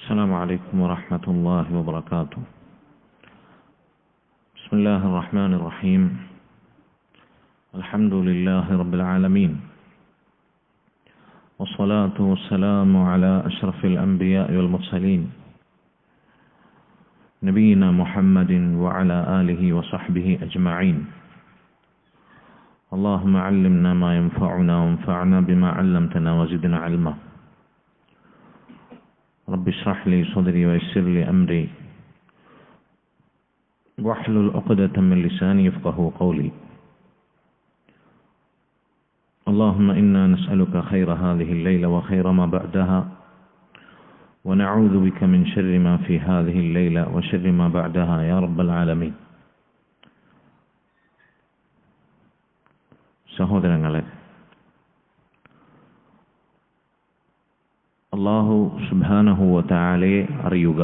السلام عليكم ورحمة الله وبركاته. بسم الله الرحمن الرحيم. الحمد لله رب العالمين، والصلاة والسلام على أشرف الأنبياء والمرسلين نبينا محمد وعلى آله وصحبه أجمعين. اللهم علمنا ما ينفعنا وانفعنا بما علمتنا وزدنا علما. رب اشرح لي صدري ويسر لي أمري واحلل عقدة من لساني يفقهوا قولي. اللهم إنا نسألك خير هذه الليلة وخير ما بعدها، ونعوذ بك من شر ما في هذه الليلة وشر ما بعدها يا رب العالمين. സഹോദരങ്ങളെ, അല്ലാഹു സുബ്ഹാനഹു വ തആലയെ അറിയുക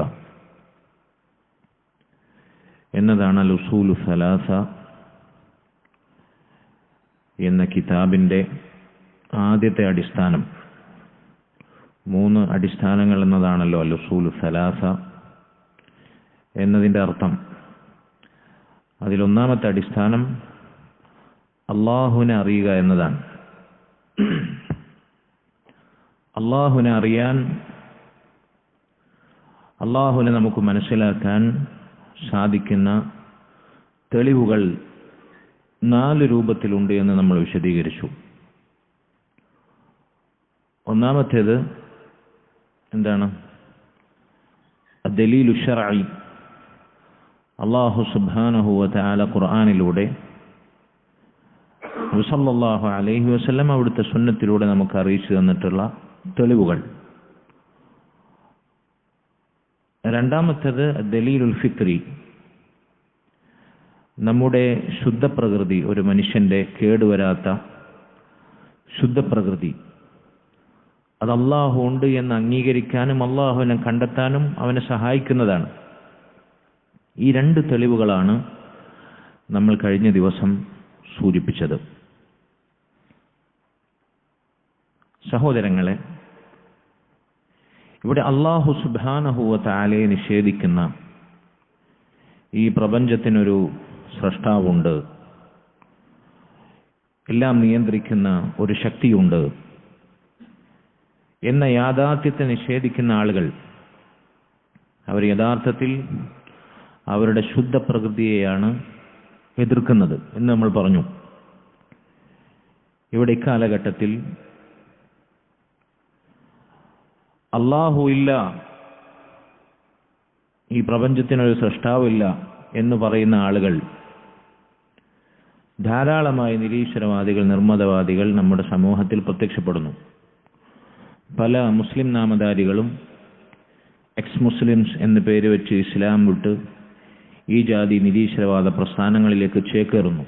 എന്നതാണ് അൽ-ഉസൂലു സലാസ എന്ന കിതാബിൻ്റെ ആദ്യത്തെ അടിസ്ഥാനം. 3 അടിസ്ഥാനങ്ങൾ എന്നതാണല്ലോ അൽ-ഉസൂലു സലാസ എന്നതിൻ്റെ അർത്ഥം. അതിലൊന്നാമത്തെ അടിസ്ഥാനം അള്ളാഹുവിനെ അറിയുക എന്നതാണ്. അള്ളാഹുവിനെ അറിയാൻ, അള്ളാഹുവിനെ നമുക്ക് മനസ്സിലാക്കാൻ സാധിക്കുന്ന തെളിവുകൾ 4 രൂപത്തിലുണ്ട് എന്ന് നമ്മൾ വിശദീകരിച്ചു. ഒന്നാമത്തേത് എന്താണ്? ദലീലു ശർഈ. അല്ലാഹു സുബ്ഹാനഹു വ തആല ഖുർആനിലൂടെ നബി സല്ലല്ലാഹു അലൈഹി വസല്ലം അവിടുത്തെ സുന്നത്തിലൂടെ നമുക്ക് അറിയിച്ചു തന്നിട്ടുള്ള തെളിവുകൾ. രണ്ടാമത്തേത് ദലീലുൽ ഫിത്രി. നമ്മുടെ ശുദ്ധപ്രകൃതി, ഒരു മനുഷ്യന്റെ കേടുവരാത്ത ശുദ്ധപ്രകൃതി, അത് അല്ലാഹു ഉണ്ട് എന്ന് അംഗീകരിക്കാനും അല്ലാഹുവിനെ കണ്ടെത്താനും അവനെ സഹായിക്കുന്നതാണ്. ഈ 2 തെളിവുകളാണ് നമ്മൾ കഴിഞ്ഞ ദിവസം സൂചിപ്പിച്ചത്. സഹോദരങ്ങളെ, ഇവിടെ അല്ലാഹു സുബ്ഹാനഹു വ തആലയെ നിഷേധിക്കുന്ന, ഈ പ്രപഞ്ചത്തിനൊരു സ്രഷ്ടാവുണ്ട്, എല്ലാം നിയന്ത്രിക്കുന്ന ഒരു ശക്തിയുണ്ട് എന്ന യാഥാർത്ഥ്യത്തെ നിഷേധിക്കുന്ന ആളുകൾ, അവർ യഥാർത്ഥത്തിൽ അവരുടെ ശുദ്ധ പ്രകൃതിയെയാണ് എതിർക്കുന്നത് എന്ന് നമ്മൾ പറഞ്ഞു. ഇവിടെ ഇക്കാലഘട്ടത്തിൽ അല്ലാഹു ഇല്ല, ഈ പ്രപഞ്ചത്തിനൊരു സൃഷ്ടാവില്ല എന്ന് പറയുന്ന ആളുകൾ, ധാരാളമായി നിരീശ്വരവാദികൾ, നിർമ്മതവാദികൾ നമ്മുടെ സമൂഹത്തിൽ പ്രത്യക്ഷപ്പെടുന്നു. പല മുസ്ലിം നാമധാരികളും എക്സ് മുസ്ലിംസ് എന്ന് പേര് വെച്ച് ഇസ്ലാം വിട്ട് ഈ ജാതി നിരീശ്വരവാദ പ്രസ്ഥാനങ്ങളിലേക്ക് ചേക്കേറുന്നു.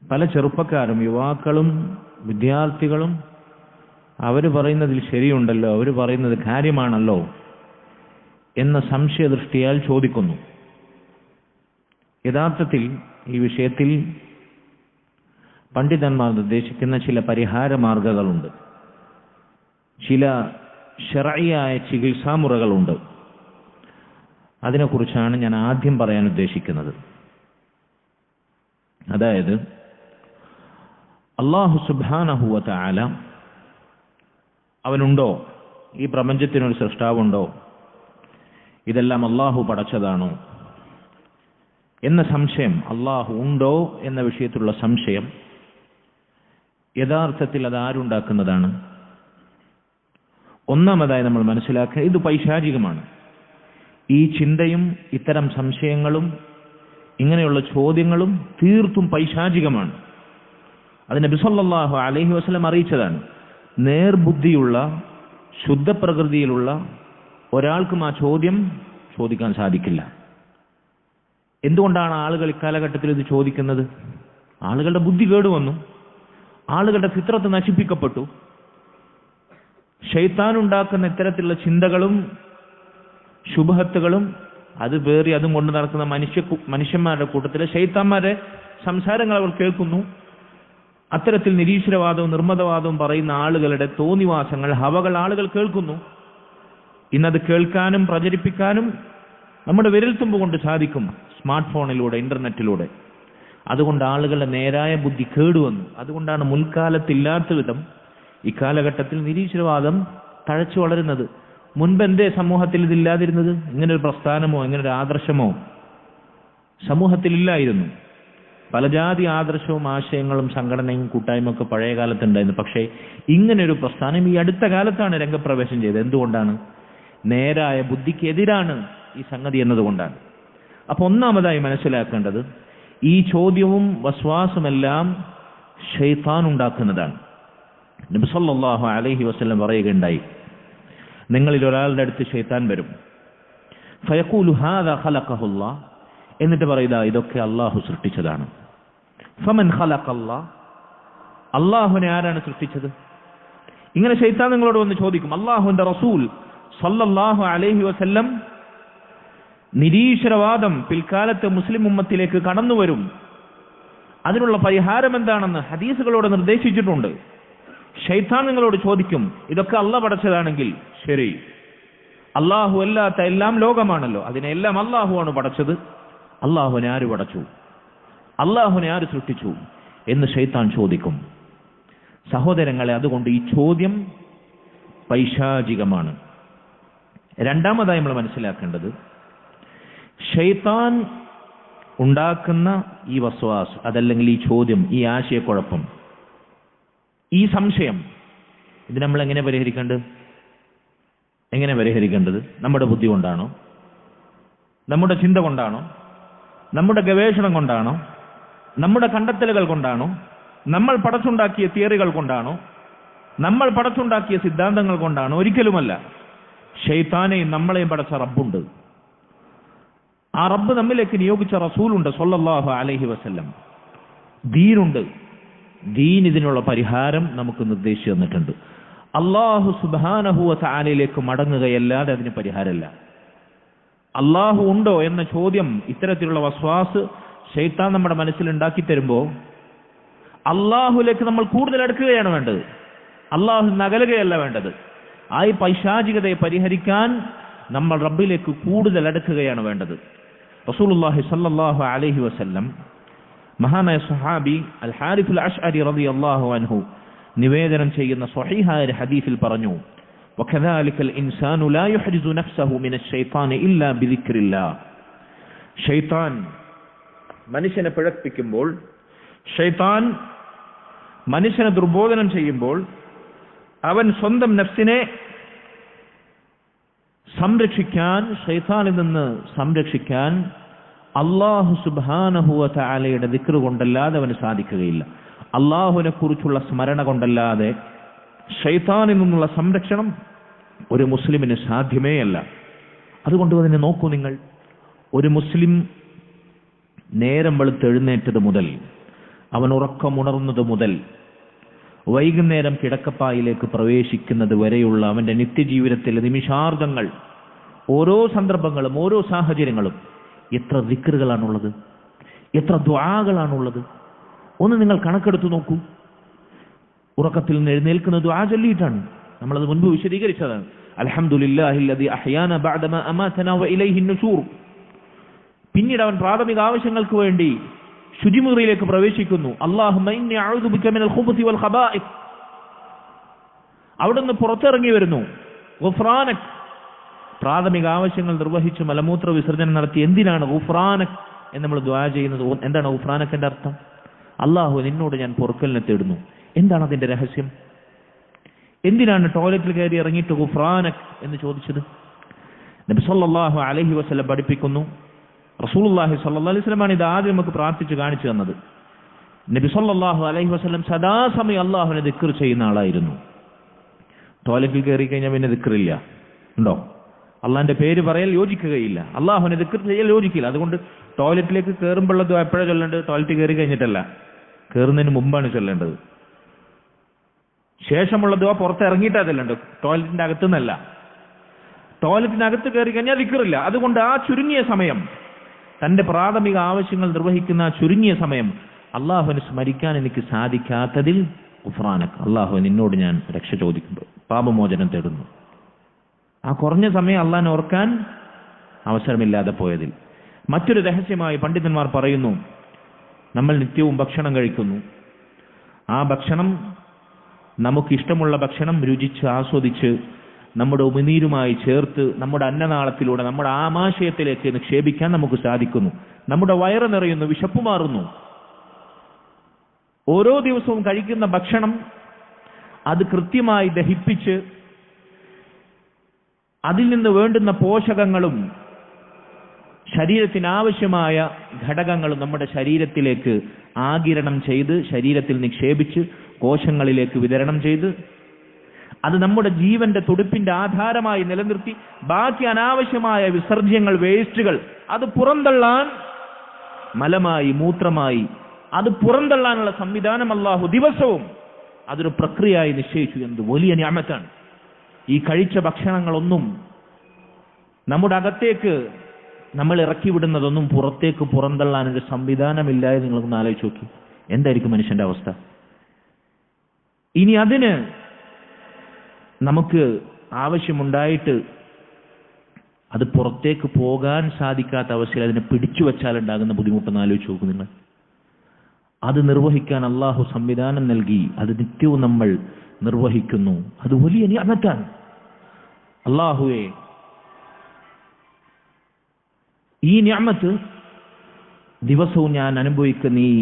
പല ചെറുപ്പക്കാരും, യുവാക്കളും വിദ്യാർത്ഥികളും അവർ പറയുന്നതിൽ ശരിയുണ്ടല്ലോ, അവർ പറയുന്നത് കാര്യമാണല്ലോ എന്ന സംശയദൃഷ്ടിയാൽ ചോദിക്കുന്നു. യഥാർത്ഥത്തിൽ ഈ വിഷയത്തിൽ പണ്ഡിതന്മാർ നിർദ്ദേശിക്കുന്ന ചില പരിഹാര മാർഗങ്ങളുണ്ട്, ചില ശർഈയായ ചികിത്സാമുറകളുണ്ട്. അതിനെക്കുറിച്ചാണ് ഞാൻ ആദ്യം പറയാൻ ഉദ്ദേശിക്കുന്നത്. അതായത്, അല്ലാഹു സുബ്ഹാനഹു വ തആല അവനുണ്ടോ? ഈ പ്രപഞ്ചത്തിനൊരു സൃഷ്ടാവുണ്ടോ? ഇതെല്ലാം അല്ലാഹു പടച്ചതാണോ എന്ന സംശയം, അല്ലാഹു ഉണ്ടോ എന്ന വിഷയത്തിലുള്ള സംശയം, യഥാർത്ഥത്തിൽ അത് ആരുണ്ടാക്കുന്നതാണ്? ഒന്നാമതായി നമ്മൾ മനസ്സിലാക്കുക, ഇത് പൈശാചികമാണ്. ഈ ചിന്തയും ഇത്തരം സംശയങ്ങളും ഇങ്ങനെയുള്ള ചോദ്യങ്ങളും തീർത്തും പൈശാചികമാണ്. അത് നബി സല്ലല്ലാഹു അലൈഹി വസല്ലം അറിയിച്ചതാണ്. നേർബുദ്ധിയുള്ള ശുദ്ധപ്രകൃതിയിലുള്ള ഒരാൾക്കും ആ ചോദ്യം ചോദിക്കാൻ സാധിക്കില്ല. എന്തുകൊണ്ടാണ് ആളുകൾ ഇക്കാലഘട്ടത്തിൽ ഇത് ചോദിക്കുന്നത്? ആളുകളുടെ ബുദ്ധി കേടുവന്നു, ആളുകളുടെ ഫിത്രത്ത് നശിപ്പിക്കപ്പെട്ടു. ശൈത്താൻ ഉണ്ടാക്കുന്ന ഇത്തരത്തിലുള്ള ചിന്തകളും ശുഭഹത്തുകളും അത് പേറി അതും കൊണ്ട് നടക്കുന്ന മനുഷ്യന്മാരുടെ കൂട്ടത്തിലെ ശൈത്താന്മാരെ സംസാരങ്ങൾ അവർ കേൾക്കുന്നു. അത്തരത്തിൽ നിരീശ്വരവാദവും നിർമ്മതവാദവും പറയുന്ന ആളുകളുടെ തോന്നിവാസങ്ങൾ, ഹവകൾ ആളുകൾ കേൾക്കുന്നു. ഇന്നത് കേൾക്കാനും പ്രചരിപ്പിക്കാനും നമ്മുടെ വിരൽത്തുമ്പ് കൊണ്ട് സാധിക്കും, സ്മാർട്ട് ഫോണിലൂടെ, ഇന്റർനെറ്റിലൂടെ. അതുകൊണ്ട് ആളുകളുടെ നേരായ ബുദ്ധി കേടുവന്നു. അതുകൊണ്ടാണ് മുൻകാലത്തില്ലാത്ത വിധം ഇക്കാലഘട്ടത്തിൽ നിരീശ്വരവാദം തഴച്ചു വളരുന്നത്. മുൻപ് എന്തേ സമൂഹത്തിൽ ഇതില്ലാതിരുന്നത്? ഇങ്ങനൊരു പ്രസ്ഥാനമോ ഇങ്ങനൊരു ആദർശമോ സമൂഹത്തിലില്ലായിരുന്നു. പല ജാതി ആദർശവും ആശയങ്ങളും സംഘടനയും കൂട്ടായ്മയൊക്കെ പഴയ കാലത്തുണ്ടായിരുന്നു. പക്ഷേ ഇങ്ങനൊരു പ്രസ്ഥാനം ഈ അടുത്ത കാലത്താണ് രംഗപ്രവേശം ചെയ്തത്. എന്തുകൊണ്ടാണ്? നേരായ ബുദ്ധിക്കെതിരാണ് ഈ സംഗതി എന്നതുകൊണ്ടാണ്. അപ്പൊ ഒന്നാമതായി മനസ്സിലാക്കേണ്ടത്, ഈ ചോദ്യവും വസ്വാസുമെല്ലാം ശൈത്താൻ ഉണ്ടാക്കുന്നതാണ്. നബി സല്ലല്ലാഹു അലൈഹി വസല്ലം പറയുകയുണ്ടായി, നിങ്ങളിൽ ഒരാളുടെ അടുത്ത് ശൈത്താൻ വരും, ഫയഖൂലു ഹാദാ ഖലഖഹുല്ലാഹ്, എന്നിട്ട് പറയുക ഇതൊക്കെ അള്ളാഹു സൃഷ്ടിച്ചതാണ്. ഫമൻ ഖലഖല്ലാഹ്, അള്ളാഹുവിനെ ആരാണ് സൃഷ്ടിച്ചത്? ഇങ്ങനെ ശൈത്താൻ നിങ്ങളോട് വന്ന് ചോദിക്കും. അള്ളാഹുവിന്റെ റസൂൽ സല്ലല്ലാഹു അലൈഹി വസല്ലം നിരീശ്വരവാദം പിൽക്കാലത്ത് മുസ്ലിം ഉമ്മത്തിലേക്ക് കടന്നു വരും, അതിനുള്ള പരിഹാരം എന്താണെന്ന് ഹദീസുകളോട് നിർദ്ദേശിച്ചിട്ടുണ്ട്. ശൈത്താൻ നിങ്ങളോട് ചോദിക്കും, ഇതൊക്കെ അള്ളാഹ് പടച്ചതാണെങ്കിൽ ശരി, അള്ളാഹു അല്ലാത്ത എല്ലാം ലോകമാണല്ലോ, അതിനെല്ലാം അള്ളാഹുവാണ് പടച്ചത്, അള്ളാഹുവിനെ ആര് പടച്ചു? അള്ളാഹുവിനെ ആര് സൃഷ്ടിച്ചു എന്ന് ശൈത്താൻ ചോദിക്കും. സഹോദരങ്ങളെ, അതുകൊണ്ട് ഈ ചോദ്യം പൈശാചികമാണ്. രണ്ടാമതായി നമ്മൾ മനസ്സിലാക്കേണ്ടത്, ശൈത്താൻ ഉണ്ടാക്കുന്ന ഈ വസ്വാസ്, അതല്ലെങ്കിൽ ഈ ചോദ്യം, ഈ ആശയക്കുഴപ്പം, ഈ സംശയം, ഇത് നമ്മൾ എങ്ങനെ പരിഹരിക്കേണ്ടത്? നമ്മുടെ ബുദ്ധി കൊണ്ടാണോ? നമ്മുടെ ചിന്ത കൊണ്ടാണോ? നമ്മുടെ ഗവേഷണം കൊണ്ടാണോ? നമ്മുടെ കണ്ടെത്തലുകൾ കൊണ്ടാണോ? നമ്മൾ പടച്ചുണ്ടാക്കിയ തിയറികൾ കൊണ്ടാണോ? നമ്മൾ പടച്ചുണ്ടാക്കിയ സിദ്ധാന്തങ്ങൾ കൊണ്ടാണോ? ഒരിക്കലുമല്ല. ശൈത്താനെയും നമ്മളെയും പടച്ച റബ്ബുണ്ട്. ആ റബ്ബ് നമ്മിലേക്ക് നിയോഗിച്ച റസൂലുണ്ട് സല്ലല്ലാഹു അലൈഹി വസല്ലം. ദീനുണ്ട്. ദീൻ ഇതിനുള്ള പരിഹാരം നമുക്ക് നിർദ്ദേശിച്ചു തന്നിട്ടുണ്ട്. അല്ലാഹു സുബ്ഹാനഹു വ തആലയിലേക്ക് മടങ്ങുകയല്ലാതെ അതിന് പരിഹാരമില്ല. അല്ലാഹു ഉണ്ടോ എന്ന ചോദ്യം, ഇത്തരത്തിലുള്ള വസ്വാസ് ശൈത്താൻ നമ്മുടെ മനസ്സിൽ ഉണ്ടാക്കി തരുമ്പോൾ അല്ലാഹുവിലേക്ക് നമ്മൾ കൂടുതൽ അടുക്കുകയാണ് വേണ്ടത്, അല്ലാഹു നകലുകയല്ല വേണ്ടത്. ആ ഈ പൈശാചികതയെ പരിഹരിക്കാൻ നമ്മൾ റബ്ബിലേക്ക് കൂടുതൽ അടുക്കുകയാണ് വേണ്ടത്. റസൂലുള്ളാഹി സ്വല്ലല്ലാഹു അലൈഹി വസല്ലം മഹാനായ സ്വഹാബി അൽ ഹാരിസുൽ അശ്അരി റളിയല്ലാഹു അൻഹു നിവേദനം ചെയ്യുന്ന സ്വഹീഹായ ഒരു ഹദീസിൽ പറഞ്ഞു, وكذلك الإنسان لا يحرز نفسه من الشيطان إلا بذكر الله. ശൈത്താൻ മനുഷ്യനെ പിഴപ്പിക്കുമ്പോൾ, ശൈത്താൻ മനുഷ്യനെ ദുർബോധനം ചെയ്യുമ്പോൾ, അവൻ സ്വന്തം നഫ്സിനെ സംരക്ഷിക്കാൻ, ശൈത്താനിൽ നിന്ന് സംരക്ഷിക്കാൻ അല്ലാഹു സുബ്ഹാനഹു വ തആലയുടെ ദിക്ർ കൊണ്ടല്ലാതെ അവന് സാധിക്കുകയില്ല. അല്ലാഹുവിനെ കുറിച്ചുള്ള സ്മരണ കൊണ്ടല്ലാതെ ശൈത്താനിൽ നിന്നുള്ള സംരക്ഷണം ഒരു മുസ്ലിമിന് സാധ്യമേ അല്ല. അതുകൊണ്ട് അതിനെ നോക്കൂ നിങ്ങൾ. ഒരു മുസ്ലിം നേരം വെളുത്തെഴുന്നേറ്റത് മുതൽ, അവൻ ഉറക്കമുണർന്നത് മുതൽ, വൈകുന്നേരം കിടക്കപ്പായിലേക്ക് പ്രവേശിക്കുന്നത് വരെയുള്ള അവന്റെ നിത്യജീവിതത്തിലെ നിമിഷാർദ്ധങ്ങൾ, ഓരോ സന്ദർഭങ്ങളും ഓരോ സാഹചര്യങ്ങളും എത്ര ദിക്റുകളാണുള്ളത്, എത്ര ദുആകളാണുള്ളത്. ഒന്ന് നിങ്ങൾ കണക്കെടുത്തു നോക്കൂ. ഉറക്കത്തിൽ നിന്ന് എഴുന്നേൽക്കുന്ന ദുആ ചൊല്ലിയിട്ടാണ്. നമ്മളത് മുൻപ് വിശദീകരിച്ചതാണ്. അൽഹംദുലില്ലാഹില്ലദീ അഹ്യാനാ ബഅദമാ അമാതനാ വഇലൈഹി നുശൂർ. പിന്നീട് അവൻ പ്രാഥമിക ആവശ്യങ്ങൾക്ക് വേണ്ടി ശുചിമുറിയിലേക്ക് പ്രവേശിക്കുന്നു. അല്ലാഹുമ്മ ഇന്നി അഊദു ബിക മിനൽ ഖുബുസി വൽ ഖബാഇസ്. അവിടുന്ന് പുറത്തിറങ്ങി വരുന്നു. ഗുഫ്രാനക്. പ്രാഥമിക ആവശ്യങ്ങൾ നിർവഹിച്ച് മലമൂത്ര വിസർജനം നടത്തി. എന്തിനാണ് ഗുഫ്രാനക് എന്ന് നമ്മൾ ദുആ ചെയ്യുന്നത്? എന്താണ് ഗുഫ്രാനക്കിന്റെ അർത്ഥം? അല്ലാഹു, നിന്നോട് ഞാൻ പൊറുക്കലിനെ തേടുന്നു. എന്താണ് അതിന്റെ രഹസ്യം? എന്തിനാണ് ടോയ്ലറ്റിൽ കയറി ഇറങ്ങിയിട്ട് ഗുഫ്രാനക് എന്ന് ചോദിച്ചത്? നബി സല്ലല്ലാഹു അലൈഹി വസല്ലം പഠിപ്പിക്കുന്നു. റസൂലുള്ളാഹി സ്വല്ലല്ലാഹു അലൈഹി വസല്ലമാണ് ഇത് ആദ്യം നമുക്ക് പ്രാർത്ഥിച്ച് കാണിച്ചു തന്നത്. നബി സല്ലല്ലാഹു അലൈഹി വസല്ലം സദാസമയം അല്ലാഹുവിനെ ദിക്ർ ചെയ്യുന്ന ആളായിരുന്നു. ടോയ്ലറ്റിൽ കയറി കഴിഞ്ഞാൽ പിന്നെ ദിക്റില്ല. ഉണ്ടോ? അള്ളാഹിന്റെ പേര് പറയൽ യോജിക്കുകയില്ല, അല്ലാഹുവിനെ ദിക്ർ ചെയ്യൽ യോജിക്കില്ല. അതുകൊണ്ട് ടോയ്ലറ്റിലേക്ക് കയറുമ്പോഴത് എപ്പോഴാണ് ചൊല്ലേണ്ടത്? ടോയ്ലറ്റ് കയറി കഴിഞ്ഞിട്ടല്ല, കയറുന്നതിന് മുമ്പാണ് ചൊല്ലേണ്ടത്. ശേഷമുള്ള ദുആ പുറത്തിറങ്ങിയിട്ടാ ചൊല്ലേണ്ടത്, ടോയ്ലറ്റിന്റെ അകത്തുനിന്നല്ല. ടോയ്ലറ്റിനകത്ത് കയറി കഴിഞ്ഞാൽ ദിക്റില്ല. അതുകൊണ്ട് ആ ചുരുങ്ങിയ സമയം, തന്റെ പ്രാഥമിക ആവശ്യങ്ങൾ നിർവഹിക്കുന്ന ആ ചുരുങ്ങിയ സമയം അള്ളാഹുവിനെ സ്മരിക്കാൻ എനിക്ക് സാധിക്കാത്തതിൽ ഗുഫ്രാനക്, അള്ളാഹു നിന്നോട് ഞാൻ രക്ഷ ചോദിക്കുന്നു, പാപമോചനം തേടുന്നു. ആ കുറഞ്ഞ സമയം അള്ളാഹിനെ ഓർക്കാൻ അവസരമില്ലാതെ പോയതിൽ. മറ്റൊരു രഹസ്യമായി പണ്ഡിതന്മാർ പറയുന്നു, നമ്മൾ നിത്യവും ഭക്ഷണം കഴിക്കുന്നു. ആ ഭക്ഷണം, നമുക്കിഷ്ടമുള്ള ഭക്ഷണം രുചിച്ച് ആസ്വദിച്ച് നമ്മുടെ ഉമിനീരുമായി ചേർത്ത് നമ്മുടെ അന്നനാളത്തിലൂടെ നമ്മുടെ ആമാശയത്തിലേക്ക് നിക്ഷേപിക്കാൻ നമുക്ക് സാധിക്കുന്നു. നമ്മുടെ വയറ് നിറയുന്നു, വിശപ്പ് മാറുന്നു. ഓരോ ദിവസവും കഴിക്കുന്ന ഭക്ഷണം അത് കൃത്യമായി ദഹിപ്പിച്ച് അതിൽ നിന്ന് വേണ്ടുന്ന പോഷകങ്ങളും ശരീരത്തിനാവശ്യമായ ഘടകങ്ങളും നമ്മുടെ ശരീരത്തിലേക്ക് ആഗിരണം ചെയ്ത് ശരീരത്തിൽ നിക്ഷേപിച്ച് കോശങ്ങളിലേക്ക് വിതരണം ചെയ്ത് അത് നമ്മുടെ ജീവന്റെ തുടിപ്പിന്റെ ആധാരമായി നിലനിർത്തി ബാക്കി അനാവശ്യമായ വിസർജ്യങ്ങൾ, വേസ്റ്റുകൾ അത് പുറന്തള്ളാൻ, മലമായി മൂത്രമായി അത് പുറന്തള്ളാനുള്ള സംവിധാനം അല്ലാഹു ദിവസവും അതൊരു പ്രക്രിയയായി നിശ്ചയിച്ചു. എന്ത് വലിയ നിഅമത്താണ്! ഈ കഴിച്ച ഭക്ഷണങ്ങളൊന്നും നമ്മുടെ അകത്തേക്ക് നമ്മൾ ഇറക്കി വിടുന്നതൊന്നും പുറത്തേക്ക് പുറന്തള്ളാനൊരു സംവിധാനമില്ല എന്ന് നിങ്ങളൊന്ന് ആലോചിച്ച് നോക്കി. എന്തായിരിക്കും മനുഷ്യന്റെ അവസ്ഥ? ഇനി അതിന് നമുക്ക് ആവശ്യമുണ്ടായിട്ട് അത് പുറത്തേക്ക് പോകാൻ സാധിക്കാത്ത അവസ്ഥയിൽ അതിനെ പിടിച്ചു വെച്ചാൽ ഉണ്ടാകുന്ന ബുദ്ധിമുട്ടെന്ന് ആലോചിച്ച് നോക്കൂ നിങ്ങൾ. അത് നിർവഹിക്കാൻ അള്ളാഹു സംവിധാനം നൽകി, അത് നിത്യവും നമ്മൾ നിർവഹിക്കുന്നു. അത് വലിയ നിഅമത്താണ്. അള്ളാഹുവേ, ഈ നിഅമത്ത്, ദിവസവും ഞാൻ അനുഭവിക്കുന്ന ഈ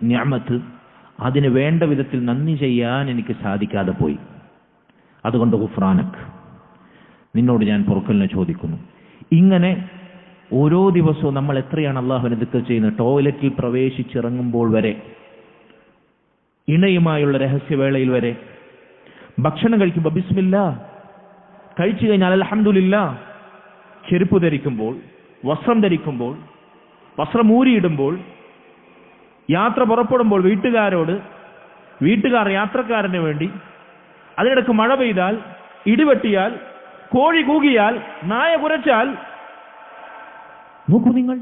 നിഅമത്ത്, അതിന് വേണ്ട വിധത്തിൽ നന്ദി ചെയ്യാൻ എനിക്ക് സാധിക്കാതെ പോയി. അതുകൊണ്ട് ഗുഫ്രാനക്, നിന്നോട് ഞാൻ പൊറുക്കലിനെ ചോദിക്കുന്നു. ഇങ്ങനെ ഓരോ ദിവസവും നമ്മൾ എത്രയാണ് അള്ളാഹുവിനെ ദിക്ർ ചെയ്യുന്നത്? ടോയ്ലറ്റിൽ പ്രവേശിച്ചിറങ്ങുമ്പോൾ വരെ, ഇണയുമായുള്ള രഹസ്യവേളയിൽ വരെ, ഭക്ഷണം കഴിക്കുമ്പോൾ ബിസ്മില്ലാ, കഴിച്ചു കഴിഞ്ഞാൽ അൽഹംദുലില്ലാ, ചെരുപ്പ് ധരിക്കുമ്പോൾ, വസ്ത്രം ധരിക്കുമ്പോൾ, വസ്ത്രം ഊരിയിടുമ്പോൾ, യാത്ര പുറപ്പെടുമ്പോൾ വീട്ടുകാരോട്, വീട്ടുകാർ യാത്രക്കാരന് വേണ്ടി, അതിനിടക്ക് മഴ പെയ്താൽ, ഇടിവെട്ടിയാൽ, കോഴി കൂകിയാൽ, നായ കുരച്ചാൽ, നോക്കൂ നിങ്ങൾ,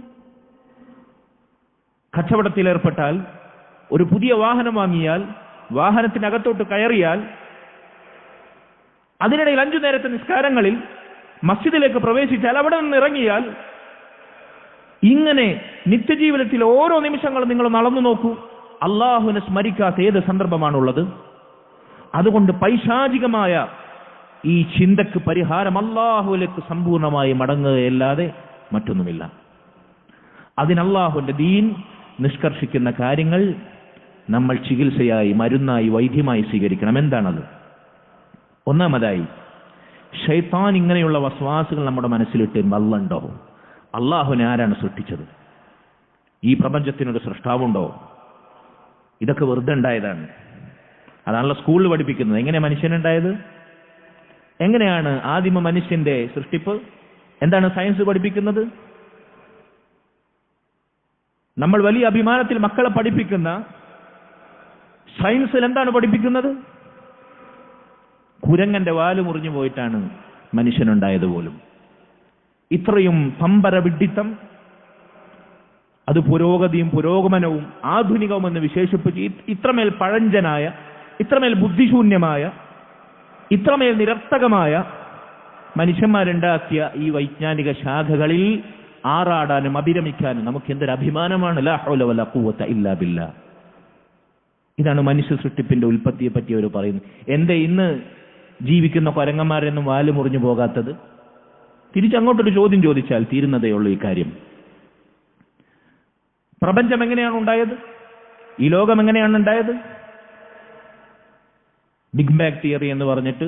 കച്ചവടത്തിലേർപ്പെട്ടാൽ, ഒരു പുതിയ വാഹനം വാങ്ങിയാൽ, വാഹനത്തിനകത്തോട്ട് കയറിയാൽ, അതിനിടയിൽ 5 നേരത്തെ നിസ്കാരങ്ങളിൽ മസ്ജിദിലേക്ക് പ്രവേശിച്ചാൽ, അവിടെ നിന്ന് ഇറങ്ങിയാൽ, ഇങ്ങനെ നിത്യജീവിതത്തിൽ ഓരോ നിമിഷങ്ങളും നിങ്ങൾ നടന്നു നോക്കൂ. അള്ളാഹുവിനെ സ്മരിക്കാത്ത ഏത് സന്ദർഭമാണുള്ളത്? അതുകൊണ്ട് പൈശാചികമായ ഈ ചിന്തക്ക് പരിഹാരം അള്ളാഹുവിലേക്ക് സമ്പൂർണമായി മടങ്ങുകയല്ലാതെ മറ്റൊന്നുമില്ല. അതിന് അള്ളാഹുവിന്റെ ദീൻ നിഷ്കർഷിക്കുന്ന കാര്യങ്ങൾ നമ്മൾ ചികിത്സയായി, മരുന്നായി, വൈദ്യമായി സ്വീകരിക്കണം. എന്താണത്? ഒന്നാമതായി, ശൈത്താൻ ഇങ്ങനെയുള്ള വസ്വാസുകൾ നമ്മുടെ മനസ്സിലിട്ട് വല്ലണ്ടോ? അള്ളാഹുവിനെ ആരാണ് സൃഷ്ടിച്ചത്? ഈ പ്രപഞ്ചത്തിനൊരു സൃഷ്ടാവുണ്ടോ? ഇതൊക്കെ വെറുതെ ഉണ്ടായതാണ്. അതാണല്ലോ സ്കൂളിൽ പഠിപ്പിക്കുന്നത്. എങ്ങനെ മനുഷ്യനുണ്ടായത്? എങ്ങനെയാണ് ആദിമ മനുഷ്യന്റെ സൃഷ്ടിപ്പ്? എന്താണ് സയൻസ് പഠിപ്പിക്കുന്നത്? നമ്മൾ വലിയ അഭിമാനത്തിൽ മക്കളെ പഠിപ്പിക്കുന്ന സയൻസിൽ എന്താണ് പഠിപ്പിക്കുന്നത്? കുരങ്ങന്റെ വാല് മുറിഞ്ഞു പോയിട്ടാണ് മനുഷ്യനുണ്ടായത് പോലും. ഇത്രയും പമ്പര വിഡ്ഢിത്തം, അത് പുരോഗതിയും പുരോഗമനവും ആധുനികവും എന്ന് വിശേഷിപ്പിച്ച് ഇത്രമേൽ പഴഞ്ചനായ, ഇത്രമേൽ ബുദ്ധിശൂന്യമായ, ഇത്രമേൽ നിരർത്ഥകമായ മനുഷ്യന്മാരുണ്ടാക്കിയ ഈ വൈജ്ഞാനിക ശാഖകളിൽ ആറാടാനും അഭിരമിക്കാനും നമുക്ക് എന്തൊരു അഭിമാനമാണ്. ലാ ഹൗല വലാ ഖുവത ഇല്ലാ ബില്ലാ. ഇതാണ് മനുഷ്യ സൃഷ്ടിപ്പിന്റെ ഉൽപ്പത്തിയെ പറ്റി അവർ പറയുന്നത്. എന്തേ ഇന്ന് ജീവിക്കുന്ന കൊരങ്ങന്മാരെന്നും വാല് മുറിഞ്ഞു പോകാത്തത്? തിരിച്ചങ്ങോട്ടൊരു ചോദ്യം ചോദിച്ചാൽ തീരുന്നതേ ഉള്ളൂ ഈ കാര്യം. പ്രപഞ്ചം എങ്ങനെയാണ് ഉണ്ടായത്? ഈ ലോകം എങ്ങനെയാണ് ഉണ്ടായത്? ബിഗ് ബാങ് തിയറി എന്ന് പറഞ്ഞിട്ട്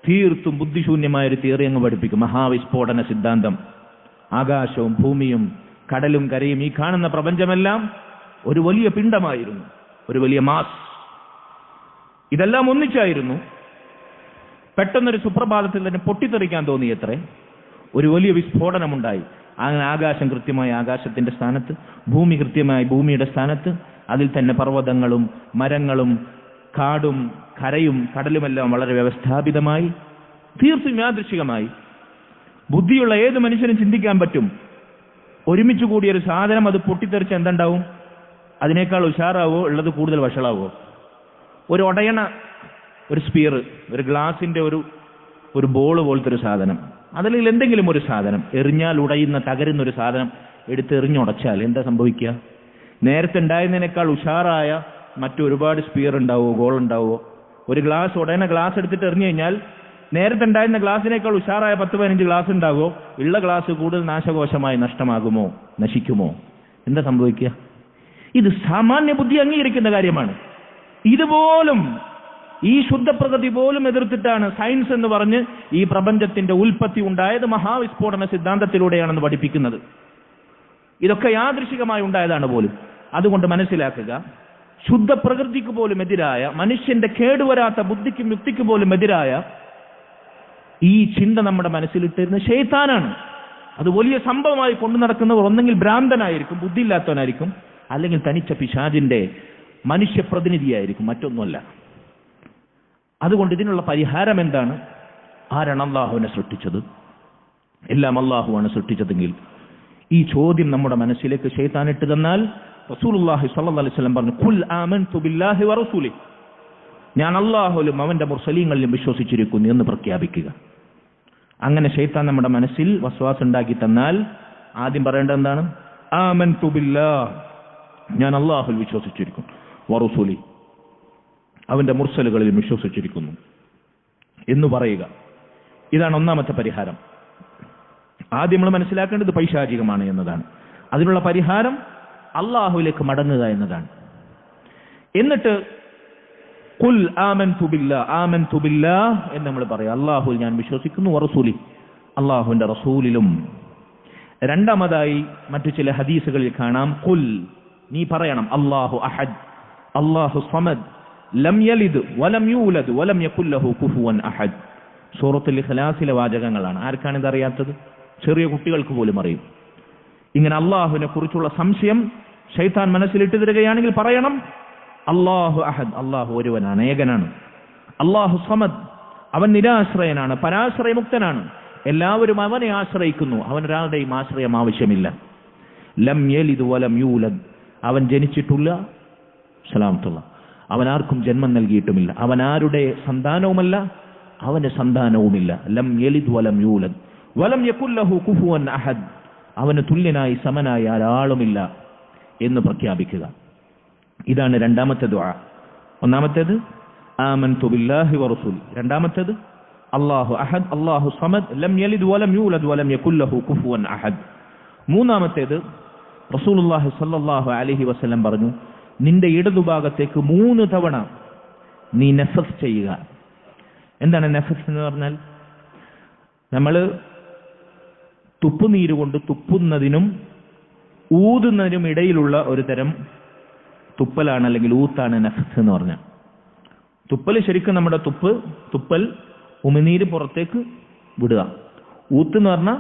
തീർത്തും ബുദ്ധിശൂന്യമായൊരു തിയറി അങ്ങ് പഠിപ്പിക്കും. മഹാവിസ്ഫോടന സിദ്ധാന്തം. ആകാശവും ഭൂമിയും കടലും കരയും ഈ കാണുന്ന പ്രപഞ്ചമെല്ലാം ഒരു വലിയ പിണ്ഡമായിരുന്നു, ഒരു വലിയ മാസ്. ഇതെല്ലാം ഒന്നിച്ചായിരുന്നു. പെട്ടെന്നൊരു സുപ്രഭാതത്തിൽ തന്നെ പൊട്ടിത്തെറിക്കാൻ തോന്നിയത്രേ. ഒരു വലിയ വിസ്ഫോടനമുണ്ടായി. അങ്ങനെ ആകാശം കൃത്യമായി ആകാശത്തിന്റെ സ്ഥാനത്ത്, ഭൂമി കൃത്യമായി ഭൂമിയുടെ സ്ഥാനത്ത്, അതിൽ തന്നെ പർവ്വതങ്ങളും മരങ്ങളും കാടും കരയും കടലുമെല്ലാം വളരെ വ്യവസ്ഥാപിതമായി, തീർത്തും യാദൃശ്ചികമായി. ബുദ്ധിയുള്ള ഏത് മനുഷ്യനും ചിന്തിക്കാൻ പറ്റും, ഒരുമിച്ച് കൂടിയൊരു സാധനം അത് പൊട്ടിത്തെറിച്ച് എന്തുണ്ടാവും? അതിനേക്കാൾ ഉഷാറാവോ ഉള്ളത് കൂടുതൽ വഷളാവോ? ഒരു ഒടയണ, ഒരു സ്പിയർ, ഒരു ഗ്ലാസിന്റെ ഒരു ബോൾ പോലത്തെ ഒരു സാധനം, അതല്ലെങ്കിൽ എന്തെങ്കിലും ഒരു സാധനം എറിഞ്ഞാൽ ഉടയുന്ന തകരുന്ന ഒരു സാധനം എടുത്ത് എറിഞ്ഞുടച്ചാൽ എന്താ സംഭവിക്കുക? നേരത്തെ ഉണ്ടായിരുന്നതിനേക്കാൾ ഉഷാറായ മറ്റൊരുപാട് സ്പിയർ ഉണ്ടാവോ, ഗോൾ ഉണ്ടാവോ? ഒരു ഗ്ലാസ് ഉടനെ ഗ്ലാസ് എടുത്തിട്ട് എറിഞ്ഞു കഴിഞ്ഞാൽ നേരത്തെ ഉണ്ടായിരുന്ന ഗ്ലാസിനേക്കാൾ ഉഷാറായ 10-15 ഗ്ലാസ് ഉണ്ടാകുമോ? ഉള്ള ഗ്ലാസ് കൂടുതൽ നാശകോശമായി നഷ്ടമാകുമോ, നശിക്കുമോ? എന്താ സംഭവിക്കുക? ഇത് സാമാന്യ ബുദ്ധി അംഗീകരിക്കുന്ന കാര്യമാണ്. ഇതുപോലും ഈ ശുദ്ധപ്രകൃതി പോലും എതിർത്തിട്ടാണ് സയൻസ് എന്ന് പറഞ്ഞ് ഈ പ്രപഞ്ചത്തിന്റെ ഉൽപ്പത്തി ഉണ്ടായത് മഹാവിസ്ഫോടന സിദ്ധാന്തത്തിലൂടെയാണെന്ന് പഠിപ്പിക്കുന്നത്. ഇതൊക്കെ യാദൃശികമായി ഉണ്ടായതാണ് പോലും. അതുകൊണ്ട് മനസ്സിലാക്കുക, ശുദ്ധപ്രകൃതിക്ക് പോലും എതിരായ, മനുഷ്യന്റെ കേടുവരാത്ത ബുദ്ധിക്കും യുക്തിക്ക് പോലും എതിരായ ഈ ചിന്ത നമ്മുടെ മനസ്സിലിട്ടിരുന്ന ശൈത്താനാണ്. അത് വലിയ സംഭവമായി കൊണ്ടു നടക്കുന്നവർ ഒന്നെങ്കിൽ ഭ്രാന്തനായിരിക്കും, ബുദ്ധിയില്ലാത്തവനായിരിക്കും, അല്ലെങ്കിൽ തനിച്ച പിശാചിന്റെ മനുഷ്യപ്രതിനിധിയായിരിക്കും, മറ്റൊന്നുമല്ല. അതുകൊണ്ട് ഇതിനുള്ള പരിഹാരം എന്താണ്? ആരാണ് അള്ളാഹുവിനെ സൃഷ്ടിച്ചത്? എല്ലാം അള്ളാഹുവാണ് സൃഷ്ടിച്ചതെങ്കിൽ ഈ ചോദ്യം നമ്മുടെ മനസ്സിലേക്ക് ശൈത്താൻ ഇട്ട് തന്നാൽ റസൂലുള്ളാഹി സ്വല്ലല്ലാഹു അലൈഹി വസല്ലം പറഞ്ഞു, ഖുൽ ആമൻതു ബില്ലാഹി വറസൂലിഹി, ഞാൻ അള്ളാഹുവിലും അവന്റെ മുർസലീങ്ങളിലും വിശ്വസിച്ചിരിക്കുന്നു എന്ന് പ്രഖ്യാപിക്കുക. അങ്ങനെ ശൈത്താൻ നമ്മുടെ മനസ്സിൽ വസ്വാസ് ഉണ്ടാക്കി തന്നാൽ ആദ്യം പറയേണ്ടത് എന്താണ്? ആമൻതു ബില്ലാഹ്, ഞാൻ അള്ളാഹുവിൽ വിശ്വസിച്ചിരിക്കുന്നു, വറസൂലി, അവന്റെ മുർസലുകളിലും വിശ്വസിച്ചിരിക്കുന്നു എന്ന് പറയുക. ഇതാണ് ഒന്നാമത്തെ പരിഹാരം. ആദ്യം നമ്മൾ മനസ്സിലാക്കേണ്ടത് പൈശാചികമാണ് എന്നതാണ്. അതിനുള്ള പരിഹാരം അള്ളാഹുവിലേക്ക് മടങ്ങുക എന്നതാണ്. എന്നിട്ട് ഖുൽ ആമൻതു ബില്ലാഹ് എന്ന് നമ്മൾ പറയാം. അള്ളാഹുവിൽ ഞാൻ വിശ്വസിക്കുന്നു, വറസൂലി, അള്ളാഹുവിന്റെ റസൂലിലും. രണ്ടാമതായി മറ്റു ചില ഹദീസുകളിൽ കാണാം, ഖുൽ, നീ പറയണം, അല്ലാഹു അഹദ്, അല്ലാഹു സമദ്, ലം യലിദ് വലം യൂലദ് വലം യകുൽ ലഹു കുഫുവൻ അഹദ്. സൂറത്തുൽ ഇഖ്ലാസിലെ വാചകങ്ങളാണ്. ആർക്കാണ് ഇതറിയാത്തത്? ചെറിയ കുട്ടികൾക്ക് പോലും അറിയും. ഇങ്ങനെ അള്ളാഹുവിനെ കുറിച്ചുള്ള സംശയം ശൈത്താൻ മനസ്സിലിട്ട് തരികയാണെങ്കിൽ പറയണം, അല്ലാഹു അഹദ്, അള്ളാഹു ഒരുവനാണ്, ഏകനാണ്. അല്ലാഹു സമദ്, അവൻ നിരാശ്രയനാണ്, പരാശ്രയമുക്തനാണ്, എല്ലാവരും അവനെ ആശ്രയിക്കുന്നു, അവനൊരാളുടെയും ആശ്രയം ആവശ്യമില്ല. ലം യലിദ് വലം യൂലദ്, അവൻ ജനിച്ചിട്ടില്ല, സലാമത്തുള്ള, അവൻ ആർക്കും ജന്മം നൽകിയിട്ടുമില്ല, അവൻ ആരുടെ സന്താനവുമല്ല, അവന്റെ സന്താനവുമില്ല. ലം യലിദ് വലം യൂലദ് വലം യകുൽ ലഹു കുഫുവൻ അഹദ്, അവന് തുല്യനായി സമനായി ആരാളുമില്ല എന്ന് പ്രഖ്യാപിക്കുക. ഇതാണ് രണ്ടാമത്തെ ദുആ. ഒന്നാമത്തേത് ആമൻതു ബില്ലാഹി വറസൂലി, രണ്ടാമത്തേത് അല്ലാഹു അഹദ്, അല്ലാഹു സമദ്, ലം യലിദ് വലം യൂലദ് വലം യകുൽ ലഹു കുഫുവൻ അഹദ്. മൂന്നാമത്തേത് റസൂലുള്ളാഹി സ്വല്ലല്ലാഹു അലൈഹി വസല്ലം പറഞ്ഞു, നിന്റെ ഇടതുഭാഗത്തേക്ക് 3 തവണ നീ നഫസ് ചെയ്യുക. എന്താണ് നഫസ് എന്ന് പറഞ്ഞാൽ? നമ്മൾ തുപ്പുനീര് കൊണ്ട് തുപ്പുന്നതിനും ഊതുന്നതിനും ഇടയിലുള്ള ഒരു തരം തുപ്പലാണ്, അല്ലെങ്കിൽ ഊത്താണ് നഫസ് എന്ന് പറഞ്ഞാൽ. തുപ്പൽ ശരിക്കും നമ്മുടെ തുപ്പൽ ഉമിനീര് പുറത്തേക്ക് വിടുക. ഊത്ത് എന്ന് പറഞ്ഞാൽ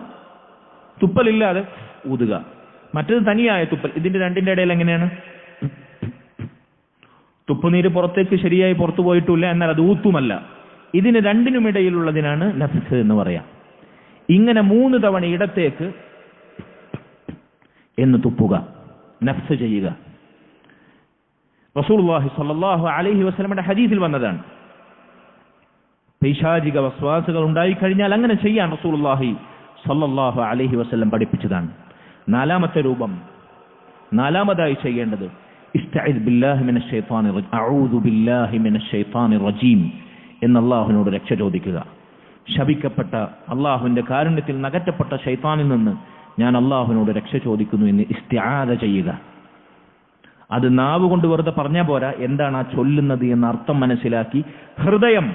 തുപ്പലില്ലാതെ ഊതുക. മറ്റത് തനിയായ തുപ്പൽ. ഇതിന്റെ രണ്ടിന്റെ ഇടയിൽ എങ്ങനെയാണ്? തുപ്പുനീര് പുറത്തേക്ക് ശരിയായി പുറത്തു പോയിട്ടില്ല, എന്നാൽ അത് ഊത്തുമല്ല. ഇതിന് രണ്ടിനും ഇടയിലുള്ളതിനാണ് നഫ്സ് എന്ന് പറയാം. ഇങ്ങനെ 3 തവണ ഇടത്തേക്ക് എന്ന് തുപ്പുക, നഫ്സ് ചെയ്യുക. റസൂലുള്ളാഹി സ്വല്ലല്ലാഹു അലൈഹി വസല്ലമയുടെ ഹദീസിൽ വന്നതാണ്. പൈശാചിക വസ്വാസുകൾ ഉണ്ടായിക്കഴിഞ്ഞാൽ അങ്ങനെ ചെയ്യാൻ റസൂലുള്ളാഹി സ്വല്ലല്ലാഹു അലൈഹി വസല്ലം പഠിപ്പിച്ചതാണ്. നാലാമത്തെ രൂപം, നാലാമതായി ചെയ്യേണ്ടത് ഇസ്തഈദ് ബില്ലാഹി മിനശ് ശൈത്വാനിർ റജീം, അഊദു ബില്ലാഹി മിനശ് ശൈത്വാനിർ റജീം എന്ന് അല്ലാഹുവിനോട് രക്ഷ ചോദിക്കുക. ശപിക്കപ്പെട്ട, അള്ളാഹുവിന്റെ കാരുണ്യത്തിൽ നകറ്റപ്പെട്ട ശൈത്താനിൽ നിന്ന് ഞാൻ അള്ളാഹുവിനോട് രക്ഷ ചോദിക്കുന്നു എന്ന് ഇസ്തിആദ ചെയ്യുക. അത് നാവ് കൊണ്ട് വെറുതെ പറഞ്ഞാൽ പോരാ, എന്താണ് ആ ചൊല്ലുന്നത് എന്ന അർത്ഥം മനസ്സിലാക്കി ഹൃദയം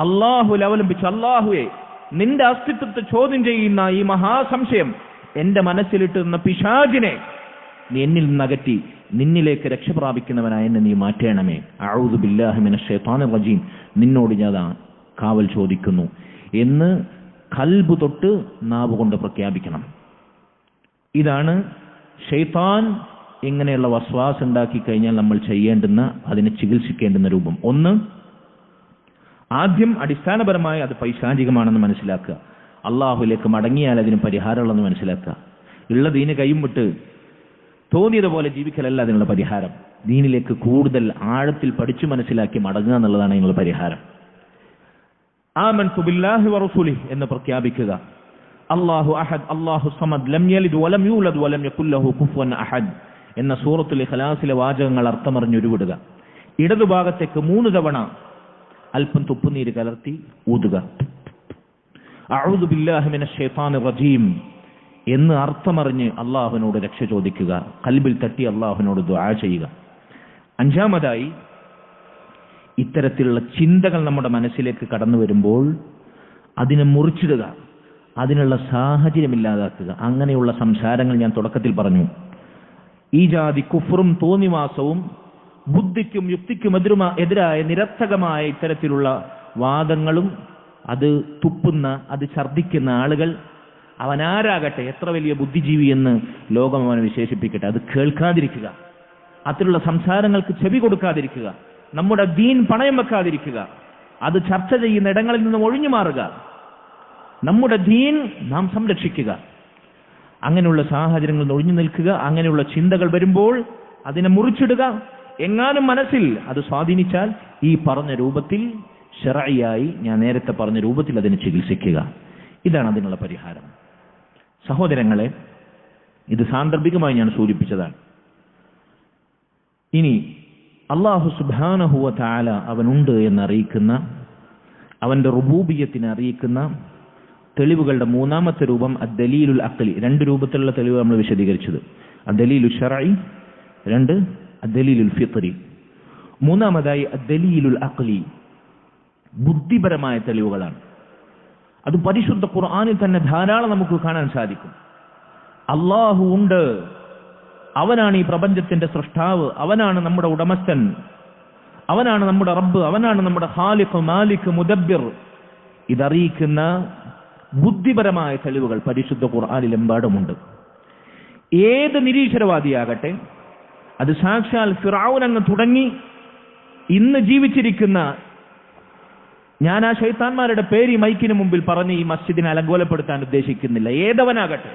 അള്ളാഹുവിൽ അവലംബിച്ച്, അള്ളാഹുവെ, നിന്റെ അസ്തിത്വത്തെ ചോദ്യം ചെയ്യുന്ന ഈ മഹാസംശയം എന്റെ മനസ്സിലിട്ടുന്ന പിശാചിനെ നീ എന്നിൽ നിന്നകറ്റി നിന്നിലേക്ക് രക്ഷ പ്രാപിക്കുന്നവനായ എന്നെ നീ മാറ്റണമേ. അഊദു ബില്ലാഹി മിനശ് ശൈത്വാനിർ റജീം, നിന്നോട് ഞാൻ കാവൽ ചോദിക്കുന്നു എന്ന് ഖൽബ് തൊട്ട് നാവ് കൊണ്ട് പ്രഖ്യാപിക്കണം. ഇതാണ് ശൈത്താൻ ഇങ്ങനെയുള്ള വസ്വാസ് ഉണ്ടാക്കി കഴിഞ്ഞാൽ നമ്മൾ ചെയ്യേണ്ടുന്ന, അതിനെ ചികിത്സിക്കേണ്ടുന്ന രൂപം. ഒന്ന്, ആദ്യം അടിസ്ഥാനപരമായി അത് പൈശാചികമാണെന്ന് മനസ്സിലാക്കുക. അള്ളാഹുലേക്ക് മടങ്ങിയാൽ അതിന് പരിഹാരമുള്ളെന്ന് മനസ്സിലാക്കുക. ഉള്ള ദീന് കൈയും വിട്ട് തോന്നിയതുപോലെ ജീവിക്കലല്ല അതിനുള്ള പരിഹാരം. ദീനിലേക്ക് കൂടുതൽ ആഴത്തിൽ പഠിച്ചു മനസ്സിലാക്കി മടങ്ങുക എന്നുള്ളതാണ് അതിനുള്ള പരിഹാരം. ആമൻതു ബില്ലാഹി വറസൂലിഹി എന്ന് പ്രഖ്യാപിക്കുക. അല്ലാഹു അഹദ് അല്ലാഹു സമദ് ലം യലിദ് വലം യൂലദ് വലം യകുൽ ലഹു കുഫുവൻ അഹദ് എന്ന സൂറത്തുൽ ഇഖ്ലാസിലെ വാചകങ്ങൾ അർത്ഥമറിഞ്ഞ് ഉരുവിടുക. ഇടതുഭാഗത്തേക്ക് 3 തവണ അല്പം തുപ്പുനീര് കലർത്തി ഊതുക. അഊദു ബില്ലാഹി മിനശ് ശൈത്താനിർ റജീം എന്ന് അർത്ഥമറിഞ്ഞ് അള്ളാഹുവിനോട് രക്ഷ ചോദിക്കുക. ഖൽബിൽ തട്ടി അള്ളാഹുവിനോട് ദുആ ചെയ്യുക. 5-മതായി, ഇത്തരത്തിലുള്ള ചിന്തകൾ നമ്മുടെ മനസ്സിലേക്ക് കടന്നു വരുമ്പോൾ അതിനെ മുറിച്ചിടുക, അതിനുള്ള സാഹചര്യമില്ലാതാക്കുക. അങ്ങനെയുള്ള സംസാരങ്ങൾ ഞാൻ തുടക്കത്തിൽ പറഞ്ഞു. ഈ ജാതി കുഫറും തോന്നിവാസവും ബുദ്ധിക്കും യുക്തിക്കും എതിരായ നിരർത്ഥകമായ ഇത്തരത്തിലുള്ള വാദങ്ങളും അത് തുപ്പുന്ന, അത് ഛർദ്ദിക്കുന്ന ആളുകൾ, അവനാരാകട്ടെ, എത്ര വലിയ ബുദ്ധിജീവി എന്ന് ലോകം അവനെ വിശേഷിപ്പിക്കട്ടെ, അത് കേൾക്കാതിരിക്കുക. അത്തരത്തിലുള്ള സംസാരങ്ങൾക്ക് ചെവി കൊടുക്കാതിരിക്കുക. നമ്മുടെ ദീൻ പണയം വെക്കാതിരിക്കുക. അത് ചർച്ച ചെയ്യുന്ന ഇടങ്ങളിൽ നിന്നും ഒഴിഞ്ഞു മാറുക. നമ്മുടെ ദീൻ നാം സംരക്ഷിക്കുക. അങ്ങനെയുള്ള സാഹചര്യങ്ങളിൽ ഒഴിഞ്ഞു നിൽക്കുക. അങ്ങനെയുള്ള ചിന്തകൾ വരുമ്പോൾ അതിനെ മുറിച്ചിടുക. എങ്ങാനും മനസ്സിൽ അത് സ്വാധീനിച്ചാൽ ഈ പറഞ്ഞ രൂപത്തിൽ ശർഈയായി, ഞാൻ നേരത്തെ പറഞ്ഞ രൂപത്തിൽ അതിനെ ചികിത്സിക്കുക. ഇതാണ് അതിനുള്ള പരിഹാരം. സഹോദരങ്ങളെ, ഇത് സാന്ദർഭികമായി ഞാൻ സൂചിപ്പിച്ചതാണ്. ഇനി അല്ലാഹു സുബ്ഹാനഹു വ തആല അവനുണ്ട് എന്നറിയിക്കുന്ന, അവന്റെ റുബൂബിയ്യത്തിനെ അറിയിക്കുന്ന തെളിവുകളുടെ 3-മത്തെ രൂപം അദ്ദലീലുൽ അഖ്ലി. 2 രൂപത്തിലുള്ള തെളിവ് നമ്മൾ വിശദീകരിച്ചത്. അദ്ദലീലുൽ ശർഈ, 2 അദ്ദലീലുൽ ഫിത്രി. 3-മതായി അദ്ദലീലുൽ അഖ്ലി, ബുദ്ധിപരമായ തെളിവുകളാണ്. അത് പരിശുദ്ധ ഖുർആനിൽ തന്നെ ധാരാളം നമുക്ക് കാണാൻ സാധിക്കും. അല്ലാഹു ഉണ്ട്, അവനാണ് ഈ പ്രപഞ്ചത്തിന്റെ സൃഷ്ടാവ്, അവനാണ് നമ്മുടെ ഉടമസ്ഥൻ, അവനാണ് നമ്മുടെ റബ്ബ്, അവനാണ് നമ്മുടെ ഖാലിഖ്, മാലിക്, മുദബ്ബിർ. ഇതറിയിക്കുന്ന ബുദ്ധിപരമായ തെളിവുകൾ പരിശുദ്ധ ഖുർആനിലെമ്പാടുമുണ്ട്. ഏത് നിരീശ്വരവാദിയാകട്ടെ, അത് സാക്ഷാൽ ഫിർഔൻ അങ്ങ് തുടങ്ങി ഇന്ന് ജീവിച്ചിരിക്കുന്ന, ഞാൻ ആ ശൈത്താന്മാരുടെ പേര് ഈ മൈക്കിന് മുമ്പിൽ പറഞ്ഞ് ഈ മസ്ജിദിനെ അലങ്കോലപ്പെടുത്താൻ ഉദ്ദേശിക്കുന്നില്ല, ഏതവനാകട്ടെ,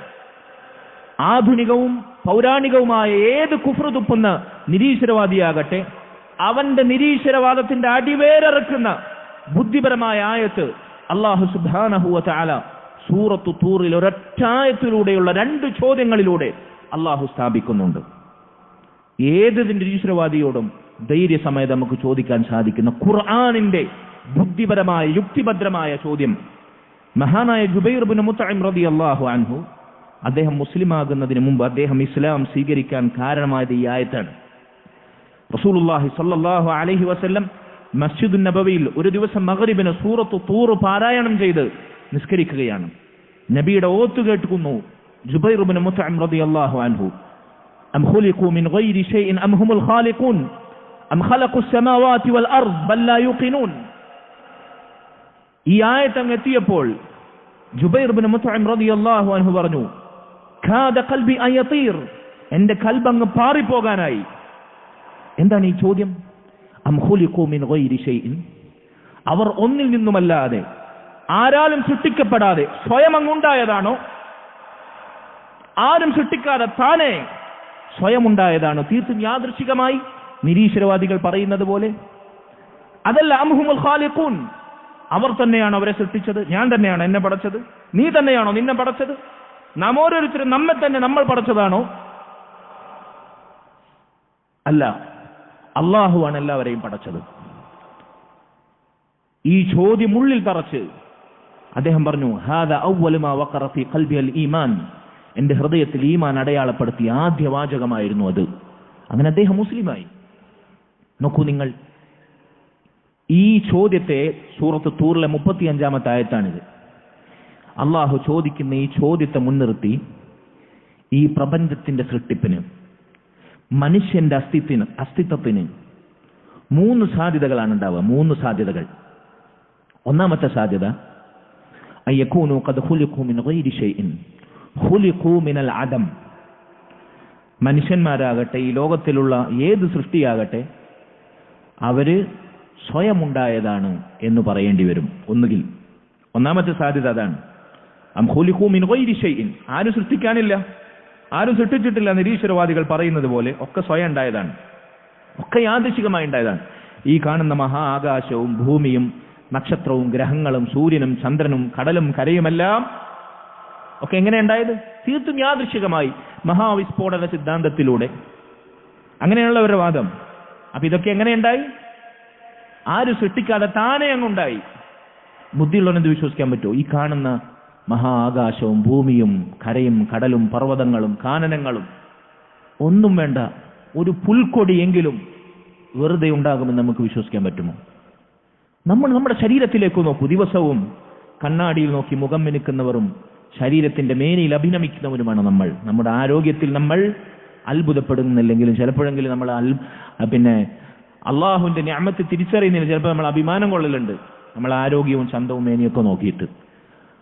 ആധുനികവും പൗരാണികവുമായ ഏത് കുഫ്ർ തുപ്പുന്ന നിരീശ്വരവാദിയാകട്ടെ, അവന്റെ നിരീശ്വരവാദത്തിന്റെ അടിവേരറുക്കുന്ന ബുദ്ധിപരമായ ആയത്ത് അല്ലാഹു സുബ്ഹാനഹു വ തആല സൂറത്തു തൂറിൽ ഒരൊറ്റായത്തിലൂടെയുള്ള 2 ചോദ്യങ്ങളിലൂടെ അല്ലാഹു സ്ഥാപിക്കുന്നുണ്ട്. ഏത് നിരീശ്വരവാദിയോടും ധൈര്യസമേതം നമുക്ക് ചോദിക്കാൻ സാധിക്കുന്ന ഖുർആനിന്റെ ബുദ്ധിപരമായ യുക്തിഭദ്രമായ ചോദ്യം. മഹാനായ ജുബൈർ ഇബ്നു മുത്ഇം റളിയല്ലാഹു അൻഹു, അദ്ദേഹം മുസ്ലിമാകുന്നതിന് മുമ്പ് അദ്ദേഹം ഇസ്ലാം സ്വീകരിക്കാൻ കാരണമായത് ഈ ആയത്താണ്. റസൂലുള്ളാഹി സ്വല്ലല്ലാഹു അലൈഹി വസല്ലം മസ്ജിദുൻ നബവിയിൽ ഒരു ദിവസം മഗ്രിബിന് സൂറത്തു തൂർ പാരായണം ചെയ്ത് നിസ്കരിക്കുകയാണ്. നബിയുടെ ഓത്ത് കേൾക്കുന്നു ജുബൈർ ഇബ്നു മുത്ഇം റളിയല്ലാഹു അൻഹു. അം ഖുലിഖു മിൻ ഗൈരി ഷൈഇൻ അം ഹുമുൽ ഖാലിഖൂൻ അം ഖലഖുസ് സമാവാതി വൽ അർദ് ബൽ ലാ യുഖിനൂൻ. ഈ ആയത്ത് അങ്ങ് എത്തിയപ്പോൾ ജുബൈർ ഇബ്നു മുത്ഇം റളിയല്ലാഹു അൻഹു പറഞ്ഞു, ഖാദ ഖൽബി അൻ യതീർ, എന്റെ ഖൽബ് അങ്ങ് പാറിപ്പോകാനായി. എന്താണ് ഈ ചോദ്യം? അം ഖുലിഖു മിൻ ഗൈരി ഷൈഇൻ, അവർ ഒന്നിൽ നിന്നുമല്ലാതെ, ആരാലും സൃഷ്ടിക്കപ്പെടാതെ സ്വയം അങ്ങുണ്ടായതാണോ? ആരും സൃഷ്ടിക്കാതെ താനെ സ്വയം ഉണ്ടായതാണോ? തീർത്തും യാദൃശ്ചികമായി നിരീശ്വരവാദികൾ പറയുന്നത് പോലെ. അതല്ല, അം ഹുമുൽ ഖാലിഖൂൻ, അവർ തന്നെയാണ് അവരെ സൃഷ്ടിച്ചത്, ഞാൻ തന്നെയാണ് എന്നെ പടച്ചത്, നീ തന്നെയാണോ നിന്നെ പടച്ചത്, നാം ഓരോരുത്തരും നമ്മെ തന്നെ നമ്മൾ പടച്ചതാണോ? അല്ല, അള്ളാഹുവാണ് എല്ലാവരെയും പടച്ചത്. ഈ ചോദ്യം ഉള്ളിൽ തറച്ച് അദ്ദേഹം പറഞ്ഞു, ഹാദാ അവ്വലു മാ വഖറ ഫീ ഖൽബി അൽ ഈമാൻ, എന്റെ ഹൃദയത്തിൽ ഈമാൻ അടയാളപ്പെടുത്തിയ ആദ്യ വാചകമായിരുന്നു അത്. അങ്ങനെ അദ്ദേഹം മുസ്ലിമായി. നോക്കൂ നിങ്ങൾ, ഈ ചോദ്യത്തെ സൂറത്ത് തൂറിലെ 35-ാമത്തെ ആയത്താണിത്. അള്ളാഹു ചോദിക്കുന്ന ഈ ചോദ്യത്തെ മുൻനിർത്തി ഈ പ്രപഞ്ചത്തിന്റെ സൃഷ്ടിപ്പിന്, മനുഷ്യന്റെ അസ്തിത്വത്തിന് 3 സാധ്യതകളാണ് ഉണ്ടാവുക. 3 സാധ്യതകൾ. ഒന്നാമത്തെ സാധ്യത, അയ്യകൂനു ഖദ് ഖുലിഖു മിൻ ഗൈരി ഷൈഇൻ ഖുലിഖു മിനൽ അദം. മനുഷ്യന്മാരാകട്ടെ, ഈ ലോകത്തിലുള്ള ഏത് സൃഷ്ടിയാകട്ടെ, അവര് സ്വയം ഉണ്ടായതാണ് എന്ന് പറയേണ്ടി വരും. ഒന്നുകിൽ ഒന്നാമത്തെ സാധ്യത അതാണ്. അം ഖുലിഖു മിൻ ഗൈരി ഷൈഇൻ, ആരും സൃഷ്ടിക്കാനില്ല, ആരും സൃഷ്ടിച്ചിട്ടില്ല. നിരീശ്വരവാദികൾ പറയുന്നത് പോലെ ഒക്കെ സ്വയം ഉണ്ടായതാണ്, ഒക്കെ യാദൃശ്ചികമായി ഉണ്ടായതാണ്. ഈ കാണുന്ന മഹാ ആകാശവും ഭൂമിയും നക്ഷത്രവും ഗ്രഹങ്ങളും സൂര്യനും ചന്ദ്രനും കടലും കരയുമെല്ലാം ഒക്കെ എങ്ങനെയുണ്ടായത്? തീർത്തും യാദൃശ്ചികമായി, മഹാവിസ്ഫോടന സിദ്ധാന്തത്തിലൂടെ. അങ്ങനെയുള്ളവരുടെ വാദം. അപ്പൊ ഇതൊക്കെ എങ്ങനെയുണ്ടായി? ആരും സൃഷ്ടിക്കാതെ താനേ അങ്ങുണ്ടായി. ബുദ്ധിയുള്ളവനെന്ത് വിശ്വസിക്കാൻ പറ്റുമോ? ഈ കാണുന്ന മഹാ ആകാശവും ഭൂമിയും കരയും കടലും പർവ്വതങ്ങളും കാനനങ്ങളും ഒന്നും വേണ്ട, ഒരു പുൽക്കൊടിയെങ്കിലും വെറുതെ ഉണ്ടാകുമെന്ന് നമുക്ക് വിശ്വസിക്കാൻ പറ്റുമോ? നമ്മൾ നമ്മുടെ ശരീരത്തിലേക്ക് നോക്കൂ. ദിവസവും കണ്ണാടിയിൽ നോക്കി മുഖം മിനുക്കുന്നവരും ശരീരത്തിന്റെ മേനിയിൽ അഭിനമിക്കുന്നവരുമാണ് നമ്മൾ. നമ്മുടെ ആരോഗ്യത്തിൽ നമ്മൾ അത്ഭുതപ്പെടുന്നില്ലെങ്കിലും ചിലപ്പോഴെങ്കിലും നമ്മൾ അള്ളാഹുവിന്റെ നിഅമത്ത് തിരിച്ചറിയുന്നതിന് ചിലപ്പോൾ നമ്മൾ അഭിമാനം കൊള്ളലുണ്ട്, നമ്മൾ ആരോഗ്യവും ചന്തവും മേനിയൊക്കെ നോക്കിയിട്ട്.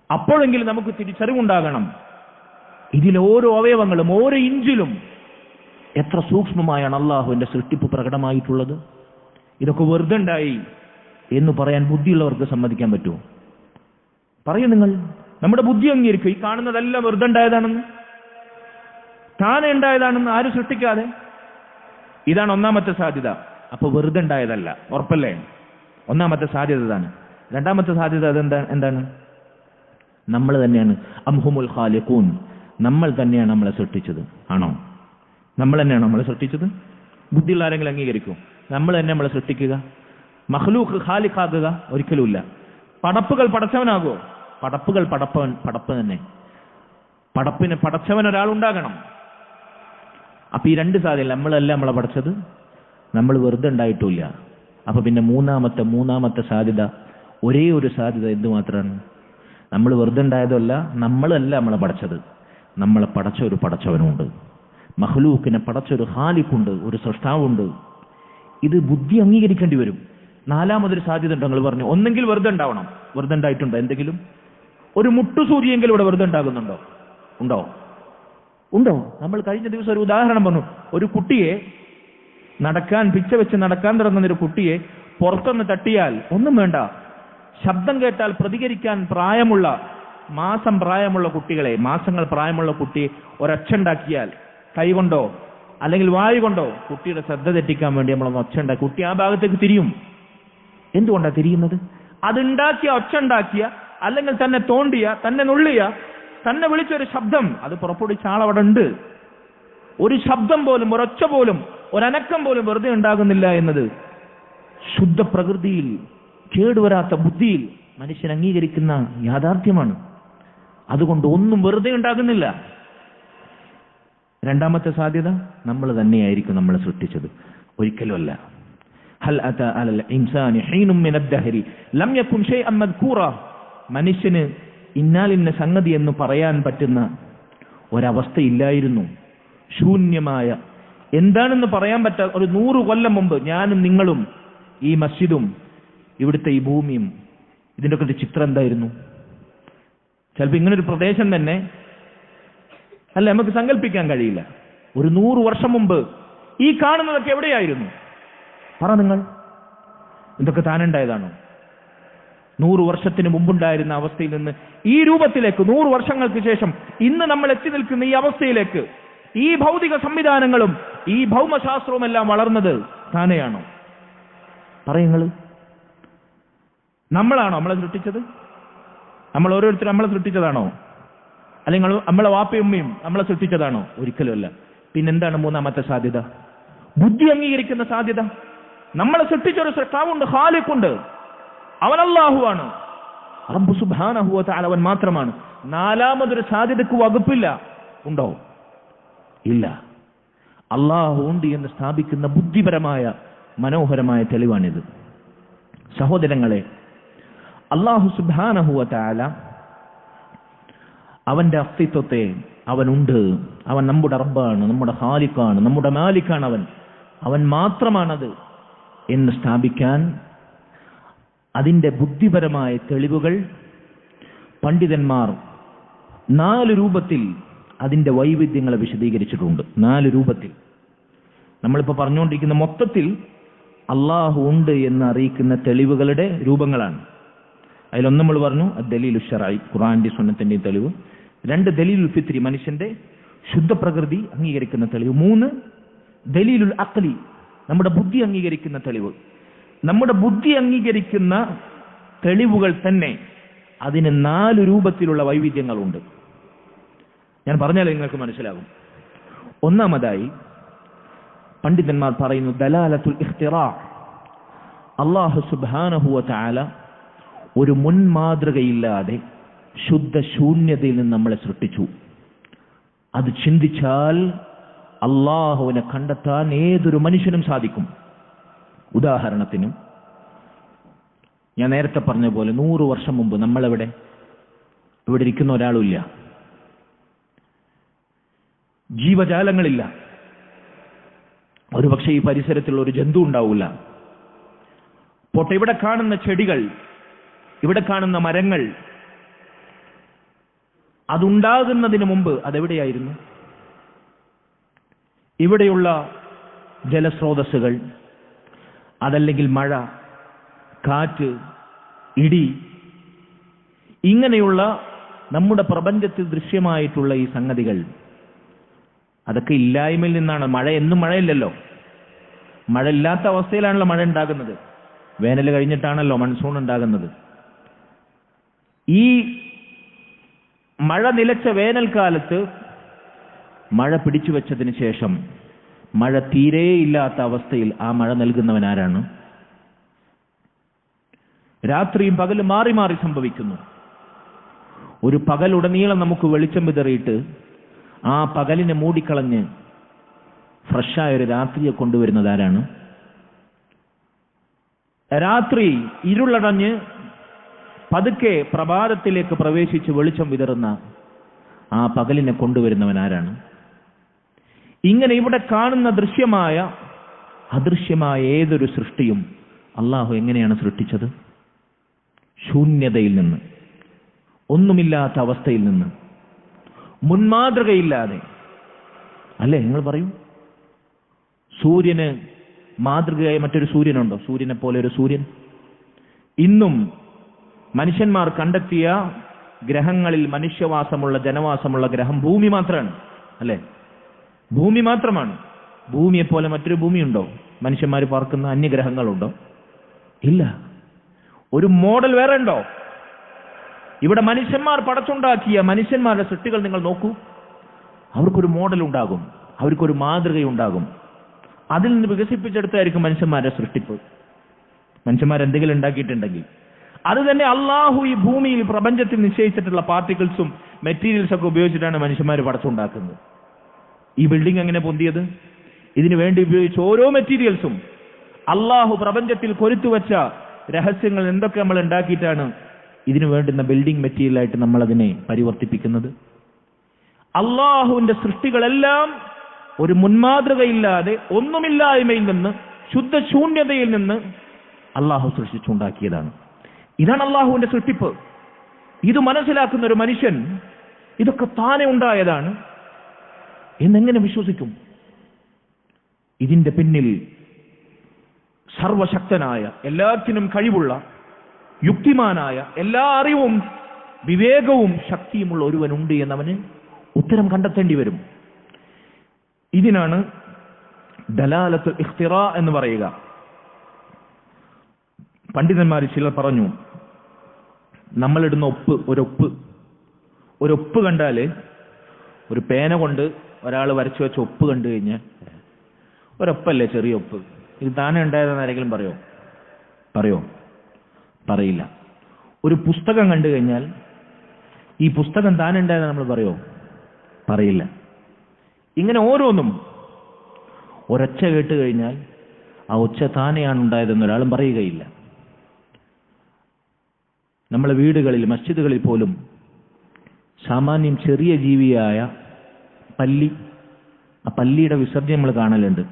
അപ്പോഴെങ്കിലും നമുക്ക് തിരിച്ചറിവുണ്ടാകണം, ഇതിലെ ഓരോ അവയവങ്ങളും ഓരോ ഇഞ്ചിലും എത്ര സൂക്ഷ്മമായാണ് അള്ളാഹുവിന്റെ സൃഷ്ടിപ്പ് പ്രകടമായിട്ടുള്ളത്. ഇതൊക്കെ വെറുതെ ഉണ്ടായി എന്ന് പറയാൻ ബുദ്ധിയുള്ളവർക്ക് സമ്മതിക്കാൻ പറ്റുമോ? പറയൂ നിങ്ങൾ. നമ്മുടെ ബുദ്ധി അംഗീകരിക്കും ഈ കാണുന്നതെല്ലാം വെറുതെ ഉണ്ടായതാണെന്ന്, താനെ ഉണ്ടായതാണെന്ന്, ആരും സൃഷ്ടിക്കാതെ. ഇതാണ് ഒന്നാമത്തെ സാധ്യത. അപ്പൊ വെറുതെ ഉണ്ടായതല്ല, ഉറപ്പല്ലേ? ഒന്നാമത്തെ സാധ്യത ഇതാണ്. രണ്ടാമത്തെ സാധ്യത എന്താണ്? നമ്മൾ തന്നെയാണ് അംഹുമുൽ ഖാലിഖൂൻ, നമ്മൾ തന്നെയാണ് നമ്മളെ സൃഷ്ടിച്ചത്. ആണോ? നമ്മൾ തന്നെയാണ് നമ്മളെ സൃഷ്ടിച്ചത്? ബുദ്ധിയുള്ള ആരെങ്കിലും അംഗീകരിക്കും? നമ്മൾ തന്നെ നമ്മളെ സൃഷ്ടിക്കുക, മഖ്ലൂഖ് ഖാലിഖാകുക? ഒരിക്കലുമില്ല. പടപ്പുകൾ പടച്ചവനാകുമോ? പടപ്പുകൾ പടപ്പ് തന്നെ. പടപ്പിന് പടച്ചവൻ ഒരാളുണ്ടാകണം. അപ്പൊ ഈ രണ്ട് സാധ്യത, നമ്മളല്ല നമ്മളെ പടച്ചത്, നമ്മൾ വെറുതെ ഉണ്ടായിട്ടില്ല. അപ്പൊ പിന്നെ മൂന്നാമത്തെ സാധ്യത, ഒരേ ഒരു സാധ്യത എന്തുമാത്രമാണ്? നമ്മൾ വെറുതെ ഉണ്ടായതല്ല, നമ്മളല്ല നമ്മളെ പടച്ചത്, നമ്മളെ പടച്ച ഒരു പടച്ചവനുണ്ട്, മഖ്ലൂക്കിനെ പടച്ചൊരു ഖാലിഖുണ്ട്, ഒരു സൃഷ്ടാവുണ്ട്. ഇത് ബുദ്ധി അംഗീകരിക്കേണ്ടി വരും. നാലാമതൊരു സാധ്യത ഉണ്ട്. നിങ്ങൾ പറഞ്ഞു, ഒന്നെങ്കിൽ വെറുതെ ഉണ്ടാവണം. വെറുതെ ഉണ്ടായിട്ടുണ്ടോ എന്തെങ്കിലും? ഒരു മുട്ടുസൂചിയെങ്കിലും ഇവിടെ വെറുതെ ഉണ്ടാകുന്നുണ്ടോ? ഉണ്ടോ? നമ്മൾ കഴിഞ്ഞ ദിവസം ഒരു ഉദാഹരണം പറഞ്ഞു. ഒരു കുട്ടിയെ പിച്ച വെച്ച് നടക്കാൻ തുടങ്ങുന്ന ഒരു കുട്ടിയെ പുറത്തുനിന്ന് തട്ടിയാൽ ഒന്നും വേണ്ട, ശബ്ദം കേട്ടാൽ പ്രതികരിക്കാൻ മാസങ്ങൾ പ്രായമുള്ള കുട്ടിയെ ഒരൊച്ച ഉണ്ടാക്കിയാൽ, കൈകൊണ്ടോ അല്ലെങ്കിൽ വായു കൊണ്ടോ കുട്ടിയുടെ ശ്രദ്ധ തെറ്റിക്കാൻ വേണ്ടി നമ്മളൊന്ന് ഒച്ച ഉണ്ടാക്കി, കുട്ടി ആ ഭാഗത്തേക്ക് തിരിയും. എന്തുകൊണ്ടാണ് തിരിയുന്നത്? ഒച്ച ഉണ്ടാക്കിയ അല്ലെങ്കിൽ തന്നെ തോണ്ടിയ, തന്നെ നുള്ളിയ, തന്നെ വിളിച്ചൊരു ശബ്ദം അത് പുറപ്പെടുവിച്ച ആളവിടെ ഉണ്ട്. ഒരു ശബ്ദം പോലും, ഒരൊച്ച പോലും, ഒരനക്കം പോലും വെറുതെ ഉണ്ടാകുന്നില്ല എന്നത് ശുദ്ധ പ്രകൃതിയിൽ, കേടുവരാത്ത ബുദ്ധിയിൽ മനുഷ്യൻ അംഗീകരിക്കുന്ന യാഥാർത്ഥ്യമാണ്. അതുകൊണ്ട് ഒന്നും വെറുതെ ഉണ്ടാകുന്നില്ല. രണ്ടാമത്തെ സാധ്യത, നമ്മൾ തന്നെയായിരിക്കും നമ്മളെ സൃഷ്ടിച്ചത്, ഒരിക്കലുമല്ല. ഹൽ അതാ അലൽ ഇൻസാനി ഹീനും മിനദ് ദഹരി ലം യകുൻ ശൈഅൻ മദ്കൂറ. മനുഷ്യന് ഇന്നാലിന്ന സംഗതി എന്ന് പറയാൻ പറ്റുന്ന ഒരവസ്ഥയില്ലായിരുന്നു. ശൂന്യമായ, എന്താണെന്ന് പറയാൻ പറ്റാത്ത ഒരു 100 കൊല്ലം മുമ്പ് ഞാനും നിങ്ങളും ഈ മസ്ജിദും ഇവിടുത്തെ ഈ ഭൂമിയും ഇതിൻ്റെയൊക്കെ ഒരു ചിത്രം എന്തായിരുന്നു? ചിലപ്പോൾ ഇങ്ങനൊരു പ്രദേശം തന്നെ അല്ല നമുക്ക് സങ്കല്പിക്കാൻ കഴിയില്ല. ഒരു 100 വർഷം മുമ്പ് ഈ കാണുന്നതൊക്കെ എവിടെയായിരുന്നു? പറ നിങ്ങൾ. ഇതൊക്കെ താനുണ്ടായതാണോ? 100 വർഷത്തിന് മുമ്പുണ്ടായിരുന്ന അവസ്ഥയിൽ നിന്ന് ഈ രൂപത്തിലേക്ക് 100 വർഷങ്ങൾക്ക് ശേഷം ഇന്ന് നമ്മൾ എത്തി നിൽക്കുന്ന ഈ അവസ്ഥയിലേക്ക് ഈ ഭൗതിക സംവിധാനങ്ങളും ഈ ഭൗമശാസ്ത്രവും എല്ലാം വളർന്നത് താനെയാണോ? പറയുങ്ങൾ. നമ്മളാണോ നമ്മളെ സൃഷ്ടിച്ചത്? നമ്മൾ ഓരോരുത്തരും നമ്മളെ സൃഷ്ടിച്ചതാണോ? അല്ലെങ്കിൽ നമ്മളെ വാപ്പയും ഉമ്മയും നമ്മളെ സൃഷ്ടിച്ചതാണോ? ഒരിക്കലുമല്ല. പിന്നെന്താണ് മൂന്നാമത്തെ സാധ്യത? ബുദ്ധി അംഗീകരിക്കുന്ന സാധ്യത. നമ്മളെ സൃഷ്ടിച്ചൊരു സൃഷ്ടാവുണ്ട്, ഖാലിഖുണ്ട്, അവൻ അല്ലാഹുവാണ്, റബ്ബ് സുബ്ഹാനഹു വ തആല അവൻ മാത്രമാണ്. നാലാമതൊരു സാധ്യതക്ക് വകുപ്പില്ല. ഉണ്ടോ? ഇല്ല. അല്ലാഹു ഉണ്ട് എന്ന് സ്ഥാപിക്കുന്ന ബുദ്ധിപരമായ മനോഹരമായ തെളിവാണിത്. സഹോദരങ്ങളെ, അല്ലാഹു സുബ്ഹാനഹു വ തആല അവന്റെ അസ്തിത്വത്തെ, അവനുണ്ട്, അവൻ നമ്മുടെ റബ്ബാണ്, നമ്മുടെ ഖാലിഖാണ്, നമ്മുടെ മാലിക്കാണ്, അവൻ മാത്രമാണത് എന്ന് സ്ഥാപിക്കാൻ അതിൻ്റെ ബുദ്ധിപരമായ തെളിവുകൾ പണ്ഡിതന്മാർ 4 രൂപത്തിൽ അതിൻ്റെ വൈവിധ്യങ്ങളെ വിശദീകരിച്ചിട്ടുണ്ട്. 4 രൂപത്തിൽ. നമ്മളിപ്പോൾ പറഞ്ഞുകൊണ്ടിരിക്കുന്ന മൊത്തത്തിൽ അള്ളാഹു ഉണ്ട് എന്ന് അറിയിക്കുന്ന തെളിവുകളുടെ രൂപങ്ങളാണ്. അതിലൊന്ന് നമ്മൾ പറഞ്ഞു ദലീലു ശർഈ, ഖുർആന്റെ സുന്നത്തിന്റെയും തെളിവ്. 2 ദലീലുൽ ഫിത്രി, മനുഷ്യന്റെ ശുദ്ധ പ്രകൃതി അംഗീകരിക്കുന്ന തെളിവ്. 3 ദലീലുൽ അഖ്ലി, നമ്മുടെ ബുദ്ധി അംഗീകരിക്കുന്ന തെളിവ്. നമ്മുടെ ബുദ്ധി അംഗീകരിക്കുന്ന തെളിവുകൾ തന്നെ അതിന് 4 രൂപത്തിലുള്ള വൈവിധ്യങ്ങളുണ്ട്. ഞാൻ പറഞ്ഞാൽ നിങ്ങൾക്ക് മനസ്സിലാകും. ഒന്നാമതായി പണ്ഡിതന്മാർ പറയുന്നു ദലാലത്തുൽ ഇഖ്തിറാ. അല്ലാഹു സുബ്ഹാനഹു വ തആല ഒരു മുൻമാതൃകയില്ലാതെ ശുദ്ധ ശൂന്യതയിൽ നിന്ന് നമ്മളെ സൃഷ്ടിച്ചു. അത് ചിന്തിച്ചാൽ അള്ളാഹുവിനെ കണ്ടെത്താൻ ഏതൊരു മനുഷ്യനും സാധിക്കും. ഉദാഹരണത്തിന് ഞാൻ നേരത്തെ പറഞ്ഞ പോലെ 100 വർഷം മുമ്പ് നമ്മളെവിടെ ഇവിടെ ഇരിക്കുന്ന ഒരാളുമില്ല, ജീവജാലങ്ങളില്ല, ഒരുപക്ഷെ ഈ പരിസരത്തുള്ള ഒരു ജന്തു ഉണ്ടാവില്ല. പോട്ടെ, ഇവിടെ കാണുന്ന ചെടികൾ, ഇവിടെ കാണുന്ന മരങ്ങൾ, അതുണ്ടാകുന്നതിന് മുമ്പ് അതെവിടെയായിരുന്നു? ഇവിടെയുള്ള ജലസ്രോതസ്സുകൾ, അതല്ലെങ്കിൽ മഴ, കാറ്റ്, ഇടി, ഇങ്ങനെയുള്ള നമ്മുടെ പ്രപഞ്ചത്തിൽ ദൃശ്യമായിട്ടുള്ള ഈ സംഗതികൾ അതൊക്കെ ഇല്ലായ്മയിൽ നിന്നാണ്. മഴ എന്നും മഴയില്ലല്ലോ, മഴ ഇല്ലാത്ത അവസ്ഥയിലാണല്ലോ മഴ ഉണ്ടാകുന്നത്. വേനൽ കഴിഞ്ഞിട്ടാണല്ലോ മൺസൂൺ ഉണ്ടാകുന്നത്. ഈ മഴ നിലച്ച വേനൽക്കാലത്ത് മഴ പിടിച്ചു വെച്ചതിന് ശേഷം മഴ തീരെയില്ലാത്ത അവസ്ഥയിൽ ആ മഴ നൽകുന്നവൻ ആരാണ്? രാത്രിയും പകലും മാറി മാറി സംഭവിക്കുന്നു. ഒരു പകലുടനീളം നമുക്ക് വെളിച്ചം വിതറിയിട്ട് ആ പകലിനെ മൂടിക്കളഞ്ഞ് ഫ്രഷായൊരു രാത്രിയെ കൊണ്ടുവരുന്നത് ആരാണ്? രാത്രി ഇരുളടഞ്ഞ് പതുക്കെ പ്രഭാതത്തിലേക്ക് പ്രവേശിച്ച് വെളിച്ചം വിതറുന്ന ആ പകലിനെ കൊണ്ടുവരുന്നവൻ ആരാണ്? ഇങ്ങനെ ഇവിടെ കാണുന്ന ദൃശ്യമായ അദൃശ്യമായ ഏതൊരു സൃഷ്ടിയും അള്ളാഹു എങ്ങനെയാണ് സൃഷ്ടിച്ചത്? ശൂന്യതയിൽ നിന്ന്, ഒന്നുമില്ലാത്ത അവസ്ഥയിൽ നിന്ന്, മുൻമാതൃകയില്ലാതെ. അല്ലേ? നിങ്ങൾ പറയൂ, സൂര്യന് മാതൃകയായി മറ്റൊരു സൂര്യനുണ്ടോ? സൂര്യനെ പോലെ ഒരു സൂര്യൻ? ഇന്നും മനുഷ്യന്മാർ കണ്ടെത്തിയ ഗ്രഹങ്ങളിൽ മനുഷ്യവാസമുള്ള, ജനവാസമുള്ള ഗ്രഹം ഭൂമി മാത്രമാണ്. അല്ലേ? ഭൂമി മാത്രമാണ്. ഭൂമിയെപ്പോലെ മറ്റൊരു ഭൂമിയുണ്ടോ? മനുഷ്യന്മാർ പാർക്കുന്ന അന്യഗ്രഹങ്ങളുണ്ടോ? ഇല്ല. ഒരു മോഡൽ വേറെ ഉണ്ടോ? ഇവിടെ മനുഷ്യന്മാർ പടച്ചുണ്ടാക്കിയ മനുഷ്യന്മാരുടെ സൃഷ്ടികൾ നിങ്ങൾ നോക്കൂ. അവർക്കൊരു മോഡൽ ഉണ്ടാകും, അവർക്കൊരു മാതൃകയുണ്ടാകും. അതിൽ നിന്ന് വികസിപ്പിച്ചെടുത്തായിരിക്കും മനുഷ്യന്മാരുടെ സൃഷ്ടിപ്പ്. മനുഷ്യന്മാരെന്തെങ്കിലും ഉണ്ടാക്കിയിട്ടുണ്ടെങ്കിൽ അത് തന്നെ അള്ളാഹു ഈ ഭൂമിയിൽ പ്രപഞ്ചത്തിൽ നിശ്ചയിച്ചിട്ടുള്ള പാർട്ടിക്കിൾസും മെറ്റീരിയൽസ് ഒക്കെ ഉപയോഗിച്ചിട്ടാണ് മനുഷ്യന്മാർ പടച്ചുണ്ടാക്കുന്നത്. ഈ ബിൽഡിംഗ് എങ്ങനെ പൊന്തിയത്? ഇതിനു വേണ്ടി ഉപയോഗിച്ച ഓരോ മെറ്റീരിയൽസും അള്ളാഹു പ്രപഞ്ചത്തിൽ കൊരുത്തുവെച്ച രഹസ്യങ്ങൾ എന്തൊക്കെ നമ്മൾ ഉണ്ടാക്കിയിട്ടാണ് ഇതിനു വേണ്ടുന്ന ബിൽഡിംഗ് മെറ്റീരിയലായിട്ട് നമ്മൾ അതിനെ പരിവർത്തിപ്പിക്കുന്നത്. അള്ളാഹുവിന്റെ സൃഷ്ടികളെല്ലാം ഒരു മുൻമാതൃകയില്ലാതെ, ഒന്നുമില്ലായ്മയിൽ നിന്ന്, ശുദ്ധശൂന്യതയിൽ നിന്ന് അള്ളാഹു സൃഷ്ടിച്ചുണ്ടാക്കിയതാണ്. ഇതാണ് അള്ളാഹുവിന്റെ സൃഷ്ടിപ്പ്. ഇത് മനസ്സിലാക്കുന്ന ഒരു മനുഷ്യൻ ഇതൊക്കെ താനെ ഉണ്ടായതാണ് എന്നെങ്ങനെ വിശ്വസിക്കും? ഇതിന്റെ പിന്നിൽ സർവശക്തനായ, എല്ലാത്തിനും കഴിവുള്ള, യുക്തിമാനായ, എല്ലാ അറിവും വിവേകവും ശക്തിയുമുള്ള ഒരുവനുണ്ട് എന്നവന് ഉത്തരം കണ്ടെത്തേണ്ടി വരും. ഇതിനാണ് ദലാലത്തുൽ ഇഖ്തിറാ എന്ന് പറയുക. പണ്ഡിതന്മാർ ചിലർ പറഞ്ഞു, നമ്മളിടുന്ന ഒരൊപ്പ് കണ്ടാൽ, ഒരു പേന കൊണ്ട് ഒരാൾ വരച്ചു വെച്ച ഒപ്പ് കണ്ടു കഴിഞ്ഞാൽ, ഒരൊപ്പല്ലേ, ചെറിയ ഒപ്പ്, ഇത് താനെ ഉണ്ടായതെന്ന് ആരെങ്കിലും പറയോ? പറയില്ല. ഒരു പുസ്തകം കണ്ടു കഴിഞ്ഞാൽ ഈ പുസ്തകം താനെ ഉണ്ടായതെന്ന് നമ്മൾ പറയില്ല. ഇങ്ങനെ ഓരോന്നും ഒരൊച്ച കേട്ട് കഴിഞ്ഞാൽ ആ ഒച്ച താനെയാണ് ഉണ്ടായതെന്ന് ഒരാളും പറയുകയില്ല. നമ്മളെ വീടുകളിൽ, മസ്ജിദുകളിൽ പോലും സാമാന്യം ചെറിയ ജീവിയായ പല്ലി, ആ പല്ലിയുടെ വിസർജ്യം നമ്മൾ കാണലുണ്ട്.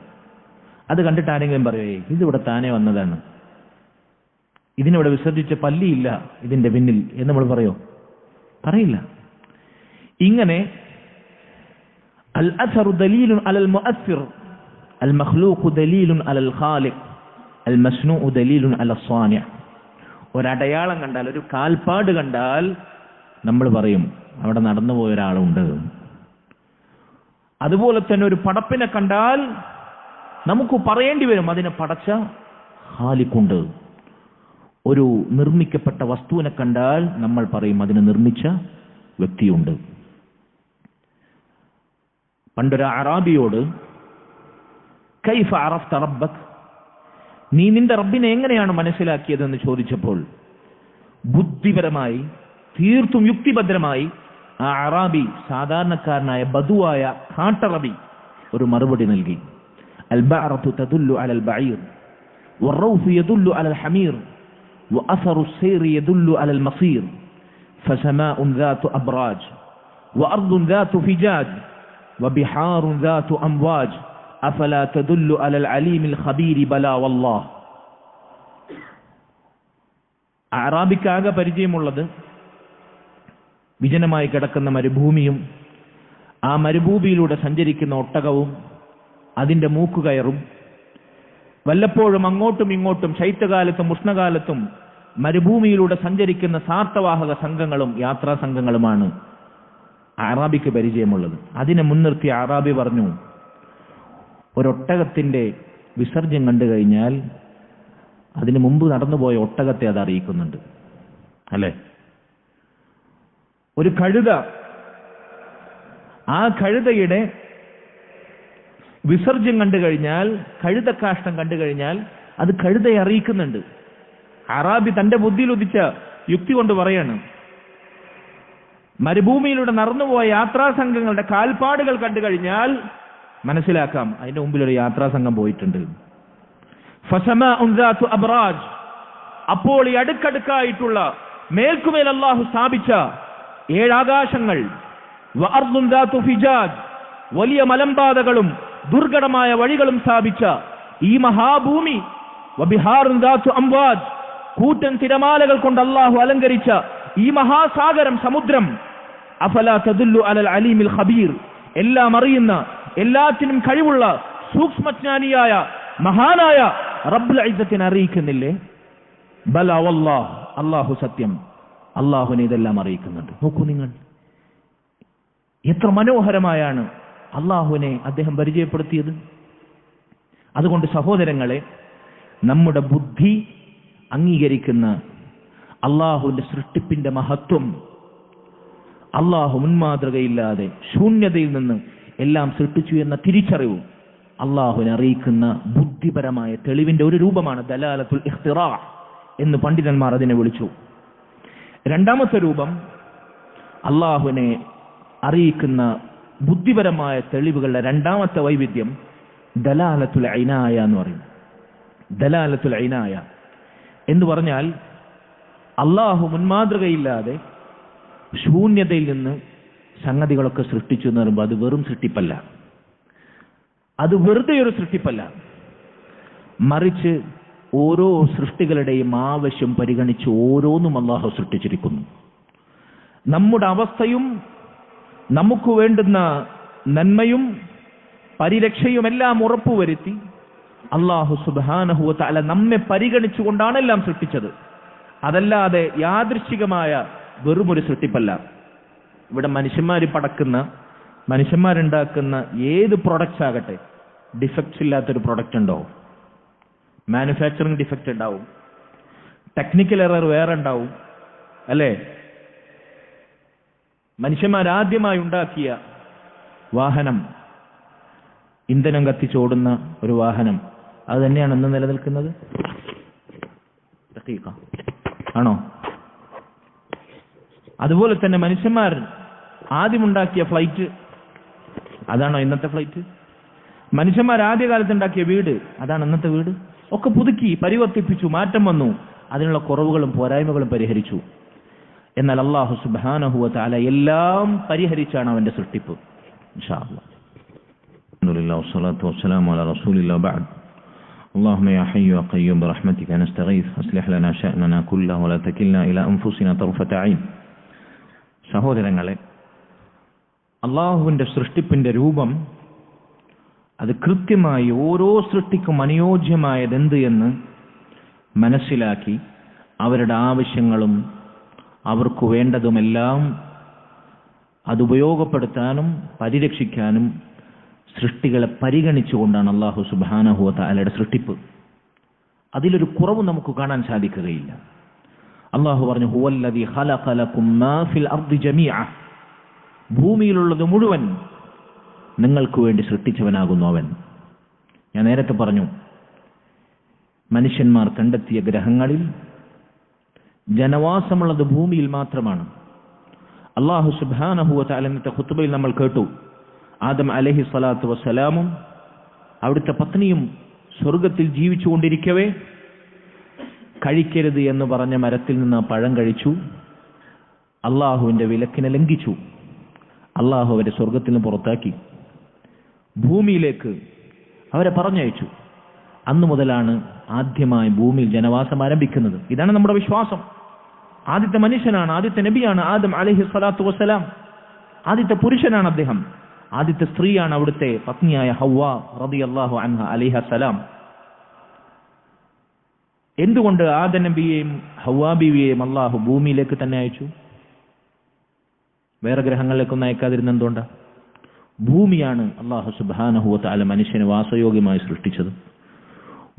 അത് കണ്ടിട്ട് ആരെങ്കിലും പറയുവേ ഇതിവിടെ താനെ വന്നതാണ്, ഇതിനിവിടെ വിസർജിച്ച പല്ലിയില്ല ഇതിന്റെ പിന്നിൽ എന്ന് നമ്മൾ പറയില്ല. ഇങ്ങനെ അൽ അസറു ദലീലുൻ അലൽ മുഅസ്സിർ, അൽ മഖ്ലൂഖു ദലീലുൻ അലൽ ഖാലിഖ്, അൽ മസ്നൂഉ ദലീലുൻ അലൽ സ്വാനി'. ഒരടയാളം കണ്ടാൽ, ഒരു കാൽപ്പാട് കണ്ടാൽ നമ്മൾ പറയും അവിടെ നടന്നുപോയ ഒരാളുണ്ട്. അതുപോലെ തന്നെ ഒരു പടപ്പിനെ കണ്ടാൽ നമുക്ക് പറയേണ്ടി വരും അതിനെ പടച്ച ഖാലിഖുണ്ട്. ഒരു നിർമ്മിക്കപ്പെട്ട വസ്തുവിനെ കണ്ടാൽ നമ്മൾ പറയും അതിനെ നിർമ്മിച്ച വ്യക്തിയുണ്ട്. പണ്ടൊരു അറാബിയോട് കൈഫ അറഫ്ത റബ്ബക്, നീ നിന്റെ റബ്ബിനെ എങ്ങനെയാണ് മനസ്സിലാക്കിയതെന്ന് ചോദിച്ചപ്പോൾ ബുദ്ധിപരമായി തീർത്തും യുക്തിഭദ്രമായി ആ അറാബി, സാധാരണക്കാരനായ ബദുവായ കാട്ടറബി, ഒരു മറുപടി നൽകി. അൽ ബഅറതു തദുല്ലു അലൽ ബഈർ വറൗഫു യദുല്ലു അലൽ ഹമീർ വഅസറു السير يدل على المصير فسماء ذات أبراج وأرض ذات فجاج وبحار ذات أمواج أفلا تدل على العليم الخبير بلا والله. അറാബിക്കാകെ പരിചയമുള്ളത് വിജനമായി കിടക്കുന്ന മരുഭൂമിയും ആ മരുഭൂമിയിലൂടെ സഞ്ചരിക്കുന്ന ഒട്ടകവും അതിന്റെ മൂക്കുകയറും വല്ലപ്പോഴും അങ്ങോട്ടും ഇങ്ങോട്ടും ശൈത്യകാലത്തും ഉഷ്ണകാലത്തും മരുഭൂമിയിലൂടെ സഞ്ചരിക്കുന്ന സാർത്ഥവാഹക സംഘങ്ങളും യാത്രാ സംഘങ്ങളുമാണ് അറാബിക്ക് പരിചയമുള്ളത്. അതിനെ മുൻനിർത്തി അറാബി പറഞ്ഞു, ഒരൊട്ടകത്തിന്റെ വിസർജ്യം കണ്ടു കഴിഞ്ഞാൽ അതിനു മുമ്പ് നടന്നുപോയ ഒട്ടകത്തെ അത് അറിയിക്കുന്നുണ്ട്, അല്ലെ? ഒരു കഴുത, ആ കഴുതയുടെ വിസർജ്യം കണ്ടു കഴിഞ്ഞാൽ, കഴുതക്കാഷ്ടം കണ്ടു കഴിഞ്ഞാൽ അത് കഴുതയെ അറിയിക്കുന്നുണ്ട്. അറാബി തന്റെ ബുദ്ധിയിൽ ഉദിച്ച യുക്തി കൊണ്ട് പറയാണ്, മരുഭൂമിയിലൂടെ നടന്നുപോയ യാത്രാ സംഘങ്ങളുടെ കാൽപ്പാടുകൾ കണ്ടു കഴിഞ്ഞാൽ മനസ്സിലാക്കാം അതിന്റെ മുമ്പിൽ ഒരു യാത്രാ സംഘം പോയിട്ടുണ്ട്. ഫസമാഉൻ ദാതു അബ്റാജ്, അപ്പോൾ ഈ അടുക്കടുക്കായിട്ടുള്ള മേൽക്കുമേൽ അല്ലാഹു സ്ഥാപിച്ച 7 ആകാശങ്ങൾ, വഅർദുൻ ദാതു ഫിജാജ്, വലിയ മലമ്പാതകളും ദുർഘടമായ വഴികളും സ്ഥാപിച്ച ഈ മഹാഭൂമി, വബിഹാറുൻ ദാതു അംവാജ്, കൂറ്റൻ തിരമാലകൾ കൊണ്ട് അല്ലാഹു അലങ്കരിച്ച ഈ മഹാസാഗരം, സമുദ്രം, അഫലാ തദുല്ലു അലൽ അലീമിൽ ഖബീർ, എല്ലാം അറിയുന്ന എല്ലാറ്റിനും കഴിവുള്ള സൂക്ഷ്മജ്ഞാനിയായ മഹാനായ റബ്ബുൽ ഇസ്സത്തിനെ അറിയിക്കുന്നില്ലേ? ബല വല്ലാഹ്, അല്ലാഹു സത്യം, അല്ലാഹുവിനെ ഇതെല്ലാം അറിയിക്കുന്നുണ്ട്. നോക്കൂ നിങ്ങൾ, എത്ര മനോഹരമായാണ് അല്ലാഹുവിനെ അദ്ദേഹം പരിചയപ്പെടുത്തിയത്. അതുകൊണ്ട് സഹോദരങ്ങളെ, നമ്മുടെ ബുദ്ധി അംഗീകരിക്കുന്ന അല്ലാഹുവിന്റെ സൃഷ്ടിപ്പിന്റെ മഹത്വം, അല്ലാഹു മുൻമാതൃകയില്ലാതെ ശൂന്യതയിൽ നിന്ന് എല്ലാം സൃഷ്ടിച്ചു എന്ന തിരിച്ചറിവ് അല്ലാഹുവിനെ അറിയിക്കുന്ന ബുദ്ധിപരമായ തെളിവിന്റെ ഒരു രൂപമാണ് ദലാലത്തുൽ ഇഖ്തിറാ എന്ന് പണ്ഡിതന്മാർ അതിനെ വിളിച്ചു. രണ്ടാമത്തെ രൂപം, അല്ലാഹുവിനെ അറിയിക്കുന്ന ബുദ്ധിപരമായ തെളിവുകളുടെ രണ്ടാമത്തെ വൈവിധ്യം ദലാലത്തുൽ ഐനായ എന്ന് പറയും. ദലാലത്തുൽ ഐനായ എന്ന് പറഞ്ഞാൽ അല്ലാഹു മുൻമാതൃകയില്ലാതെ ശൂന്യതയിൽ നിന്ന് സംഗതികളൊക്കെ സൃഷ്ടിച്ചു എന്ന് പറയുമ്പോൾ അത് വെറും സൃഷ്ടിപ്പല്ല, അത് വെറുതെ ഒരു സൃഷ്ടിപ്പല്ല, മറിച്ച് ഓരോ സൃഷ്ടികളുടെയും ആവശ്യം പരിഗണിച്ച് ഓരോന്നും അല്ലാഹു സൃഷ്ടിച്ചിരിക്കുന്നു. നമ്മുടെ അവസ്ഥയും നമുക്ക് വേണ്ടുന്ന നന്മയും പരിരക്ഷയുമെല്ലാം ഉറപ്പുവരുത്തി അല്ലാഹു സുബ്ഹാനഹു വ തആല നമ്മെ പരിഗണിച്ചുകൊണ്ടാണ് എല്ലാം സൃഷ്ടിച്ചത്. അതല്ലാതെ യാദൃശ്ചികമായ വെറുമൊരു സൃഷ്ടിപ്പല്ല. ഇവിടെ മനുഷ്യന്മാരുണ്ടാക്കുന്ന ഏത് പ്രൊഡക്ട്സ് ആകട്ടെ, ഡിഫക്ട്സ് ഇല്ലാത്തൊരു പ്രൊഡക്റ്റ് ഉണ്ടോ? മാനുഫാക്ചറിങ് ഡിഫക്റ്റ് ഉണ്ടാവും, ടെക്നിക്കൽ എറർ വേറെ ഉണ്ടാവും, അല്ലേ? മനുഷ്യന്മാരാദ്യമായി ഉണ്ടാക്കിയ വാഹനം, ഇന്ധനം കത്തിച്ചോടുന്ന ഒരു വാഹനം, അത് തന്നെയാണ് ഇന്ന് നിലനിൽക്കുന്നത് ആണോ? അതുപോലെ തന്നെ മനുഷ്യന്മാർ ആദ്യമുണ്ടാക്കിയ ഫ്ലൈറ്റ്, അതാണോ ഇന്നത്തെ ഫ്ലൈറ്റ്? മനുഷ്യന്മാർ ആദ്യകാലത്ത് ഉണ്ടാക്കിയ വീട്, അതാണ് ഇന്നത്തെ വീട്? ഒക്കെ പുതുക്കി പരിവർത്തിപ്പിച്ചു, മാറ്റം വന്നു, അതിനുള്ള കുറവുകളും പോരായ്മകളും പരിഹരിച്ചു. എന്നാൽ അല്ലാഹു സുബ്ഹാനഹു വ തആല എല്ലാം പരിഹരിച്ചാണ് അവന്റെ സൃഷ്ടിപ്പ്. ഇൻഷാ അല്ലാഹ്. അൽഹംദുലില്ലാഹി വസ്സലാത്തു വസ്സലാമു അലാ റസൂലില്ലാഹി ബഅദ്. اللهم يا حي يا قيوم برحمتك نستغيث أصلح لنا شأننا كله ولا تكلنا إلى أنفسنا طرفة عين. സഹോദരങ്ങളെ, അല്ലാഹുവിന്റെ സൃഷ്ടിപ്പിന്റെ രൂപം അത് കൃത്യമായി ഓരോ സൃഷ്ടിക്കും അനുയോജ്യമായതെന്ത് എന്ന് മനസ്സിലാക്കി അവരുടെ ആവശ്യങ്ങളും അവർക്ക് വേണ്ടതുമെല്ലാം അത് ഉപയോഗപ്പെടുത്താനും പരിരക്ഷിക്കാനും സൃഷ്ടികളെ പരിഗണിച്ചുകൊണ്ടാണ് അല്ലാഹു സുബ്ഹാനഹു വ തആലയുടെ സൃഷ്ടിപ്പ്. അതിലൊരു കുറവ് നമുക്ക് കാണാൻ സാധിക്കുകയില്ല. അല്ലാഹു പറഞ്ഞു, ഹുവല്ലദീ ഖലഖ ലക്കും മാ ഫിൽ അർദി ജമീഅ, ഭൂമിയിലുള്ളത് മുഴുവൻ നിങ്ങൾക്ക് വേണ്ടി സൃഷ്ടിച്ചവനാകുന്നു അവൻ. ഞാൻ നേരത്തെ പറഞ്ഞു, മനുഷ്യന്മാർ കണ്ടെത്തിയ ഗ്രഹങ്ങളിൽ ജനവാസമുള്ളത് ഭൂമിയിൽ മാത്രമാണ്. അല്ലാഹു സുബ്ഹാനഹു വ തആല ഇന്നത്തെ ഖുത്ബയിൽ നമ്മൾ കേട്ടു, ആദം അലൈഹി സ്വലാത്തു വസ്സലാമും അവിടുത്തെ പത്നിയും സ്വർഗത്തിൽ ജീവിച്ചുകൊണ്ടിരിക്കവേ കഴിക്കരുത് എന്ന് പറഞ്ഞ മരത്തിൽ നിന്ന് പഴം കഴിച്ചു. അള്ളാഹുവിന്റെ വിലക്കിനെ ലംഘിച്ചു. അള്ളാഹു അവരെ സ്വർഗത്തിൽ നിന്ന് പുറത്താക്കി, ഭൂമിയിലേക്ക് അവരെ പറഞ്ഞയച്ചു. അന്നു മുതലാണ് ആദ്യമായി ഭൂമിയിൽ ജനവാസം ആരംഭിക്കുന്നത്. ഇതാണ് നമ്മുടെ വിശ്വാസം. ആദ്യത്തെ മനുഷ്യനാണ്, ആദ്യത്തെ നബിയാണ് ആദം അലൈഹി സ്വലാത്തു വസ്സലാം. ആദ്യത്തെ പുരുഷനാണ് അദ്ദേഹം. ആദ്യത്തെ സ്ത്രീയാണ് അവിടുത്തെ പത്നിയായ ഹവ്വ റളിയല്ലാഹു അൻഹ അലൈഹസ്സലാം. എന്തുകൊണ്ട് ആദം നബിയെയും ഹവ്വാ ബീവിയെയും അള്ളാഹു ഭൂമിയിലേക്ക് തന്നെ അയച്ചു? വേറെ ഗ്രഹങ്ങളിലേക്കൊന്നും അയക്കാതിരുന്ന എന്തുകൊണ്ടാ? ഭൂമിയാണ് അള്ളാഹു സുബ്ഹാനഹു വ തആല മനുഷ്യനെ വാസയോഗ്യമായി സൃഷ്ടിച്ചത്.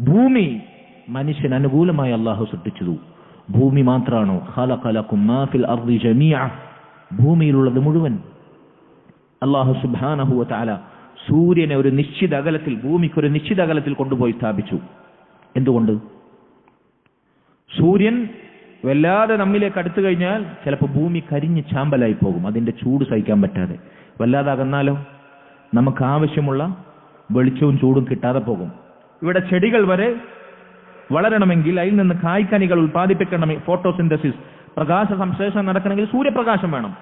ഭൂമി മനുഷ്യന് അനുകൂലമായി അള്ളാഹു സൃഷ്ടിച്ചതു. ഭൂമി മാത്രമാണോ? ഖലഖ ലക്കും മാ ഫിൽ അർദി ജമീഅ, ഭൂമിയിലുള്ളത് മുഴുവൻ. അള്ളാഹു സുബ്ഹാനഹു വ തആല സൂര്യനെ ഒരു നിശ്ചിത അകലത്തിൽ, ഭൂമിക്ക് ഒരു നിശ്ചിത അകലത്തിൽ കൊണ്ടുപോയി സ്ഥാപിച്ചു. എന്തുകൊണ്ട്? സൂര്യൻ വല്ലാതെ നമ്മിലേക്ക് അടുത്തു കഴിഞ്ഞാൽ ചിലപ്പോൾ ഭൂമി കരിഞ്ഞ് ചാമ്പലായി പോകും, അതിന്റെ ചൂട് സഹിക്കാൻ പറ്റാതെ. വല്ലാതെ അകന്നാലോ നമുക്ക് ആവശ്യമുള്ള വെളിച്ചവും ചൂടും കിട്ടാതെ പോകും. ഇവിടെ ചെടികൾ വരെ വളരണമെങ്കിൽ, അതിൽ നിന്ന് കായ്ക്കനികൾ ഉൽപ്പാദിപ്പിക്കണമെങ്കിൽ, ഫോട്ടോസിന്തസിസ്, പ്രകാശ സംശ്ലേഷണം നടക്കണമെങ്കിൽ സൂര്യപ്രകാശം വേണം.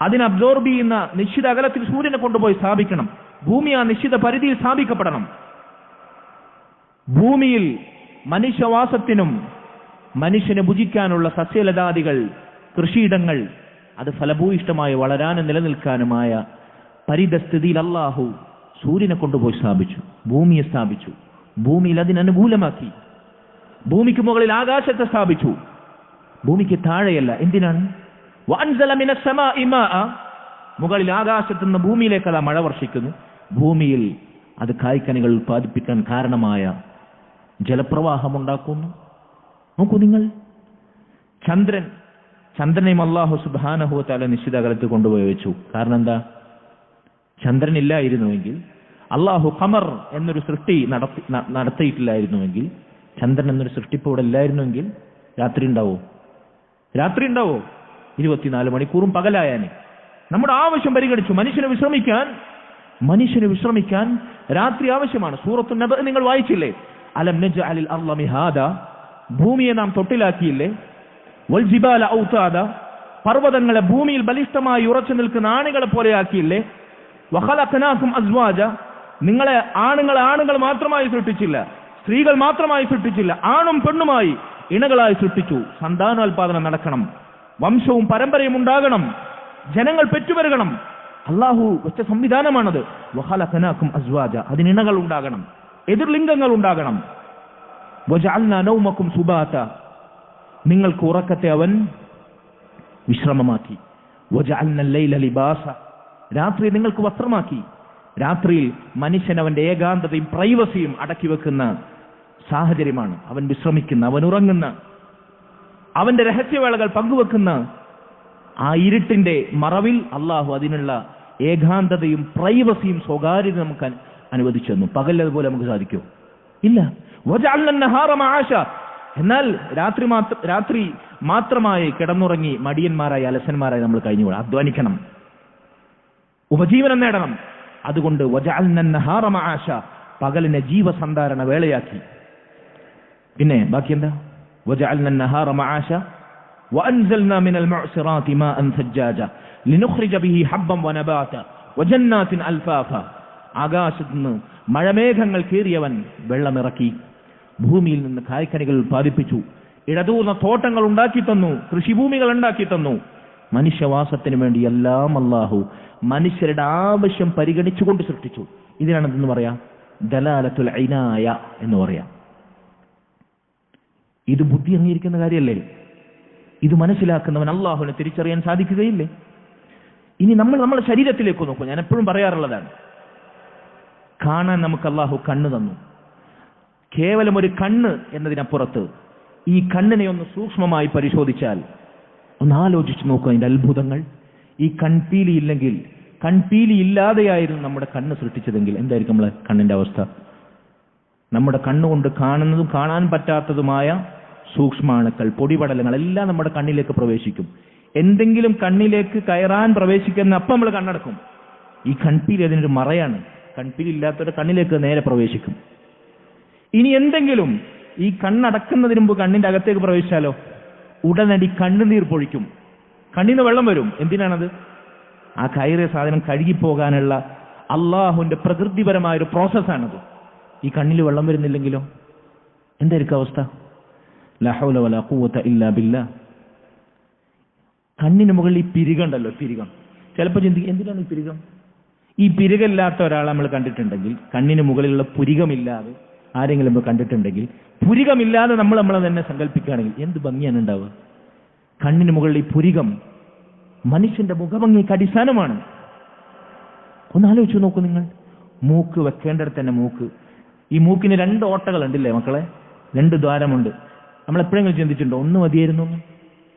അതിന് അബ്സോർബ് ചെയ്യുന്ന നിശ്ചിത അകലത്തിൽ സൂര്യനെ കൊണ്ടുപോയി സ്ഥാപിക്കണം. ഭൂമി ആ നിശ്ചിത പരിധിയിൽ സ്ഥാപിക്കപ്പെടണം. ഭൂമിയിൽ മനുഷ്യവാസത്തിനും മനുഷ്യനെ ഭുജിക്കാനുള്ള സസ്യലതാദികൾ, കൃഷിയിടങ്ങൾ, അത് ഫലഭൂയിഷ്ടമായി വളരാനും നിലനിൽക്കാനുമായ പരിതസ്ഥിതിയിൽ അല്ലാഹു സൂര്യനെ കൊണ്ടുപോയി സ്ഥാപിച്ചു, ഭൂമിയെ സ്ഥാപിച്ചു. ഭൂമിയിൽ അതിനനുകൂലമാക്കി. ഭൂമിക്ക് മുകളിൽ ആകാശത്തെ സ്ഥാപിച്ചു, ഭൂമിക്ക് താഴെയല്ല. എന്തിനാണ്? വഅൻസല മിനസ് സമാഇ മാഅ, മുകളിൽ ആകാശത്തു നിന്ന് ഭൂമിയിലേക്ക് അതാ മഴ വർഷിക്കുന്നു. ഭൂമിയിൽ അത് കായ്ക്കനികൾ ഉൽപ്പാദിപ്പിക്കാൻ കാരണമായ ജലപ്രവാഹം ഉണ്ടാക്കുന്നു. നോക്കൂ നിങ്ങൾ, ചന്ദ്രനെയും അല്ലാഹു സുബ്ഹാനഹു വ തആല നിശ്ചിത അകലത്തിൽ കൊണ്ടുപോയി വെച്ചു. കാരണം എന്താ? ചന്ദ്രൻ ഇല്ലായിരുന്നുവെങ്കിൽ, അള്ളാഹു ഖമർ എന്നൊരു സൃഷ്ടി നടത്തിയിട്ടില്ലായിരുന്നുവെങ്കിൽ, ചന്ദ്രൻ എന്നൊരു സൃഷ്ടിപ്പ് ഇവിടെ ഇല്ലായിരുന്നുവെങ്കിൽ രാത്രി ഉണ്ടാവോ? 24 മണിക്കൂറും പകലായാനെ. നമ്മുടെ ആവശ്യം പരിഗണിച്ചു. മനുഷ്യന് വിശ്രമിക്കാൻ രാത്രി ആവശ്യമാണ്. സൂറത്തു നബ നിങ്ങൾ വായിച്ചില്ലേ? അലം നജ്അലിൽ അർള മിഹാദ, ഭൂമിയെ നാം തൊട്ടിലാക്കിയില്ലേ? വൽ ജിബാല ഔതാദ, പർവ്വതങ്ങളെ ഭൂമിയിൽ ബലിഷ്ഠമായി ഉറച്ചു നിൽക്കുന്ന ആണികളെ പോലെയാക്കിയില്ലേ? വഖലഖനാകും അസ്വാജ, നിങ്ങളെ ആണുങ്ങൾ മാത്രമായി സൃഷ്ടിച്ചില്ല, സ്ത്രീകൾ മാത്രമായി സൃഷ്ടിച്ചില്ല, ആണും പെണ്ണുമായി ഇണകളായി സൃഷ്ടിച്ചു. സന്താനോൽപാദനം നടക്കണം, വംശവും പരമ്പരയും ഉണ്ടാകണം, ജനങ്ങൾ പെറ്റുപെരുകണം. അള്ളാഹു വെച്ച സംവിധാനമാണത്. വഖലഖനാകും അസ്വാജ, അതിന് ഇണകൾ ഉണ്ടാകണം, എതിർലിംഗങ്ങൾ ഉണ്ടാകണം. വജഅൽനാ നൗമകും സുബാത, നിങ്ങൾക്ക് ഉറക്കത്തെ അവൻ വിശ്രമമാക്കി. വജഅൽനാ ലൈല ലിബാസ, രാത്രി നിങ്ങൾക്ക് വസ്ത്രമാക്കി. രാത്രിയിൽ മനുഷ്യൻ അവന്റെ ഏകാന്തതയും പ്രൈവസിയും അടക്കി വെക്കുന്ന സാഹചര്യമാണ്. അവൻ വിശ്രമിക്കുന്ന, അവൻ ഉറങ്ങുന്ന, അവന്റെ രഹസ്യവേളകൾ പങ്കുവെക്കുന്ന ആ ഇരുട്ടിന്റെ മറവിൽ അള്ളാഹു അതിനുള്ള ഏകാന്തതയും പ്രൈവസിയും സ്വകാര്യത നമുക്ക് അനുവദിച്ചു തന്നു. പകലതുപോലെ നമുക്ക് സാധിക്കുമോ? ഇല്ല. വജഅൽനാ നഹാറ മആശ, എന്നാൽ രാത്രി മാത്രമായി കിടന്നുറങ്ങി മടിയന്മാരായി അലസന്മാരായി നമ്മൾ കഴിഞ്ഞു. അധ്വാനിക്കണം, ഉപജീവനം നേടണം. അതുകൊണ്ട് വജഅൽനാ നഹാറ മആശ, പകലിനെ ജീവസന്ധാരണ വേളയാക്കി. പിന്നെ ബാക്കി എന്താ? വജഅൽനാ നഹാറ മആശ വഅൻസൽനാ മിനൽ മുഅ്സിറാതി മാഅൻ സജ്ജാജ ലിനുഖ്രിജ ബിഹി ഹബ്ബൻ വനബാത വജന്നാത്തിൻ അൽഫാഫ, ആകാശത്ത് നിന്ന് മഴമേഘങ്ങൾ കീറിയവൻ വെള്ളമിറക്കി, ഭൂമിയിൽ നിന്ന് കായ്ക്കനികൾ ഉൽപ്പാദിപ്പിച്ചു, ഇടതൂർന്ന തോട്ടങ്ങൾ ഉണ്ടാക്കി തന്നു, കൃഷിഭൂമികൾ ഉണ്ടാക്കി തന്നു. മനുഷ്യവാസത്തിന് വേണ്ടി എല്ലാം അല്ലാഹു മനുഷ്യരുടെ ആവശ്യം പരിഗണിച്ചുകൊണ്ട് സൃഷ്ടിച്ചു. ഇതിനാണ് എന്തെന്ന് പറയാം? ദലാലത്തുൽ ഇനായ എന്ന് പറയാം. ഇത് ബുദ്ധി അംഗീകരിക്കുന്ന കാര്യമല്ലേ? ഇത് മനസ്സിലാക്കുന്നവൻ അല്ലാഹുവിനെ തിരിച്ചറിയാൻ സാധിക്കുകയില്ലേ? ഇനി നമ്മുടെ ശരീരത്തിലേക്ക് നോക്കൂ. ഞാൻ എപ്പോഴും പറയാറുള്ളതാണ്, കാണാൻ നമുക്ക് അല്ലാഹു കണ്ണ് തന്നു. കേവലം ഒരു കണ്ണ് എന്നതിനപ്പുറത്ത് ഈ കണ്ണിനെ ഒന്ന് സൂക്ഷ്മമായി പരിശോധിച്ചാൽ, ഒന്ന് ആലോചിച്ച് നോക്കുക അതിന്റെ അത്ഭുതങ്ങൾ. ഈ കൺപീലിയില്ലെങ്കിൽ കൺപീലി ഇല്ലാതെയായിരുന്നു നമ്മുടെ കണ്ണ് സൃഷ്ടിച്ചതെങ്കിൽ എന്തായിരിക്കും നമ്മളെ കണ്ണിന്റെ അവസ്ഥ? നമ്മുടെ കണ്ണുകൊണ്ട് കാണുന്നതും കാണാൻ പറ്റാത്തതുമായ സൂക്ഷ്മാണുക്കൾ, പൊടിപടലങ്ങൾ എല്ലാം നമ്മുടെ കണ്ണിലേക്ക് പ്രവേശിക്കും. എന്തെങ്കിലും കണ്ണിലേക്ക് കയറാൻ പ്രവേശിക്കുന്ന അപ്പം നമ്മൾ കണ്ണടക്കും. ഈ കൺപീലി അതിനൊരു മറയാണ്. കൺപീലി ഇല്ലാത്തവരുടെ കണ്ണിലേക്ക് നേരെ പ്രവേശിക്കും. ഇനി എന്തെങ്കിലും ഈ കണ്ണടക്കുന്നതിന് മുമ്പ് കണ്ണിന്റെ അകത്തേക്ക് പ്രവേശിച്ചാലോ ഉടനടി കണ്ണുനീർ പൊഴിക്കും, കണ്ണിന് വെള്ളം വരും. എന്തിനാണത്? ആ കയറിയ സാധനം കഴുകിപ്പോകാനുള്ള അള്ളാഹുവിന്റെ പ്രകൃതിപരമായൊരു പ്രോസസ്സാണത്. ഈ കണ്ണിൽ വെള്ളം വരുന്നില്ലെങ്കിലോ എന്തായിരിക്കും അവസ്ഥ? ലാ ഹൗല വലാ ഖുവത ഇല്ലാ ബില്ലാ. കണ്ണിന് മുകളിൽ ഈ പിരികണ്ടല്ലോ, പിരികം. ചിലപ്പോൾ ചിന്തിക്കും എന്തിനാണ് ഈ പിരികം? ഈ പിരികമില്ലാത്ത ഒരാളെ നമ്മൾ കണ്ടിട്ടുണ്ടെങ്കിൽ, കണ്ണിന് മുകളിലുള്ള പുരികമില്ലാതെ ആരെങ്കിലും നമ്മൾ കണ്ടിട്ടുണ്ടെങ്കിൽ, പുരികമില്ലാതെ നമ്മളെ തന്നെ സങ്കല്പിക്കുകയാണെങ്കിൽ എന്ത് ഭംഗിയാണ് ഉണ്ടാവുക? കണ്ണിന് മുകളിൽ ഈ പുരികം മനുഷ്യന്റെ മുഖഭംഗിക്ക് അടിസ്ഥാനമാണ്. ഒന്ന് ആലോചിച്ചു നോക്കൂ നിങ്ങൾ. മൂക്ക് വെക്കേണ്ടിടത്ത് തന്നെ മൂക്ക്. ഈ മൂക്കിന് 2 ഓട്ടകളുണ്ടല്ലേ മക്കളെ? 2 ദ്വാരമുണ്ട്. നമ്മൾ എപ്പോഴെങ്കിലും ചിന്തിച്ചിട്ടുണ്ടോ ഒന്ന് മതിയായിരുന്നു?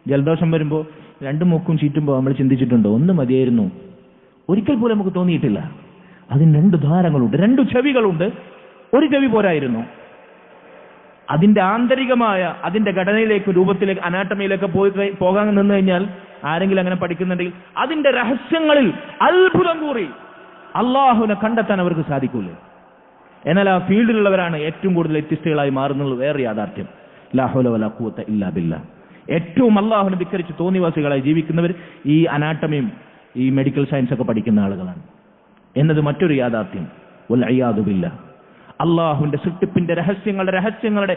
ജലദോഷം വരുമ്പോൾ 2 മൂക്കും ചീറ്റുമ്പോൾ നമ്മൾ ചിന്തിച്ചിട്ടുണ്ടോ ഒന്ന് മതിയായിരുന്നു? ഒരിക്കൽ പോലും നമുക്ക് തോന്നിയിട്ടില്ല. അതിന് 2 ദ്വാരങ്ങളുണ്ട്, 2 ചെവികളുണ്ട്. ഒരു ചെവി പോരായിരുന്നു. അതിന്റെ ആന്തരികമായ അതിന്റെ ഘടനയിലേക്ക്, രൂപത്തിലേക്ക്, അനാട്ടമിയിലേക്ക് പോകാൻ നിന്ന് കഴിഞ്ഞാൽ, ആരെങ്കിലും അങ്ങനെ പഠിക്കുന്നുണ്ടെങ്കിൽ അതിന്റെ രഹസ്യങ്ങളിൽ അത്ഭുതം കൂറി അള്ളാഹുവിനെ കണ്ടെത്താൻ അവർക്ക് സാധിക്കൂലേ? എന്നാൽ ആ ഫീൽഡിലുള്ളവരാണ് ഏറ്റവും കൂടുതൽ എത്തിസ്റ്റുകളായി മാറുന്നത്. വേറെ യാഥാർത്ഥ്യം. ലാ ഹൗല വലാ ഖുവത ഇല്ലാ ബില്ലാ. ഏറ്റവും അള്ളാഹുവിനെ ധിക്കരിച്ച് തോന്നിവാസികളായി ജീവിക്കുന്നവർ ഈ അനാട്ടമിയും ഈ മെഡിക്കൽ സയൻസ് ഒക്കെ പഠിക്കുന്ന ആളുകളാണ് എന്നത് മറ്റൊരു യാഥാർത്ഥ്യം. വൽ ഇയാദു ബില്ലാ. അള്ളാഹുവിന്റെ സൃഷ്ടിപ്പിന്റെ രഹസ്യങ്ങളുടെ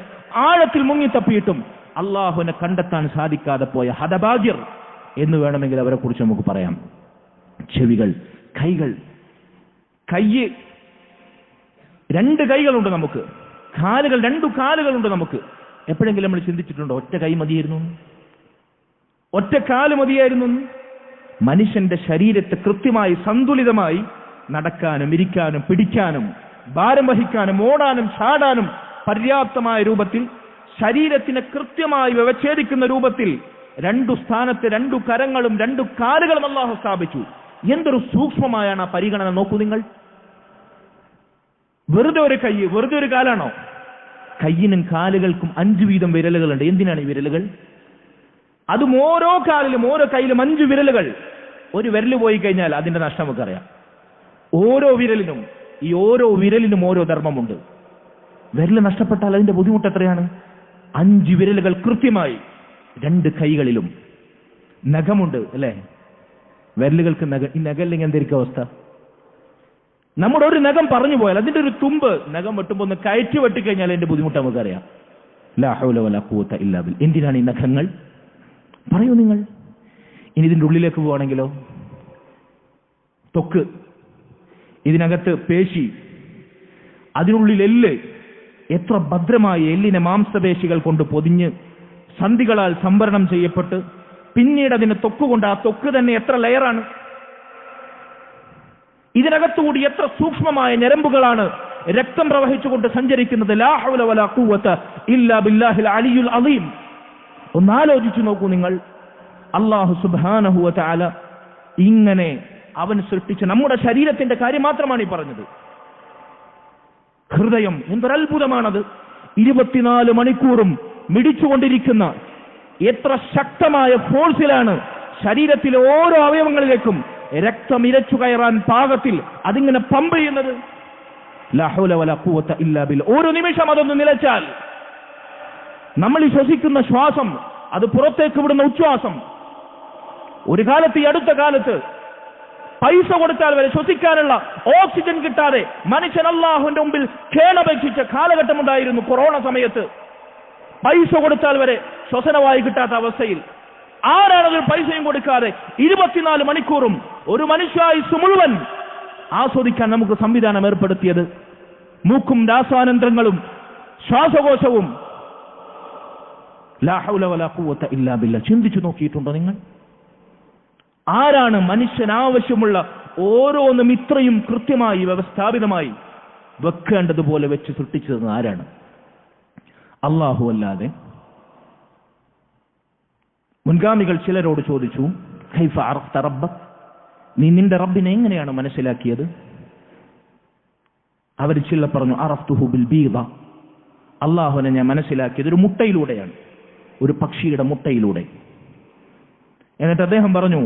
ആഴത്തിൽ മുങ്ങിത്തപ്പിയിട്ടും അള്ളാഹുവിനെ കണ്ടെത്താൻ സാധിക്കാതെ പോയ ഹതഭാഗ്യർ എന്ന് വേണമെങ്കിൽ അവരെ കുറിച്ച് നമുക്ക് പറയാം. ചെവികൾ, കൈകൾ, കയ്യ്, 2 കൈകളുണ്ട് നമുക്ക്. കാലുകൾ, 2 കാലുകളുണ്ട് നമുക്ക്. എപ്പോഴെങ്കിലും നമ്മൾ ചിന്തിച്ചിട്ടുണ്ടോ ഒറ്റ കൈ മതിയായിരുന്നു, ഒറ്റ കാല് മതിയായിരുന്നു? മനുഷ്യന്റെ ശരീരത്തെ കൃത്യമായി സന്തുലിതമായി നടക്കാനും ഇരിക്കാനും പിടിക്കാനും ഭാരം വഹിക്കാനും ഓടാനും ചാടാനും പര്യാപ്തമായ രൂപത്തിൽ, ശരീരത്തിനെ കൃത്യമായി വ്യവച്ഛേദിക്കുന്ന രൂപത്തിൽ 2 സ്ഥാനത്ത് 2 കരങ്ങളും 2 കാലുകളും അല്ലാഹു സ്ഥാപിച്ചു. എന്തൊരു സൂക്ഷ്മമായാണ് ആ പരിഗണന നോക്കൂ നിങ്ങൾ. വെറുതെ ഒരു കൈ, വെറുതെ ഒരു കാലാണോ? കയ്യിനും കാലുകൾക്കും 5 വീതം വിരലുകളുണ്ട്. എന്തിനാണ് ഈ വിരലുകൾ? അതും ഓരോ കാലിലും ഓരോ കയ്യിലും 5 വിരലുകൾ. ഒരു വിരല് പോയി കഴിഞ്ഞാൽ അതിന്റെ നഷ്ടം നമുക്കറിയാം. ഓരോ വിരലിനും ഓരോ ധർമ്മമുണ്ട്. വിരൽ നഷ്ടപ്പെട്ടാൽ അതിന്റെ ബുദ്ധിമുട്ട് എത്രയാണ്? 5 വിരലുകൾ കൃത്യമായി 2 കൈകളിലും. നഖമുണ്ട് അല്ലേ? വിരലുകൾക്ക് ഈ നഖല്ലെങ്കിൽ എന്തായിരിക്കും അവസ്ഥ? നമ്മുടെ ഒരു നഖം പറഞ്ഞു പോയാൽ അതിന്റെ ഒരു തുമ്പ് നഖം വെട്ടുമ്പോൾ ഒന്ന് കയറ്റി വെട്ടിക്കഴിഞ്ഞാൽ അതിന്റെ ബുദ്ധിമുട്ട് നമുക്കറിയാം. ലാ ഹൗല വലാ ഖുവത ഇല്ലാ ബില്ലാ. എന്തിനാണ് ഈ നഖങ്ങൾ? പറയൂ നിങ്ങൾ. ഇനി ഇതിന്റെ ഉള്ളിലേക്ക് പോവാണെങ്കിലോ? ത്വക്ക്, ഇതിനകത്ത് പേശി, അതിനുള്ളിൽ എല്ല്. എത്ര ഭദ്രമായി എല്ലിനെ മാംസപേശികൾ കൊണ്ട് പൊതിഞ്ഞ് സന്ധികളാൽ സംഭരണം ചെയ്യപ്പെട്ട് പിന്നീട് അതിനെ ത്വക്കുകൊണ്ട്, ആ ത്വക്ക് തന്നെ എത്ര ലെയറാണ്. ഇതിനകത്തുകൂടി എത്ര സൂക്ഷ്മമായ ഞരമ്പുകളാണ് രക്തം പ്രവഹിച്ചുകൊണ്ട് സഞ്ചരിക്കുന്നത്. ലാ ഹൗല വലാ ഖുവത ഇല്ലാ ബില്ലാഹിൽ അലിയുൽ അളീം. ഒന്നാലോചിച്ചു നോക്കൂ നിങ്ങൾ. അല്ലാഹു സുബ്ഹാനഹു വ തആല ഇങ്ങനെ അവൻ സൃഷ്ടിച്ച നമ്മുടെ ശരീരത്തിന്റെ കാര്യം മാത്രമാണ് ഈ പറഞ്ഞത്. ഹൃദയം എന്തൊരത്ഭുതമാണത്. 24 മണിക്കൂറും മിടിച്ചുകൊണ്ടിരിക്കുന്ന എത്ര ശക്തമായ ഫോഴ്സിലാണ് ശരീരത്തിലെ ഓരോ അവയവങ്ങളിലേക്കും രക്തം ഇരച്ചു കയറാൻ പാകത്തിൽ അതിങ്ങനെ പമ്പ് ചെയ്യുന്നത്. ലാ ഹൗല വലാ ഖുവത ഇല്ലാ ബില്ലാ. ഓരോ നിമിഷം അതൊന്ന് നിലച്ചാൽ നമ്മൾ ഈ ശ്വസിക്കുന്ന ശ്വാസം, അത് പുറത്തേക്ക് വിടുന്ന ഉച്ഛ്വാസം, ഒരു കാലത്ത്, ഈ അടുത്ത കാലത്ത് പൈസ കൊടുത്താൽ വരെ ശ്വസിക്കാനുള്ള ഓക്സിജൻ കിട്ടാതെ മനുഷ്യൻ അല്ലാഹുവിന്റെ മുമ്പിൽ കേണപേക്ഷിച്ച കാലഘട്ടമുണ്ടായിരുന്നു. കൊറോണ സമയത്ത് പൈസ കൊടുത്താൽ വരെ ശ്വസനവായു കിട്ടാത്ത അവസ്ഥയിൽ ആരാണത് പൈസയും കൊടുക്കാതെ 24 മണിക്കൂറും ഒരു മനുഷ്യായുസ് മുഴുവൻ ആസ്വദിക്കാൻ നമുക്ക് സംവിധാനം ഏർപ്പെടുത്തിയത്? മൂക്കും രാസാനന്ദ്രങ്ങളും ശ്വാസകോശവും. ലാ ഹൗല വലാ ഖുവത ഇല്ലാ ബില്ലാ. ചിന്തിച്ചു നോക്കിയിട്ടുണ്ടോ നിങ്ങൾ? ആരാണ് മനുഷ്യനാവശ്യമുള്ള ഓരോന്നും ഇത്രയും കൃത്യമായി വ്യവസ്ഥാപിതമായി വെക്കേണ്ടതുപോലെ വെച്ച് സൃഷ്ടിച്ചതെന്ന് ആരാണ്? അല്ലാഹു അല്ലാതെ. മുൻഗാമികൾ ചിലരോട് ചോദിച്ചു, കൈഫ അറഫ്ത റബ്ബക്, നീ നിന്റെ റബ്ബിനെ എങ്ങനെയാണ് മനസ്സിലാക്കിയത്? അവർ ചില പറഞ്ഞു, അറഫ്തുഹു ബിൽ ബീദ, അള്ളാഹുവിനെ ഞാൻ മനസ്സിലാക്കിയത് ഒരു മുട്ടയിലൂടെയാണ്, ഒരു പക്ഷിയുടെ മുട്ടയിലൂടെ. എന്നിട്ട് അദ്ദേഹം പറഞ്ഞു,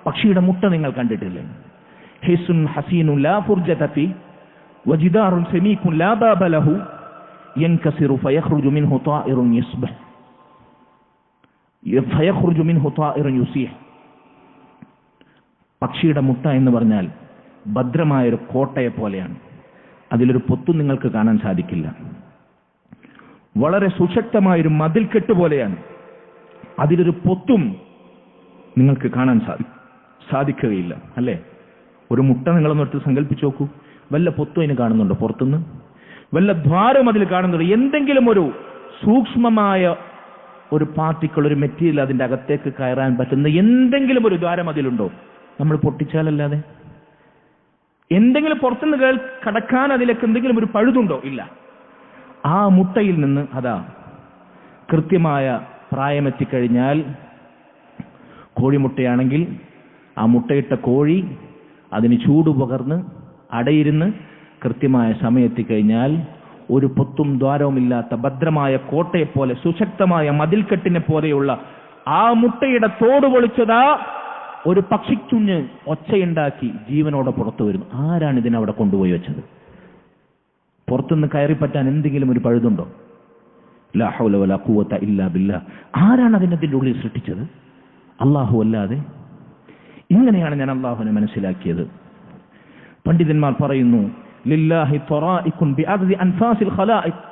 പക്ഷിയുടെ മുട്ട നിങ്ങൾ കണ്ടിട്ടില്ലേ? ഹിസുൻ ഹസീനുൻ ലാ ഫുർജത ഫീ വജിദാറുൻ സമീകുൻ ലാ ബാബ ലഹു യൻകസിറു ഫയഖ്റുജു മിൻഹു ത്വാഇറുൻ യസ്ബഹ് ഫയഖ്റുജു മിൻഹു ത്വാഇറുൻ യുസീഹ്. പക്ഷിയുടെ മുട്ട എന്ന് പറഞ്ഞാൽ ഭദ്രമായൊരു കോട്ടയെ പോലെയാണ്. അതിലൊരു പൊത്തും നിങ്ങൾക്ക് കാണാൻ സാധിക്കില്ല. വളരെ സുശക്തമായൊരു മതിൽക്കെട്ട് പോലെയാണ്. അതിലൊരു പൊത്തും നിങ്ങൾക്ക് കാണാൻ സാധിക്കുകയില്ല, അല്ലേ? ഒരു മുട്ട നിങ്ങളൊന്നെടുത്ത് സങ്കല്പിച്ച് നോക്കൂ. വല്ല പൊത്തും അതിന് കാണുന്നുണ്ടോ? പുറത്തുനിന്ന് വല്ല ദ്വാരം അതിൽ കാണുന്നുണ്ടോ? എന്തെങ്കിലും ഒരു സൂക്ഷ്മമായ ഒരു പാർട്ടിക്കിൾ, ഒരു മെറ്റീരിയൽ അതിൻ്റെ അകത്തേക്ക് കയറാൻ പറ്റുന്ന എന്തെങ്കിലും ഒരു ദ്വാരം അതിലുണ്ടോ? നമ്മൾ പൊട്ടിച്ചാലല്ലാതെ. എന്തെങ്കിലും പുറത്തുനിന്ന് കടക്കാൻ അതിലേക്ക് എന്തെങ്കിലും ഒരു പഴുതുണ്ടോ? ഇല്ല. ആ മുട്ടയിൽ നിന്ന് അതാ കൃത്യമായ പ്രായമെത്തിക്കഴിഞ്ഞാൽ, കോഴിമുട്ടയാണെങ്കിൽ ആ മുട്ടയിട്ട കോഴി അതിന് ചൂട് പകർന്ന് അടയിരുന്ന് കൃത്യമായ സമയത്തിക്കഴിഞ്ഞാൽ ഒരു പൊത്തും ദ്വാരവുമില്ലാത്ത ഭദ്രമായ കോട്ടയെപ്പോലെ, സുശക്തമായ മതിൽക്കെട്ടിനെ പോലെയുള്ള ആ മുട്ടയുടെ തോട് പൊളിച്ചതാ ഒരു പക്ഷിക്കുഞ്ഞ് ഒച്ചയുണ്ടാക്കി ജീവനോടെ പുറത്തു വരുന്നു. ആരാണ് ഇതിനവിടെ കൊണ്ടുപോയി വെച്ചത്? പുറത്തുനിന്ന് കയറിപ്പറ്റാൻ എന്തെങ്കിലും ഒരു പഴുതുണ്ടോ? ലാ ഹൗല വലാ ഖുവത ഇല്ലാ ബില്ലാ. ആരാണ് അതിൻ്റെ ഉള്ളിൽ സൃഷ്ടിച്ചത്? അല്ലാഹു അല്ലാതെ. ഇങ്ങനെയാണ് ഞാൻ അല്ലാഹുവിനെ മനസ്സിലാക്കിയത്. പണ്ഡിതന്മാർ പറയുന്നു, ലില്ലാഹി ത്വറായികുൻ ബിഅദ്ദി അൻഫാസിൽ ഖലായിഖ്.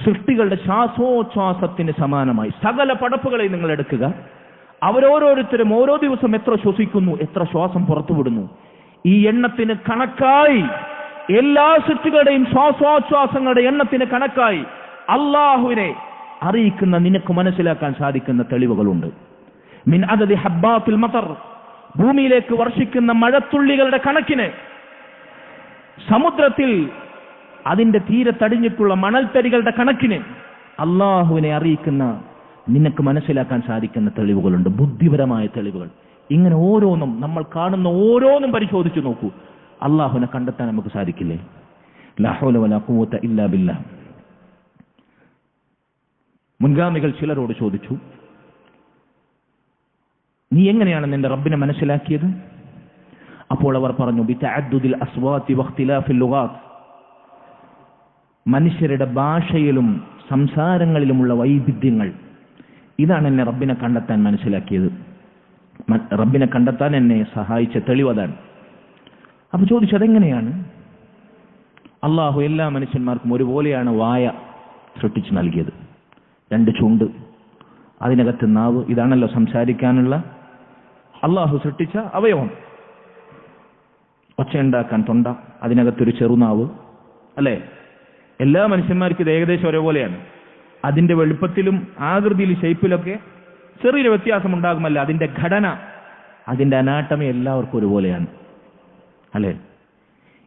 സൃഷ്ടികളുടെ ശ്വാസോച്ഛ്വാസത്തിന് സമാനമായി സകല പടപ്പുകളെ നിങ്ങൾ എടുക്കുക. അവരോരോരുത്തരും ഓരോ ദിവസം എത്ര ശ്വസിക്കുന്നു, എത്ര ശ്വാസം പുറത്തുവിടുന്നു, ഈ എണ്ണത്തിന് കണക്കായി, എല്ലാ സൃഷ്ടികളുടെയും ശ്വാസോച്ഛ്വാസങ്ങളുടെ എണ്ണത്തിന് കണക്കായി അല്ലാഹുവിനെ അറിയിക്കുന്ന, നിനക്ക് മനസ്സിലാക്കാൻ സാധിക്കുന്ന തെളിവുകളുണ്ട്. മിൻ അദദി ഹബ്ബാത്തിൽ മതർ, ഭൂമിയിലേക്ക് വർഷിക്കുന്ന മഴത്തുള്ളികളുടെ കണക്കിന്, സമുദ്രത്തിൽ അതിന്റെ തീരത്തടിഞ്ഞിട്ടുള്ള മണൽത്തരികളുടെ കണക്കിന് അല്ലാഹുവിനെ അറിയിക്കുന്ന, നിനക്ക് മനസ്സിലാക്കാൻ സാധിക്കുന്ന തെളിവുകളുണ്ട്, ബുദ്ധിപരമായ തെളിവുകൾ. ഇങ്ങനെ ഓരോന്നും, നമ്മൾ കാണുന്ന ഓരോന്നും പരിശോധിച്ചു നോക്കൂ, അല്ലാഹുവിനെ കണ്ടെത്താൻ നമുക്ക് സാധിക്കില്ലേ? ലാ ഹൗല വലാ ഖുവത ഇല്ലാ ബില്ലാഹ്. മുൻഗാമികൾ ചിലരോട് ചോദിച്ചു, നീ എങ്ങനെയാണ് നിന്റെ റബ്ബിനെ മനസ്സിലാക്കിയത്? അപ്പോൾ അവർ പറഞ്ഞു, ബിതഅദ്ദുദിൽ അസ്വാതി വഖ്തിലാഫിൽ ലുഗാത്ത്, മനുഷ്യരുടെ ഭാഷയിലും സംസാരങ്ങളിലുമുള്ള വൈവിധ്യങ്ങൾ, ഇതാണ് എന്നെ റബ്ബിനെ കണ്ടെത്താൻ മനസ്സിലാക്കിയത്, റബ്ബിനെ കണ്ടെത്താൻ എന്നെ സഹായിച്ച തെളിവതാണ്. അപ്പൊ ചോദിച്ചു, അതെങ്ങനെയാണ്? അള്ളാഹു എല്ലാ മനുഷ്യന്മാർക്കും ഒരുപോലെയാണ് വായ സൃഷ്ടിച്ചു നൽകിയത്. 2 ചുണ്ട്, അതിനകത്ത് നാവ്, ഇതാണല്ലോ സംസാരിക്കാനുള്ള അള്ളാഹു സൃഷ്ടിച്ച അവയവം. ഒച്ചയുണ്ടാക്കാൻ തൊണ്ട, അതിനകത്തൊരു ചെറുനാവ്, അല്ലേ? എല്ലാ മനുഷ്യന്മാർക്കും ഇത് ഏകദേശം ഒരേപോലെയാണ്. അതിന്റെ വലുപ്പത്തിലും ആകൃതിയിലും ഷേപ്പിലൊക്കെ ചെറിയൊരു വ്യത്യാസം ഉണ്ടാകുമല്ല. അതിന്റെ ഘടന, അതിന്റെ അനാട്ടമി എല്ലാവർക്കും ഒരുപോലെയാണ്, അല്ലേ?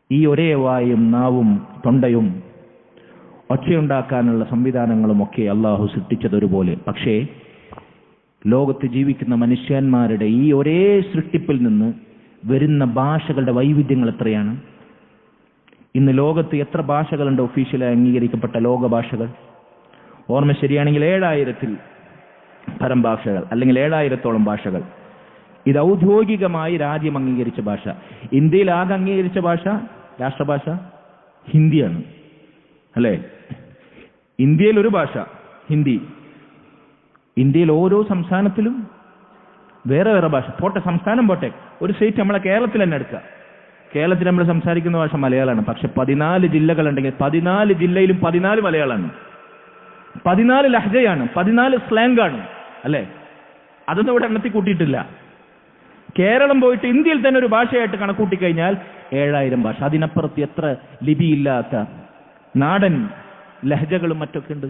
ഈ ഒരേ വായും നാവും തൊണ്ടയും ഒച്ചയുണ്ടാക്കാനുള്ള സംവിധാനങ്ങളും ഒക്കെ അള്ളാഹു സൃഷ്ടിച്ചതൊരുപോലെ. പക്ഷേ ലോകത്ത് ജീവിക്കുന്ന മനുഷ്യന്മാരുടെ ഈ ഒരേ സൃഷ്ടിപ്പിൽ നിന്ന് വരുന്ന ഭാഷകളുടെ വൈവിധ്യങ്ങൾ എത്രയാണ്? ഇന്ന് ലോകത്ത് എത്ര ഭാഷകളുണ്ട് ഒഫീഷ്യലായി അംഗീകരിക്കപ്പെട്ട ലോക ഭാഷകൾ? ഓർമ്മ ശരിയാണെങ്കിൽ 7000-ൽ പരം ഭാഷകൾ, അല്ലെങ്കിൽ 7000-ഓളം ഭാഷകൾ. ഇത് ഔദ്യോഗികമായി രാജ്യം അംഗീകരിച്ച ഭാഷ. ഇന്ത്യയിൽ ആകെ അംഗീകരിച്ച ഭാഷ, രാഷ്ട്രഭാഷ ഹിന്ദിയാണ്, അല്ലേ? ഇന്ത്യയിൽ ഒരു ഭാഷ ഹിന്ദി. ഇന്ത്യയിൽ ഓരോ സംസ്ഥാനത്തിലും വേറെ വേറെ ഭാഷ. പോട്ടെ, സംസ്ഥാനം പോട്ടെ, ഒരു സ്റ്റേറ്റ് നമ്മളെ കേരളത്തിൽ തന്നെ എടുക്കുക. കേരളത്തിൽ നമ്മൾ സംസാരിക്കുന്ന ഭാഷ മലയാളമാണ്. പക്ഷെ 14 ജില്ലകളുണ്ടെങ്കിൽ 14 ജില്ലയിലും 14 മലയാളമാണ്, 14 ലഹ്ജയാണ്, 14 സ്ലാങ്ങാണ്, അല്ലേ? അതൊന്നും ഇവിടെ എണ്ണത്തിൽ കൂട്ടിയിട്ടില്ല. കേരളം പോയിട്ട് ഇന്ത്യയിൽ തന്നെ ഒരു ഭാഷയായിട്ട് കണക്കൂട്ടിക്കഴിഞ്ഞാൽ 7000 ഭാഷ. അതിനപ്പുറത്ത് എത്ര ലിപിയില്ലാത്ത നാടൻ ലഹജകളും മറ്റൊക്കെ ഉണ്ട്.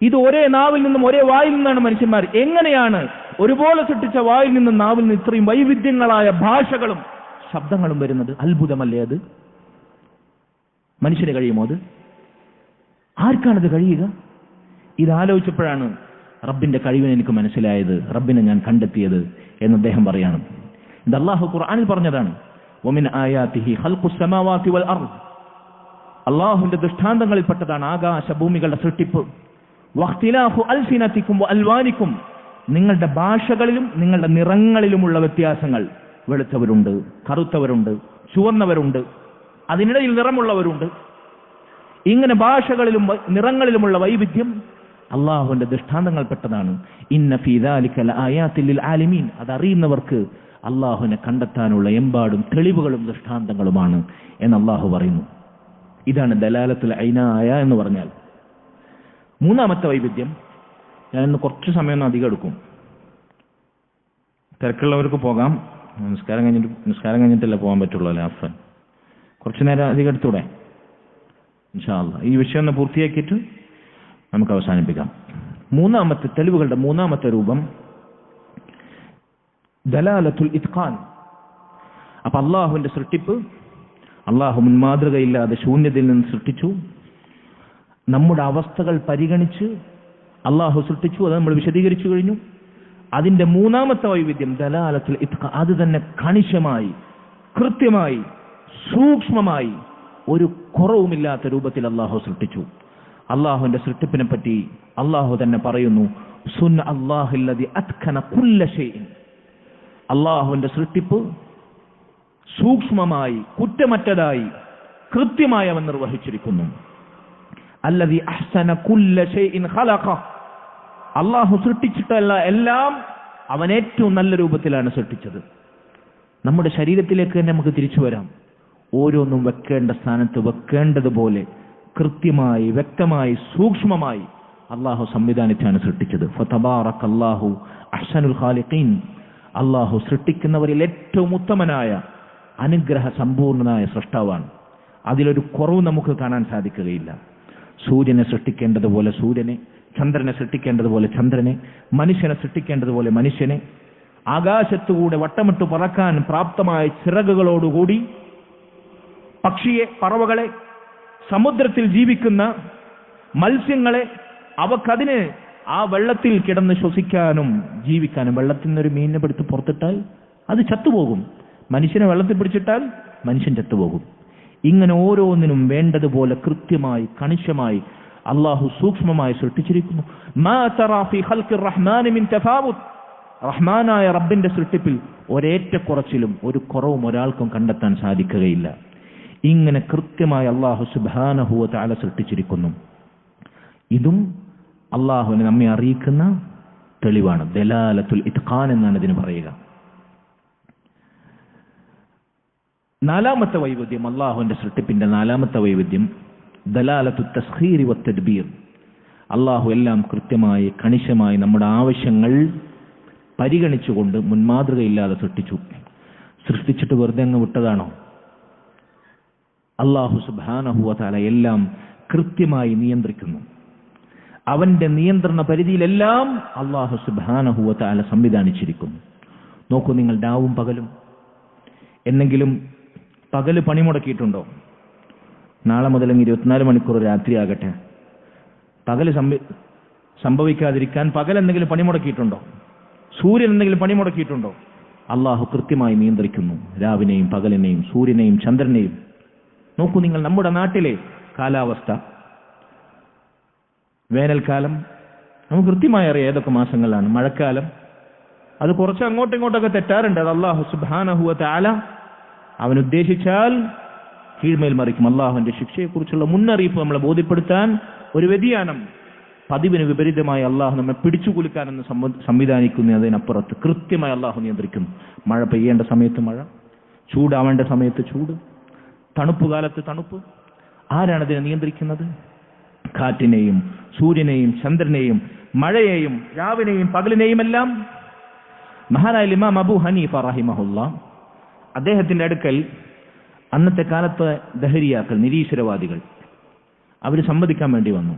ഇത് ഒരേ നാവിൽ നിന്നും ഒരേ വായിൽ നിന്നാണ് മനുഷ്യന്മാർ. എങ്ങനെയാണ് ഒരുപോലെ സൃഷ്ടിച്ച വായിൽ നിന്നും നാവിൽ നിന്ന് ഇത്രയും വൈവിധ്യങ്ങളായ ഭാഷകളും ശബ്ദങ്ങളും വരുന്നത്? അത്ഭുതമല്ലേ അത്? മനുഷ്യന് കഴിയുമോ അത്? ആർക്കാണത് കഴിയുക? ഇതാലോചിച്ചപ്പോഴാണ് റബ്ബിന്റെ കഴിവിനെ എനിക്ക് മനസ്സിലായത്, റബ്ബിനെ ഞാൻ കണ്ടെത്തിയത് എന്ന് അദ്ദേഹം പറയാണ്. ഇത് അല്ലാഹു ഖുർആനിൽ പറഞ്ഞതാണ്. വമിൻ ആയാതിഹി ഖൽഖുസ് സമാവാതി വൽ അർദ്, അല്ലാഹുവിന്റെ ദൃഷ്ടാന്തങ്ങളിൽപ്പെട്ടതാണ് ആകാശ ഭൂമികളുടെ സൃഷ്ടിപ്പ്. വഖ്തിലാഫു അൽസിനതികും വഅൽവാനികും, നിങ്ങളുടെ ഭാഷകളിലും നിങ്ങളുടെ നിറങ്ങളിലുമുള്ള വ്യത്യാസങ്ങൾ. വെളുത്തവരുണ്ട്, കറുത്തവരുണ്ട്, ചുവന്നവരുണ്ട്, അതിനിടയിൽ നിറമുള്ളവരുണ്ട്. ഇങ്ങനെ ഭാഷകളിലും നിറങ്ങളിലുമുള്ള വൈവിധ്യം അള്ളാഹുവിന്റെ ദൃഷ്ടാന്തങ്ങൾപ്പെട്ടതാണ്. ഇന്ന ഫീ ദാലിക ലആയാതിൻ ലിൽ ആലിമീൻ, അതറിയുന്നവർക്ക് അള്ളാഹുവിനെ കണ്ടെത്താനുള്ള എമ്പാടും തെളിവുകളും ദൃഷ്ടാന്തങ്ങളുമാണ് എന്ന് അള്ളാഹു പറയുന്നു. ഇതാണ് ദലാലത്തുൽ ഐനായ എന്ന് പറഞ്ഞാൽ. മൂന്നാമത്തെ വൈവിധ്യം, ഞാനിന്ന് കുറച്ച് സമയമൊന്നും അധികം എടുക്കും, തിരക്കുള്ളവർക്ക് പോകാം. നിസ്കാരം കഴിഞ്ഞിട്ടല്ലേ പോകാൻ പറ്റുള്ളൂ അല്ലേ അഫ്സൻ? കുറച്ചു നേരം അധികം എടുത്തൂടെ? ഇൻഷാ അല്ലാഹ് ഈ വിഷയം ഒന്ന് പൂർത്തിയാക്കിയിട്ട് നമുക്ക് അവസാനിപ്പിക്കാം. മൂന്നാമത്തെ തെളിവുകളുടെ മൂന്നാമത്തെ രൂപം ദലാലത്തുൽ ഇത്ഖാൻ. അപ്പൊ അള്ളാഹുവിന്റെ സൃഷ്ടിപ്പ്, അള്ളാഹു മുൻമാതൃകയില്ലാതെ ശൂന്യതയിൽ നിന്ന് സൃഷ്ടിച്ചു. നമ്മുടെ അവസ്ഥകൾ പരിഗണിച്ച് അള്ളാഹു സൃഷ്ടിച്ചു. അത് നമ്മൾ വിശദീകരിച്ചു കഴിഞ്ഞു. അതിന്റെ മൂന്നാമത്തെ വൈവിധ്യം ദലാലത്തുൽ ഇത്ഖാൻ. അത് തന്നെ കണിശമായി, കൃത്യമായി, സൂക്ഷ്മമായി, ഒരു കുറവുമില്ലാത്ത രൂപത്തിൽ അള്ളാഹു സൃഷ്ടിച്ചു. അള്ളാഹുവിന്റെ സൃഷ്ടിപ്പിനെ പറ്റി അള്ളാഹു തന്നെ പറയുന്നു, സുന്ന അല്ലാഹുല്ലദി അത്ഖന കുല്ല ഷൈഇൻ. അള്ളാഹുവിന്റെ സൃഷ്ടിപ്പ് സൂക്ഷ്മമായി, കുറ്റമറ്റതായി, കൃത്യമായി അവൻ നിർവഹിച്ചിരിക്കുന്നു. അല്ലദി അഹ്സന കുല്ല ഷൈഇൻ ഖലഖ. അള്ളാഹു സൃഷ്ടിച്ചിട്ടല്ല എല്ലാം അവൻ ഏറ്റവും നല്ല രൂപത്തിലാണ് സൃഷ്ടിച്ചത്. നമ്മുടെ ശരീരത്തിലേക്ക് തന്നെ നമുക്ക് തിരിച്ചു വരാം. ഓരോന്നും വെക്കേണ്ട സ്ഥാനത്ത് വെക്കേണ്ടതുപോലെ കൃത്യമായി, വ്യക്തമായി, സൂക്ഷ്മമായി അള്ളാഹു സംവിധാനിച്ചാണ് സൃഷ്ടിച്ചത്. ഫതബാറകല്ലാഹു അഹ്സനുൽ ഖാലിഖീൻ. അള്ളാഹു സൃഷ്ടിക്കുന്നവരിൽ ഏറ്റവും ഉത്തമനായ, അനുഗ്രഹ സമ്പൂർണനായ സൃഷ്ടാവാണ്. അതിലൊരു കുറവ് നമുക്ക് കാണാൻ സാധിക്കുകയില്ല. സൂര്യനെ സൃഷ്ടിക്കേണ്ടതുപോലെ സൂര്യനെ, ചന്ദ്രനെ സൃഷ്ടിക്കേണ്ടതുപോലെ ചന്ദ്രനെ, മനുഷ്യനെ സൃഷ്ടിക്കേണ്ടതുപോലെ മനുഷ്യനെ, ആകാശത്തുകൂടെ വട്ടമിട്ട് പറക്കാൻ പ്രാപ്തമായ ചിറകുകളോടുകൂടി പക്ഷിയെ, പറവകളെ, സമുദ്രത്തിൽ ജീവിക്കുന്ന മത്സ്യങ്ങളെ, അവക്കതിന് ആ വെള്ളത്തിൽ കിടന്ന് ശ്വസിക്കാനും ജീവിക്കാനും. വെള്ളത്തിൽ നിന്നൊരു മീനിനെ പിടിച്ച് പുറത്തിട്ടാൽ അത് ചത്തുപോകും. മനുഷ്യനെ വെള്ളത്തിൽ പിടിച്ചിട്ടാൽ മനുഷ്യൻ ചത്തുപോകും. ഇങ്ങനെ ഓരോന്നിനും വേണ്ടതുപോലെ കൃത്യമായി, കണിശമായി അള്ളാഹു സൂക്ഷ്മമായി സൃഷ്ടിച്ചിരിക്കുന്നു. മാ തറാ ഫീ ഖൽഖിർ റഹ്മാനി മിൻ തഫാവുത്. റഹ്മാനായ റബ്ബിന്റെ സൃഷ്ടിപ്പിൽ ഒരേറ്റക്കുറച്ചിലും ഒരു കുറവും ഒരാൾക്കും കണ്ടെത്താൻ സാധിക്കുകയില്ല. ഇങ്ങനെ കൃത്യമായി അള്ളാഹു സുബ്ഹാനഹു വ തആല സൃഷ്ടിച്ചിരിക്കുന്നു. ഇതും അള്ളാഹുവിനെ നമ്മെ അറിയിക്കുന്ന തെളിവാണ്. ദലാലത്തുൽ ഇത്ഖാൻ എന്നാണ് ഇതിന് പറയുക. നാലാമത്തെ വൈവിധ്യം, അള്ളാഹുവിന്റെ സൃഷ്ടിപ്പിന്റെ നാലാമത്തെ വൈവിധ്യം ദലാലത്തു തസ്ഖീർ വ തദ്ബീർ. അള്ളാഹു എല്ലാം കൃത്യമായി, കണിശമായി നമ്മുടെ ആവശ്യങ്ങൾ പരിഗണിച്ചുകൊണ്ട് മുൻമാതൃകയില്ലാതെ സൃഷ്ടിച്ചു. സൃഷ്ടിച്ചിട്ട് വെറുതെ അങ്ങ് വിട്ടതാണോ? അള്ളാഹു സുബ്ഹാനഹു വ തആല എല്ലാം കൃത്യമായി നിയന്ത്രിക്കുന്നു. അവന്റെ നിയന്ത്രണ പരിധിയിലെല്ലാം അള്ളാഹു സുബ്ഹാനഹു വ തആല സംവിധാനിച്ചിരിക്കുന്നു. നോക്കൂ, നിങ്ങൾ രാവും പകലും എന്തെങ്കിലും പകല് പണിമുടക്കിയിട്ടുണ്ടോ? നാളെ മുതൽ 24 മണിക്കൂർ രാത്രിയാകട്ടെ, പകല് സംഭവിക്കാതിരിക്കാൻ പകൽ എന്തെങ്കിലും പണിമുടക്കിയിട്ടുണ്ടോ? സൂര്യൻ എന്തെങ്കിലും പണിമുടക്കിയിട്ടുണ്ടോ? അള്ളാഹു കൃത്യമായി നിയന്ത്രിക്കുന്നു രാവിനെയും പകലിനെയും, സൂര്യനെയും ചന്ദ്രനെയും. നോക്കൂ നിങ്ങൾ, നമ്മുടെ നാട്ടിലെ കാലാവസ്ഥ, വേനൽക്കാലം നമുക്ക് കൃത്യമായി അറിയാം ഏതൊക്കെ മാസങ്ങളിലാണ്. മഴക്കാലം അത് കുറച്ച് അങ്ങോട്ടും ഇങ്ങോട്ടൊക്കെ തെറ്റാറുണ്ട്. അത് അള്ളാഹു സുബ്ഹാനഹു വ തആല അവനുദ്ദേശിച്ചാൽ കീഴ്മേൽ മറിക്കും. അള്ളാഹുവിന്റെ ശിക്ഷയെക്കുറിച്ചുള്ള മുന്നറിയിപ്പ് നമ്മളെ ബോധ്യപ്പെടുത്താൻ ഒരു വ്യതിയാനം, പതിവിന് വിപരീതമായി അള്ളാഹു നമ്മെ പിടിച്ചുകുലുക്കാനെന്ന് സംവിധാനിക്കുന്നതിനപ്പുറത്ത് കൃത്യമായി അള്ളാഹു നിയന്ത്രിക്കുന്നു. മഴ പെയ്യേണ്ട സമയത്ത് മഴ, ചൂടാവേണ്ട സമയത്ത് ചൂട്, തണുപ്പ് കാലത്ത് തണുപ്പ്. ആരാണതിനെ നിയന്ത്രിക്കുന്നത്? കാറ്റിനെയും സൂര്യനെയും ചന്ദ്രനെയും മഴയെയും രാവിനെയും പകലിനെയും എല്ലാം. മഹാനായ ഇമാം അബൂ ഹനീഫ റഹിമഹുല്ലാഹ്, അദ്ദേഹത്തിന്റെ അടുക്കൽ അന്നത്തെ കാലത്തെ ദഹരിയാക്കൾ, നിരീശ്വരവാദികൾ, അവർ സംവദിക്കാൻ വേണ്ടി വന്നു.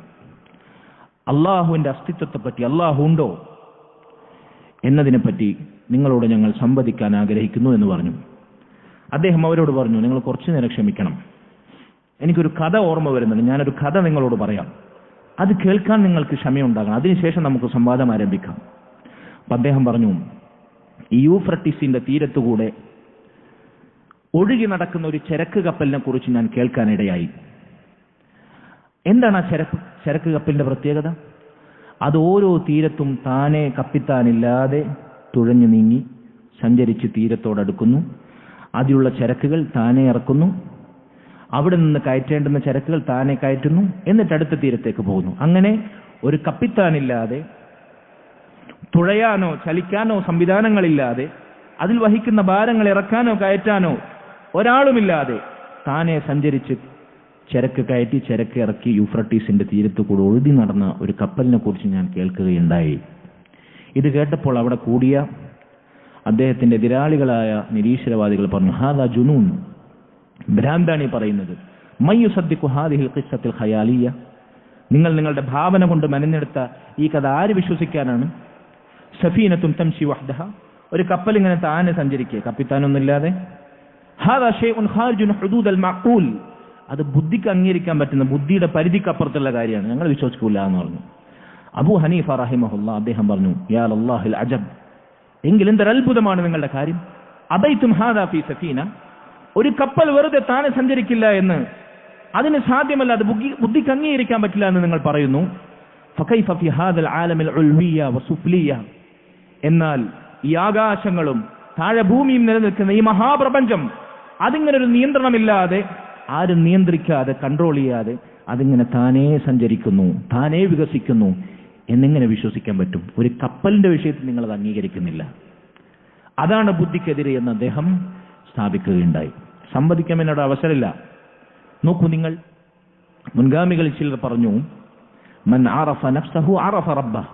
അള്ളാഹുവിന്റെ അസ്തിത്വത്തെപ്പറ്റി, അള്ളാഹു ഉണ്ടോ എന്നതിനെപ്പറ്റി നിങ്ങളോട് ഞങ്ങൾ സംവദിക്കാൻ ആഗ്രഹിക്കുന്നു എന്ന് പറഞ്ഞു. അദ്ദേഹം അവരോട് പറഞ്ഞു, നിങ്ങൾ കുറച്ചു നേരം ക്ഷമിക്കണം, എനിക്കൊരു കഥ ഓർമ്മ വരുന്നുണ്ട്, ഞാനൊരു കഥ നിങ്ങളോട് പറയാം, അത് കേൾക്കാൻ നിങ്ങൾക്ക് ക്ഷമയുണ്ടാകണം, അതിനുശേഷം നമുക്ക് സംവാദം ആരംഭിക്കാം. അപ്പൊ അദ്ദേഹം പറഞ്ഞു, ഈ യൂഫ്രട്ടീസിന്റെ തീരത്തുകൂടെ ഒഴുകി നടക്കുന്ന ഒരു ചരക്ക് കപ്പലിനെ കുറിച്ച് ഞാൻ കേൾക്കാനിടയായി. എന്താണ് ആ ചരക്ക് കപ്പലിന്റെ പ്രത്യേകത? അത് ഓരോ തീരത്തും താനെ കപ്പിത്താനില്ലാതെ തുഴഞ്ഞു നീങ്ങി സഞ്ചരിച്ച് തീരത്തോടടുക്കുന്നു. അതിലുള്ള ചരക്കുകൾ താനെ ഇറക്കുന്നു. അവിടെ നിന്ന് കയറ്റേണ്ടുന്ന ചരക്കുകൾ താനെ കയറ്റുന്നു. എന്നിട്ട് അടുത്ത തീരത്തേക്ക് പോകുന്നു. അങ്ങനെ ഒരു കപ്പിത്താനില്ലാതെ, തുഴയാനോ ചലിക്കാനോ സംവിധാനങ്ങളില്ലാതെ, അതിൽ വഹിക്കുന്ന ഭാരങ്ങൾ ഇറക്കാനോ കയറ്റാനോ ഒരാളുമില്ലാതെ താനെ സഞ്ചരിച്ച് ചരക്ക് കയറ്റി ചരക്ക് ഇറക്കി യൂഫ്രട്ടീസിന്റെ തീരത്ത് കൂടെ ഒഴുതി നടന്ന ഒരു കപ്പലിനെ കുറിച്ച് ഞാൻ കേൾക്കുകയുണ്ടായി. ഇത് കേട്ടപ്പോൾ അവിടെ കൂടിയ അദ്ദേഹത്തിന്റെ എതിരാളികളായ നിരീശ്വരവാദികൾ പറഞ്ഞു, ഹാദാ ജുനൂൻ, ഭ്രാന്താണ് ഈ പറയുന്നത്. മയ്യു സദ്ദിഖു ഹാദിഹിൽ ഖിസ്സത്തുൽ ഖയാലിയ, നിങ്ങൾ നിങ്ങളുടെ ഭാവന കൊണ്ട് മെനഞ്ഞെടുത്ത ഈ കഥ ആര് വിശ്വസിക്കാനാണ്? സഫീനത്തുൻ തംശി വഹ്ദഹ, ഒരു കപ്പൽ ഇങ്ങനെ താനെ സഞ്ചരിക്കുക, കപ്പിത്താനൊന്നുമില്ലാതെ. ഹാദാ ഷൈഉൻ ഖാരിജുൻ ഹുദൂദൽ മഅഖൂൽ, അത് ബുദ്ധിക്ക് അംഗീകരിക്കാൻ പറ്റുന്ന, ബുദ്ധിയുടെ പരിധിക്കപ്പുറത്തുള്ള കാര്യമാണ്, ഞങ്ങൾ വിശ്വസിക്കൂല എന്ന് പറഞ്ഞു. അബൂ ഹനീഫ റഹിമഹുല്ലാ അദ്ദേഹം പറഞ്ഞു, യാ ലല്ലാഹിൽ അജബ്, എങ്കിൽ എന്തൊരു അത്ഭുതമാണ് നിങ്ങളുടെ കാര്യം. അബൈതും ഹാദാ ഫീ സഫീന, ഒരു കപ്പൽ വെറുതെ താനെ സഞ്ചരിക്കില്ല എന്ന്, അതിന് സാധ്യമല്ല, അത് ബുദ്ധിക്ക് അംഗീകരിക്കാൻ പറ്റില്ല എന്ന് നിങ്ങൾ പറയുന്നു. ഫകൈഫ ഫീ ഹാദൽ ആലമിൽ ഉൽവിയ വസുഫ്ലിയ, എന്നാൽ ഈ ആകാശങ്ങളും താഴെ ഭൂമിയും നിലനിൽക്കുന്ന ഈ മഹാപ്രപഞ്ചം, അതിങ്ങനെ ഒരു നിയന്ത്രണമില്ലാതെ, ആരും നിയന്ത്രിക്കാതെ കൺട്രോൾ ചെയ്യാതെ അതിങ്ങനെ താനേ സഞ്ചരിക്കുന്നു, താനേ വികസിക്കുന്നു എന്നെങ്ങനെ വിശ്വസിക്കാൻ പറ്റും? ഒരു കപ്പലിന്റെ വിഷയത്തിൽ നിങ്ങളത് അംഗീകരിക്കുന്നില്ല. അതാണ് ബുദ്ധിക്കെതിരെ എന്ന് അദ്ദേഹം സ്ഥാപിക്കുകയുണ്ടായി. സംവദിക്കാൻ എന്നോട് അവസരമില്ല. നോക്കൂ, നിങ്ങൾ മുൻഗാമികളിൽ ചിലർ പറഞ്ഞു, മൻ അറഫ നഫ്സഹു അറഫ റബ്ബഹ്.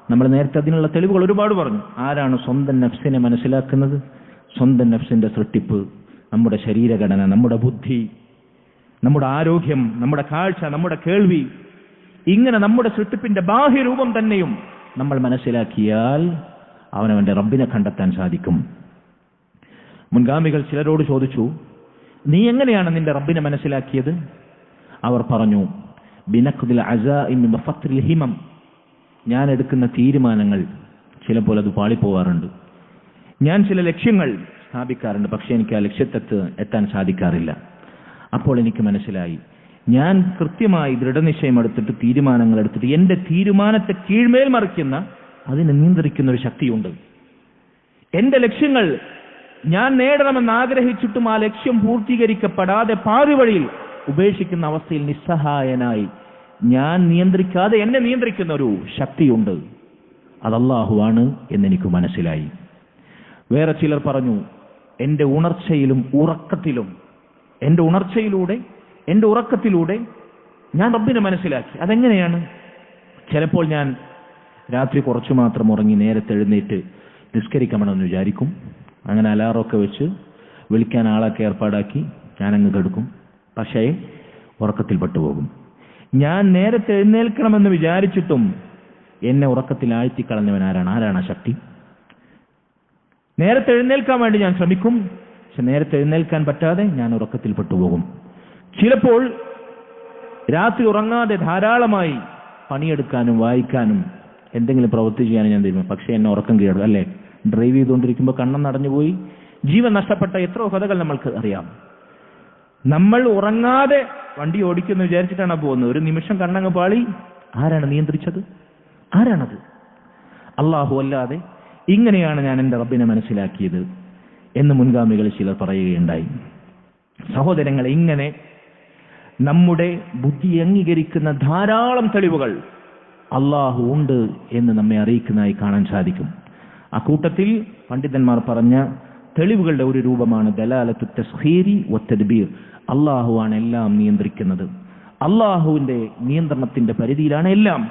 നമ്മൾ നേരത്തെ അതിനുള്ള തെളിവുകൾ ഒരുപാട് പറഞ്ഞു. ആരാണ് സ്വന്തം നഫ്സിനെ മനസ്സിലാക്കുന്നത്? സ്വന്തം നഫ്സിന്റെ സൃഷ്ടിപ്പ്, നമ്മുടെ ശരീരഘടന, നമ്മുടെ ബുദ്ധി, നമ്മുടെ ആരോഗ്യം, നമ്മുടെ കാഴ്ച, നമ്മുടെ കേൾവി, ഇങ്ങനെ നമ്മുടെ സൃഷ്ടിപ്പിന്റെ ബാഹ്യരൂപം തന്നെയും നമ്മൾ മനസ്സിലാക്കിയാൽ അവനവന്റെ റബ്ബിനെ കണ്ടെത്താൻ സാധിക്കും. മുൻഗാമികൾ ചിലരോട് ചോദിച്ചു, നീ എങ്ങനെയാണ് നിന്റെ റബ്ബിനെ മനസ്സിലാക്കിയത്? അവർ പറഞ്ഞു, ബിനഖ്ദിൽ അസാഇം വഫത്രിൽ ഹിമം, ഞാൻ എടുക്കുന്ന തീരുമാനങ്ങൾ ചിലപ്പോൾ അത് പാളിപ്പോവാറുണ്ട്. ഞാൻ ചില ലക്ഷ്യങ്ങൾ സ്ഥാപിക്കാറുണ്ട്, പക്ഷെ എനിക്ക് ആ ലക്ഷ്യത്തെത്താൻ സാധിക്കാറില്ല. അപ്പോൾ എനിക്ക് മനസ്സിലായി, ഞാൻ കൃത്യമായി ദൃഢനിശ്ചയം എടുത്തിട്ട് തീരുമാനങ്ങൾ എടുത്തിട്ട് എന്റെ തീരുമാനത്തെ കീഴ്മേൽ മറിക്കുന്ന, അതിനെ നിയന്ത്രിക്കുന്ന ഒരു ശക്തിയുണ്ട്. എന്റെ ലക്ഷ്യങ്ങൾ ഞാൻ നേടണമെന്ന് ആഗ്രഹിച്ചിട്ടും ആ ലക്ഷ്യം പൂർത്തീകരിക്കപ്പെടാതെ പാതി വഴിയിൽ ഉപേക്ഷിക്കുന്ന അവസ്ഥയിൽ നിസ്സഹായനായി ഞാൻ നിയന്ത്രിക്കാതെ എന്നെ നിയന്ത്രിക്കുന്ന ഒരു ശക്തിയുണ്ട്. അത് അല്ലാഹുവാണ് എന്നെനിക്ക് മനസ്സിലായി. വേറെ ചിലർ പറഞ്ഞു, എന്റെ ഉണർച്ചയിലും ഉറക്കത്തിലും, എന്റെ ഉണർച്ചയിലൂടെ എന്റെ ഉറക്കത്തിലൂടെ ഞാൻ റബ്ബിനെ മനസ്സിലാക്കി. അതെങ്ങനെയാണ്? ചിലപ്പോൾ ഞാൻ രാത്രി കുറച്ചു മാത്രം ഉറങ്ങി നേരത്തെ എഴുന്നേറ്റ് നിസ്കരിക്കണമെന്ന് വിചാരിക്കും. അങ്ങനെ അലാറൊക്കെ വെച്ച് വിളിക്കാൻ ആളൊക്കെ ഏർപ്പാടാക്കി ഞാനങ്ങ് കെടുക്കും. പക്ഷേ ഉറക്കത്തിൽ പെട്ടുപോകും. ഞാൻ നേരത്തെ എഴുന്നേൽക്കണമെന്ന് വിചാരിച്ചിട്ടും എന്നെ ഉറക്കത്തിൽ ആഴ്ത്തിക്കളഞ്ഞവൻ ആരാണ് ആ ശക്തി? നേരത്തെ എഴുന്നേൽക്കാൻ വേണ്ടി ഞാൻ ശ്രമിക്കും, പക്ഷെ നേരത്തെ എഴുന്നേൽക്കാൻ പറ്റാതെ ഞാൻ ഉറക്കത്തിൽ പെട്ടുപോകും. ചിലപ്പോൾ രാത്രി ഉറങ്ങാതെ ധാരാളമായി പണിയെടുക്കാനും വായിക്കാനും എന്തെങ്കിലും പ്രവൃത്തി ചെയ്യാനും ഞാൻ തീരുമാനിക്കും. പക്ഷെ എന്നെ ഉറക്കം കീഴടക്കും. അല്ലേ, ഡ്രൈവ് ചെയ്തുകൊണ്ടിരിക്കുമ്പോൾ കണ്ണം നടഞ്ഞുപോയി ജീവൻ നഷ്ടപ്പെട്ട എത്രയോ കഥകൾ നമ്മൾക്ക് അറിയാം. നമ്മൾ ഉറങ്ങാതെ വണ്ടി ഓടിക്കുമെന്ന് വിചാരിച്ചിട്ടാണ് പോകുന്നത്. ഒരു നിമിഷം കണ്ണങ്ങ് പാളി. ആരാണ് നിയന്ത്രിച്ചത്? ആരാണത്? അല്ലാഹു അല്ലാതെ. ഇങ്ങനെയാണ് ഞാൻ എൻ്റെ റബ്ബിനെ മനസ്സിലാക്കിയത് എന്ന് മുൻഗാമികൾ ചിലർ പറയുകയുണ്ടായി. സഹോദരങ്ങളെ, ഇങ്ങനെ നമ്മുടെ ബുദ്ധി അംഗീകരിക്കുന്ന ധാരാളം തെളിവുകൾ അല്ലാഹു ഉണ്ട് എന്ന് നമ്മെ അറിയിക്കുന്നതായി കാണാൻ സാധിക്കും. അക്കൂട്ടത്തിൽ പണ്ഡിതന്മാർ പറഞ്ഞ തെളിവുകളുടെ ഒരു രൂപമാണ് ദലാലത്തു തസ്ഖീരി വത്തദ്ബീർ. അല്ലാഹുവാണ് എല്ലാം നിയന്ത്രിക്കുന്നത്. അല്ലാഹുവിന്റെ നിയന്ത്രണത്തിന്റെ പരിധിയിലാണ് എല്ലാം.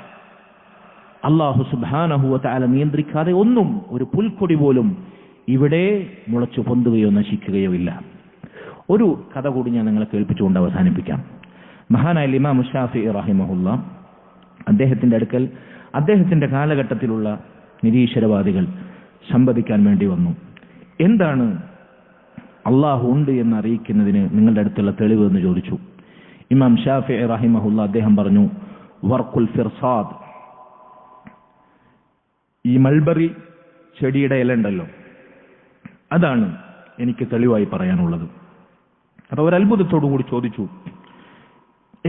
അല്ലാഹു സുബ്ഹാനഹു വ തആല നിയന്ത്രിക്കാതെ ഒന്നും, ഒരു പുൽക്കൊടി പോലും ഇവിടെ മുളച്ചു പൊന്തുകയോ നശിക്കുകയോ ഇല്ല. ഒരു കഥ കൂടി ഞാൻ നിങ്ങളെ കേൾപ്പിച്ചുകൊണ്ട് അവസാനിപ്പിക്കാം. മഹാനായ ഇമാം ശാഫിഈ റഹിമഹുല്ലാ, അദ്ദേഹത്തിന്റെ അടുക്കൽ അദ്ദേഹത്തിന്റെ കാലഘട്ടത്തിലുള്ള നിരീശ്വരവാദികൾ സംവദിക്കാൻ വേണ്ടി വന്നു. എന്താണ് അള്ളാഹു ഉണ്ട് എന്ന് അറിയിക്കുന്നതിന് നിങ്ങളുടെ അടുത്തുള്ള തെളിവ് എന്ന് ചോദിച്ചു. ഇമാം ശാഫിഈ റഹിമഹുല്ലാ അദ്ദേഹം പറഞ്ഞു, വർഖുൽ ഫിർസാദ്, ഈ മൾബറി ചെടിയുടെ ഇല ഉണ്ടല്ലോ, അതാണ് എനിക്ക് തെളിവായി പറയാനുള്ളത്. അപ്പൊ അവർ അത്ഭുതത്തോടു കൂടി ചോദിച്ചു,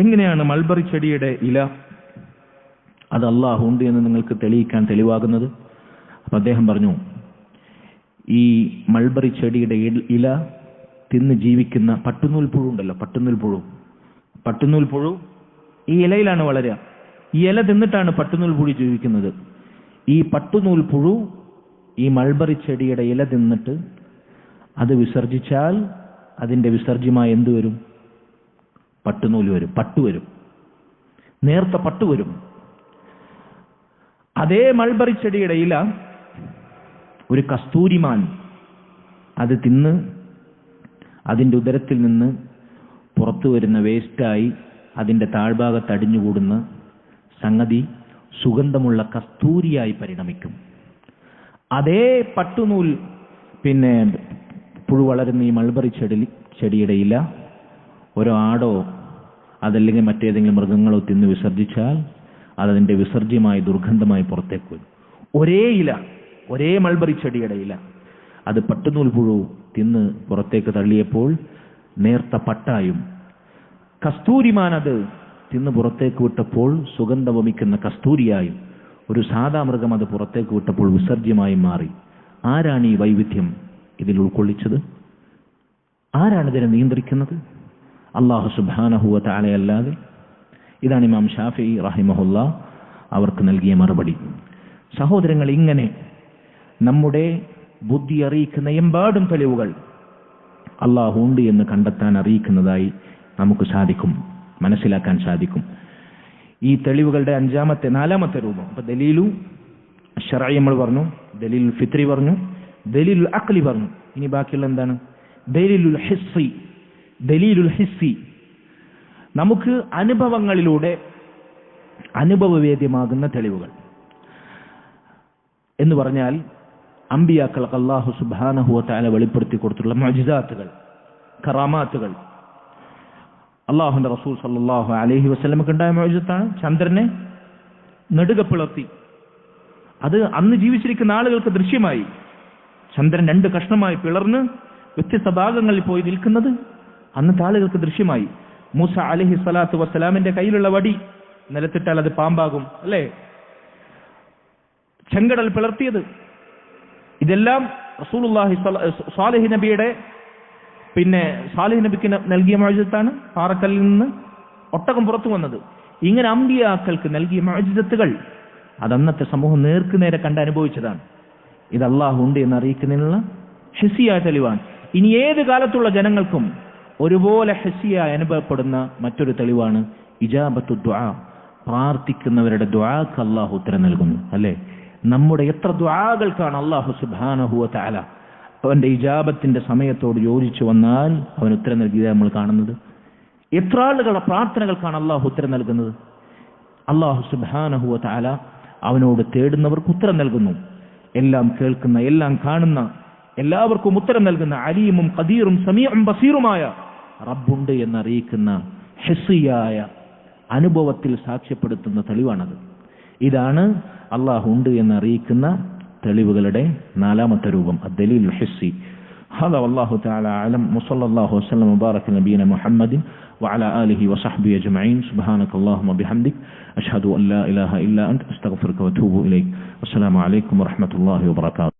എങ്ങനെയാണ് മൾബറി ചെടിയുടെ ഇല അത് അല്ലാഹു ഉണ്ട് എന്ന് നിങ്ങൾക്ക് തെളിയിക്കാൻ തെളിവാകുന്നത്? അപ്പൊ അദ്ദേഹം പറഞ്ഞു, ഈ മൾബറി ചെടിയുടെ ഇല തിന്ന് ജീവിക്കുന്ന പട്ടുനൂൽ പുഴു ഉണ്ടല്ലോ, പട്ടുനൂൽ പുഴു ഈ ഇലയിലാണ് വളരുക. ഈ ഇല തിന്നിട്ടാണ് പട്ടുനൂൽ പുഴു ജീവിക്കുന്നത്. ഈ പട്ടുനൂൽ പുഴു ഈ മൾബറി ചെടിയുടെ ഇല തിന്നിട്ട് അത് വിസർജിച്ചാൽ അതിന്റെ വിസർജ്യമായി എന്ത് വരും? പട്ടുനൂല് വരും, പട്ടു വരും, നേർത്ത പട്ടു വരും. അതേ മൾബറി ചെടിയുടെ ഇല ഒരു കസ്തൂരിമാൻ അത് തിന്ന് അതിന്റെ ഉദരത്തിൽ നിന്ന് പുറത്തു വരുന്ന വേസ്റ്റായി അതിന്റെ താഴ്ഭാഗത്ത് അടിഞ്ഞുകൂടുന്ന സംഗതി സുഗന്ധമുള്ള കസ്തൂരിയായി പരിണമിക്കും. അതേ പട്ടുനൂൽ പുഴു വളരുന്ന ഈ മൾബറി ചെടിയുടെ ഇല ഓരോ ആടോ അതല്ലെങ്കിൽ മറ്റേതെങ്കിലും മൃഗങ്ങളോ തിന്ന് വിസർജിച്ചാൽ അതതിന്റെ വിസർജ്യമായി ദുർഗന്ധമായി പുറത്തേക്ക് വരും. ഒരേ ഇല, ഒരേ മൾബറി ചെടിയുടെ ഇല അത് പട്ടുനൂൽ പുഴു തിന്ന് പുറത്തേക്ക് തള്ളിയപ്പോൾ നേർത്ത പട്ടായും, കസ്തൂരിമാൻ അത് തിന്ന് പുറത്തേക്ക് വിട്ടപ്പോൾ സുഗന്ധം വമിക്കുന്ന കസ്തൂരിയായും, ഒരു സാധാ മൃഗം അത് പുറത്തേക്ക് വിട്ടപ്പോൾ വിസർജ്യമായും മാറി. ആരാണ് ഈ വൈവിധ്യം ഇതിൽ ഉൾക്കൊള്ളിച്ചത്? ആരാണ് ഇതിനെ നിയന്ത്രിക്കുന്നത്? അല്ലാഹു സുബ്ഹാനഹു വ തആല അല്ലാതെ. ഇതാണ് ഇമാം ഷാഫിഈ റഹിമഹുല്ലാ അവർക്ക് നൽകിയ മറുപടി. സഹോദരങ്ങൾ, ഇങ്ങനെ നമ്മുടെ ബുദ്ധി അറിയിക്കുന്ന എമ്പാടും തെളിവുകൾ അല്ലാഹു ഉണ്ട് എന്ന് കണ്ടെത്താൻ അറിയിക്കുന്നതായി നമുക്ക് സാധിക്കും, മനസ്സിലാക്കാൻ സാധിക്കും. ഈ തെളിവുകളുടെ നാലാമത്തെ രൂപം. അപ്പൊ ദലീലു ശർഈ നമ്മൾ പറഞ്ഞു, ദലീലുൽ ഫിത്രി പറഞ്ഞു, ദലീലുൽ അഖ്ലി പറഞ്ഞു. ഇനി ബാക്കിയുള്ള എന്താണ്? ദലീലുൽ ഹിസ്സി. നമുക്ക് അനുഭവങ്ങളിലൂടെ അനുഭവവേദ്യമാകുന്ന തെളിവുകൾ എന്ന് പറഞ്ഞാൽ അമ്പിയാക്കൾക്ക് അല്ലാഹു സുബ്ഹാനഹു വ തആല വെളിപ്പെടുത്തി കൊടുത്തിട്ടുള്ള മുഅ്ജിസാത്തുകൾ, കറാമാത്തുകൾ. അല്ലാഹുവിന്റെ റസൂൽ സല്ലല്ലാഹു അലൈഹി വസല്ലമക്ക് ഉണ്ടായ മുഅ്ജിസത്താണ് ചന്ദ്രനെ നെടുക പിളർത്തി. അത് അന്ന് ജീവിച്ചിരിക്കുന്ന ആളുകൾക്ക് ദൃശ്യമായി. ചന്ദ്രൻ 2 കഷ്ണമായി പിളർന്ന് വ്യത്യസ്ത ഭാഗങ്ങളിൽ പോയി നിൽക്കുന്നത് അന്നത്തെ ആളുകൾക്ക് ദൃശ്യമായി. മൂസ അലൈഹി സ്വലാത്തു വസ്സലാമിന്റെ കയ്യിലുള്ള വടി നിലത്തിട്ടാൽ അത് പാമ്പാകും, അല്ലേ? ചെങ്കടൽ പിളർത്തിയത്, ഇതെല്ലാം റസൂലുള്ളാഹി സ്വാലിഹ് നബിയുടെ സ്വാലിഹ് നബിക്ക് നൽകിയ മുഅ്ജിസത്താണ്. പാറക്കല്ലിൽ നിന്ന് ഒട്ടകം പുറത്തു വന്നത്. ഇങ്ങനെ അമ്പിയാക്കൾക്ക് നൽകിയ മുഅ്ജിസത്തുകൾ അത് അന്നത്തെ സമൂഹം നേർക്കുനേരെ കണ്ട് അനുഭവിച്ചതാണ്. ഇത് അല്ലാഹു ഉണ്ട് എന്ന് അറിയിക്കുന്നതിനുള്ള ഹിസ്സിയായ തെളിവാണ്. ഇനി ഏത് കാലത്തുള്ള ജനങ്ങൾക്കും ഒരുപോലെ ഹിസ്സിയായി അനുഭവപ്പെടുന്ന മറ്റൊരു തെളിവാണ് ഇജാബത്തു ദുആ. പ്രാർത്ഥിക്കുന്നവരുടെ ദുആക്ക് അല്ലാഹു ഉത്തരം നൽകുന്നു, അല്ലേ? നമ്മുടെ എത്ര ദുആകൾക്കാണ് അല്ലാഹു സുബ്ഹാനഹു വ തആല അവന്റെ ഇജാബത്തിന്റെ സമയത്തോട് യോജിച്ചു വന്നാൽ അവൻ ഉത്തരം നൽകിയത് നമ്മൾ കാണുന്നത്. എത്ര ആളുകളുടെ പ്രാർത്ഥനകൾക്കാണ് അല്ലാഹു ഉത്തരം നൽകുന്നത്. അല്ലാഹു സുബ്ഹാനഹു വ തആല അവനോട് തേടുന്നവർക്ക് ഉത്തരം നൽകുന്നു. എല്ലാം കേൾക്കുന്ന, എല്ലാം കാണുന്ന, എല്ലാവർക്കും ഉത്തരം നൽകുന്ന അലീമും ഖദീറും സമീഉം ബസീറുമായ റബ്ബുണ്ട് എന്നറിയിക്കുന്ന ഹിസ്സിയായ അനുഭവത്തിൽ സാക്ഷ്യപ്പെടുത്തുന്ന തെളിവാണത്. ഇതാണ് അല്ലാഹു ഉണ്ട് എന്നറിയിക്കുന്ന തെളിവുകളുടെ നാലാമത്തെ രൂപം, അദ്ദലീലുൽ ഹിസ്സി. هذا والله تعالى أعلم وصلى الله وسلم وبارك على نبينا محمد وعلى آله وصحبه أجمعين. سبحانك اللهم وبحمدك أشهد أن لا إله إلا أنت أستغفرك وأتوب إليك. والسلام عليكم ورحمة الله وبركاته.